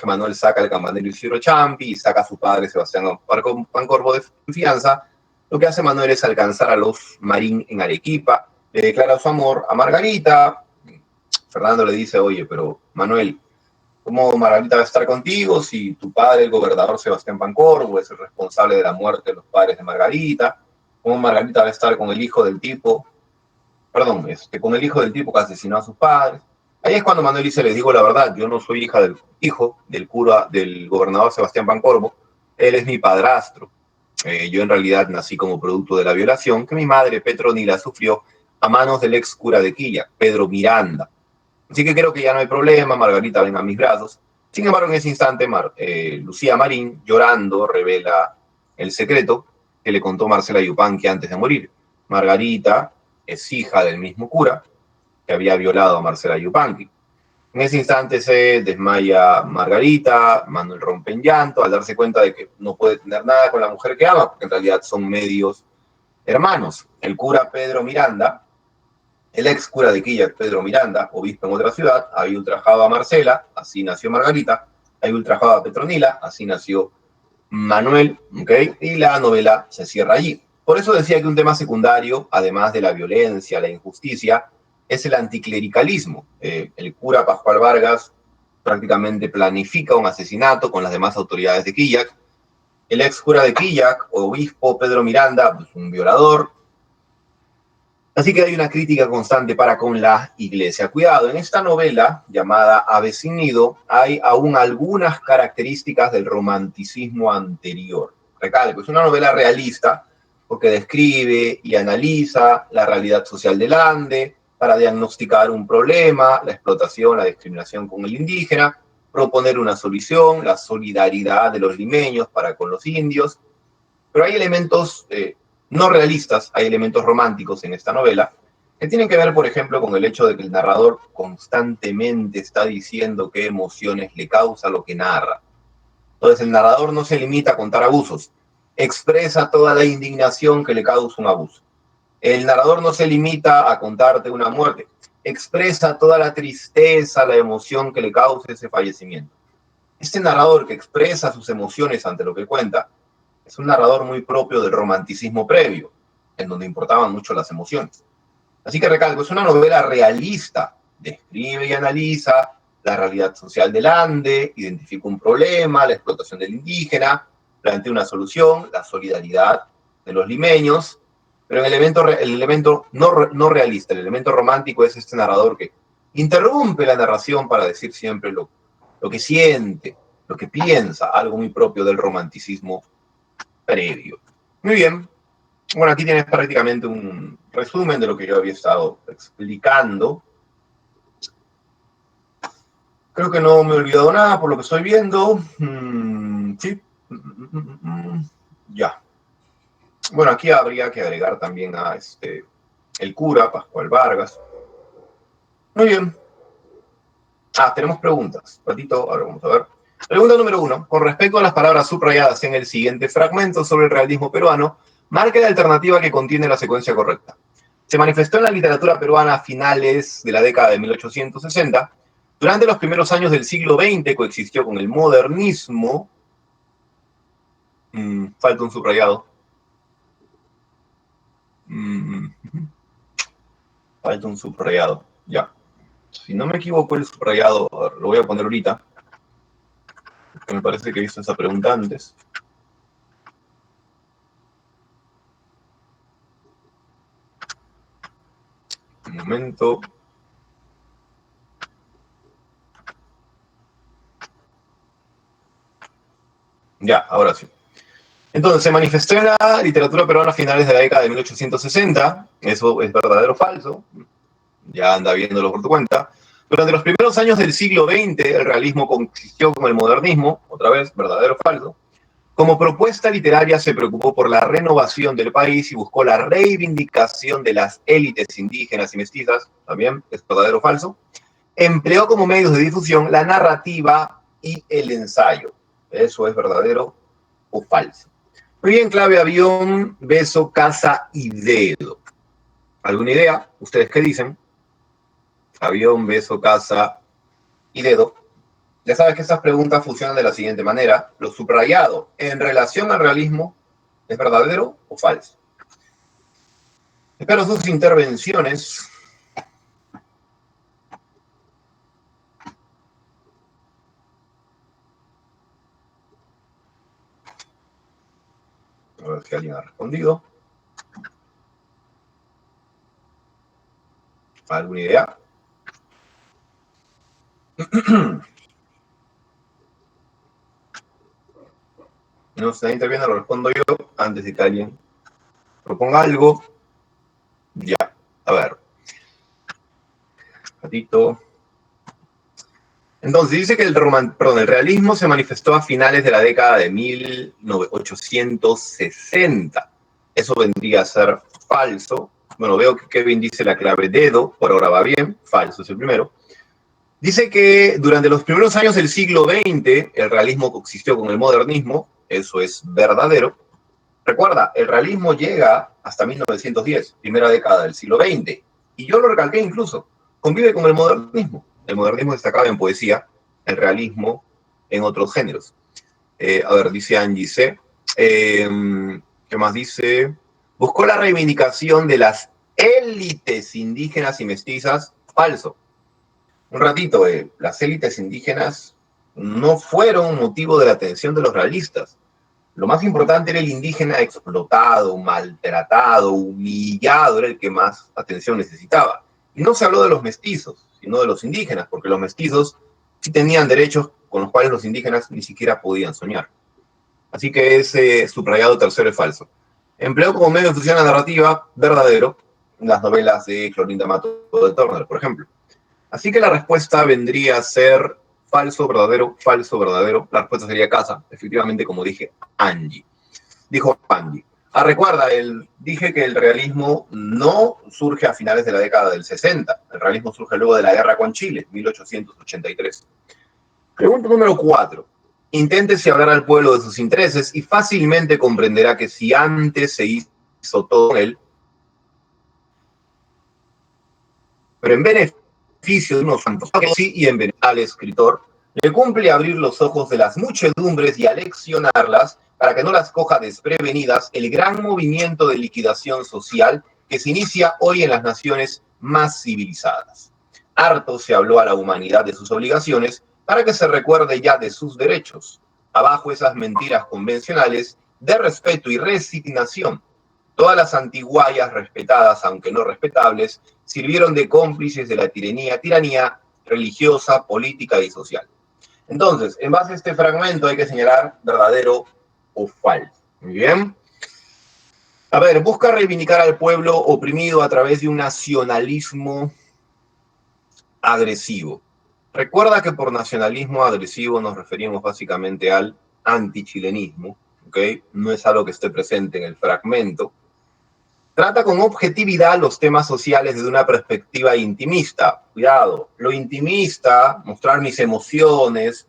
Manuel saca el campanero Isidro Champi y saca a su padre Sebastián Pancorbo de fianza, lo que hace Manuel es alcanzar a los Marín en Arequipa, le declara su amor a Margarita. Fernando le dice, oye, pero Manuel, ¿cómo Margarita va a estar contigo si tu padre, el gobernador Sebastián Pancorbo, es el responsable de la muerte de los padres de Margarita? ¿Cómo Margarita va a estar con el hijo del tipo que asesinó a sus padres? Ahí es cuando Manuel dice, les digo la verdad, yo no soy hijo del cura, del gobernador Sebastián Pancorbo, él es mi padrastro. Yo en realidad nací como producto de la violación que mi madre Petronila sufrió a manos del ex cura de Quilla, Pedro Miranda. Así que creo que ya no hay problema, Margarita ven a mis brazos. Sin embargo, en ese instante, Lucía Marín, llorando, revela el secreto que le contó Marcela Yupanqui antes de morir. Margarita es hija del mismo cura que había violado a Marcela Yupanqui. En ese instante se desmaya Margarita, Manuel rompe en llanto al darse cuenta de que no puede tener nada con la mujer que ama, porque en realidad son medios hermanos. El cura Pedro Miranda, el ex cura de Quilla, Pedro Miranda, obispo en otra ciudad, había ultrajado a Marcela, así nació Margarita, había ultrajado a Petronila, así nació Manuel, ¿okay? Y la novela se cierra allí. Por eso decía que un tema secundario, además de la violencia, la injusticia, es el anticlericalismo. El cura Pascual Vargas prácticamente planifica un asesinato con las demás autoridades de Quillac. El ex cura de Quillac, obispo Pedro Miranda, pues un violador. Así que hay una crítica constante para con la iglesia. Cuidado, en esta novela llamada Aves sin nido hay aún algunas características del romanticismo anterior. Recalco, es una novela realista porque describe y analiza la realidad social del Ande para diagnosticar un problema, la explotación, la discriminación con el indígena, proponer una solución, la solidaridad de los limeños para con los indios. Pero hay elementos no realistas, hay elementos románticos en esta novela, que tienen que ver, por ejemplo, con el hecho de que el narrador constantemente está diciendo qué emociones le causa lo que narra. Entonces, el narrador no se limita a contar abusos, expresa toda la indignación que le causa un abuso. El narrador no se limita a contarte una muerte, expresa toda la tristeza, la emoción que le causa ese fallecimiento. Este narrador que expresa sus emociones ante lo que cuenta es un narrador muy propio del romanticismo previo, en donde importaban mucho las emociones. Así que recalco, es una novela realista, describe y analiza la realidad social del Ande, identifica un problema, la explotación del indígena, plantea una solución, la solidaridad de los limeños, pero el elemento no realista, el elemento romántico es este narrador que interrumpe la narración para decir siempre lo que siente, lo que piensa, algo muy propio del romanticismo previo. Muy bien. Bueno, aquí tienes prácticamente un resumen de lo que yo había estado explicando. Creo que no me he olvidado nada por lo que estoy viendo. Sí. Ya. Bueno, aquí habría que agregar también a el cura, Pascual Vargas. Muy bien. Tenemos preguntas. Patito, ahora vamos a ver. Pregunta número 1. Con respecto a las palabras subrayadas en el siguiente fragmento sobre el realismo peruano, marque la alternativa que contiene la secuencia correcta. Se manifestó en la literatura peruana a finales de la década de 1860. Durante los primeros años del siglo XX coexistió con el modernismo. Falta un subrayado. Falta un subrayado. Ya. Si no me equivoco, el subrayado lo voy a poner ahorita. Me parece que he visto esa pregunta antes. Un momento. Ya, ahora sí. Entonces, se manifestó en la literatura peruana a finales de la década de 1860. Eso es verdadero o falso. Ya anda viéndolo por tu cuenta. Durante los primeros años del siglo XX, el realismo coexistió con el modernismo. Otra vez, verdadero o falso. Como propuesta literaria se preocupó por la renovación del país y buscó la reivindicación de las élites indígenas y mestizas. También es verdadero o falso. Empleó como medios de difusión la narrativa y el ensayo. Eso es verdadero o falso. Muy bien, clave avión, beso, casa y dedo. ¿Alguna idea? ¿Ustedes qué dicen? Avión, beso, casa y dedo. Ya sabes que estas preguntas funcionan de la siguiente manera. Lo subrayado en relación al realismo es verdadero o falso. Espero sus intervenciones. A ver si alguien ha respondido. ¿Alguna idea? No sé, interviene, lo respondo yo antes de que alguien proponga algo. Ya, a ver. Ratito. Entonces, dice que el realismo se manifestó a finales de la década de 1860. Eso vendría a ser falso. Bueno, veo que Kevin dice la clave dedo, por ahora va bien, falso es el primero. Dice que durante los primeros años del siglo XX el realismo coexistió con el modernismo, eso es verdadero. Recuerda, el realismo llega hasta 1910, primera década del siglo XX, y yo lo recalqué incluso, convive con el modernismo. El modernismo destacaba en poesía, el realismo en otros géneros. A ver, dice Angie C. ¿Qué más dice? Buscó la reivindicación de las élites indígenas y mestizas. Falso. Un ratito, las élites indígenas no fueron motivo de la atención de los realistas. Lo más importante era el indígena explotado, maltratado, humillado, era el que más atención necesitaba. Y no se habló de los mestizos, sino de los indígenas, porque los mestizos sí tenían derechos con los cuales los indígenas ni siquiera podían soñar. Así que ese subrayado tercero es falso. Empleó como medio de difusión la narrativa, verdadero, las novelas de Clorinda Mato de Turner, por ejemplo. Así que la respuesta vendría a ser falso, verdadero, falso, verdadero. La respuesta sería casa, efectivamente, como dije, Angie. Dijo Angie. Recuerda, dije que el realismo no surge a finales de la década del 60. El realismo surge luego de la guerra con Chile, 1883. Pregunta número 4. Inténtese hablar al pueblo de sus intereses y fácilmente comprenderá que si antes se hizo todo con él, pero en beneficio de unos cuantos, sí, y en beneficio al escritor, le cumple abrir los ojos de las muchedumbres y aleccionarlas para que no las coja desprevenidas el gran movimiento de liquidación social que se inicia hoy en las naciones más civilizadas. Harto se habló a la humanidad de sus obligaciones para que se recuerde ya de sus derechos. Abajo esas mentiras convencionales de respeto y resignación. Todas las antiguallas respetadas, aunque no respetables, sirvieron de cómplices de la tiranía religiosa, política y social. Entonces, en base a este fragmento hay que señalar verdadero o falso. Muy bien. A ver, busca reivindicar al pueblo oprimido a través de un nacionalismo agresivo. Recuerda que por nacionalismo agresivo nos referimos básicamente al antichilenismo, ¿ok? No es algo que esté presente en el fragmento. Trata con objetividad los temas sociales desde una perspectiva intimista. Cuidado, lo intimista, mostrar mis emociones,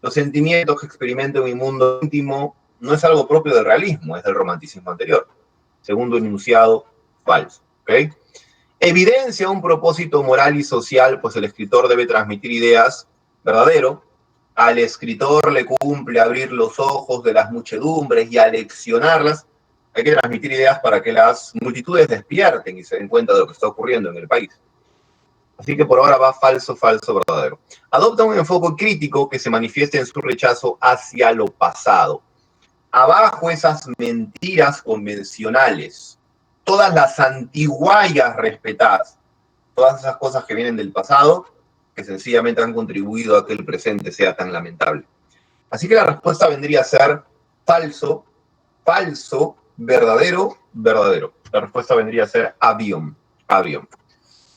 los sentimientos que experimento en mi mundo íntimo, no es algo propio del realismo, es del romanticismo anterior. Segundo enunciado, falso. ¿Okay? Evidencia un propósito moral y social, pues el escritor debe transmitir ideas, verdadero. Al escritor le cumple abrir los ojos de las muchedumbres y aleccionarlas. Hay que transmitir ideas para que las multitudes despierten y se den cuenta de lo que está ocurriendo en el país. Así que por ahora va falso, falso, verdadero. Adopta un enfoque crítico que se manifieste en su rechazo hacia lo pasado. Abajo esas mentiras convencionales, todas las antiguallas respetadas, todas esas cosas que vienen del pasado, que sencillamente han contribuido a que el presente sea tan lamentable. Así que la respuesta vendría a ser falso, falso, verdadero, verdadero. La respuesta vendría a ser avión, avión.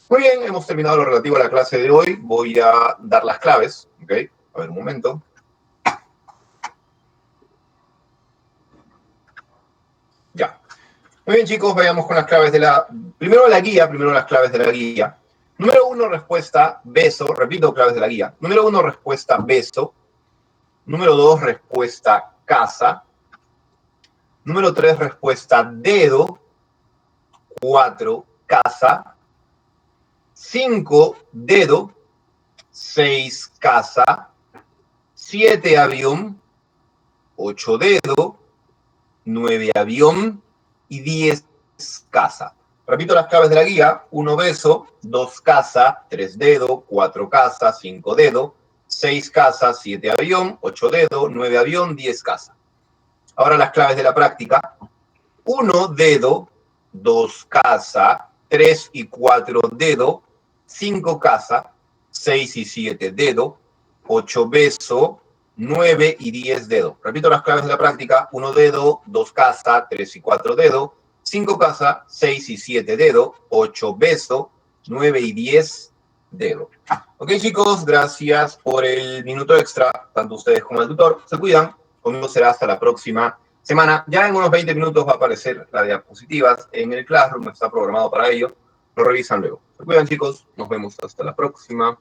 Muy bien, hemos terminado lo relativo a la clase de hoy. Voy a dar las claves, ¿ok? A ver, un momento. Ya. Muy bien, chicos, vayamos con las claves de la... Primero las claves de la guía. Número 1, respuesta, beso. Repito, claves de la guía. Número 1, respuesta, beso. Número 2, respuesta, casa. Número 3, respuesta, dedo. 4, casa. 5, dedo. 6, casa. 7, avión. 8, dedo. 9, avión. Y 10, casa. Repito las claves de la guía. 1, beso. 2, casa. 3, dedo. 4, casa. 5, dedo. 6, casa. 7, avión. 8, dedo. 9, avión. 10, casa. Ahora las claves de la práctica. 1, dedo. 2, casa. 3 y 4, dedo. 5, casa. 6 y 7, dedo. 8, beso. 9 y 10, dedo. Repito las claves de la práctica. 1, dedo. 2, casa. 3 y 4, dedo. 5, casa. 6 y 7, dedo. 8, beso. 9 y 10, dedo. Ok, chicos, gracias por el minuto extra, tanto ustedes como el tutor. Se cuidan. Conmigo será hasta la próxima semana. Ya en unos 20 minutos va a aparecer las diapositivas en el Classroom, está programado para ello. Lo revisan luego. Se cuidan, chicos. Nos vemos hasta la próxima.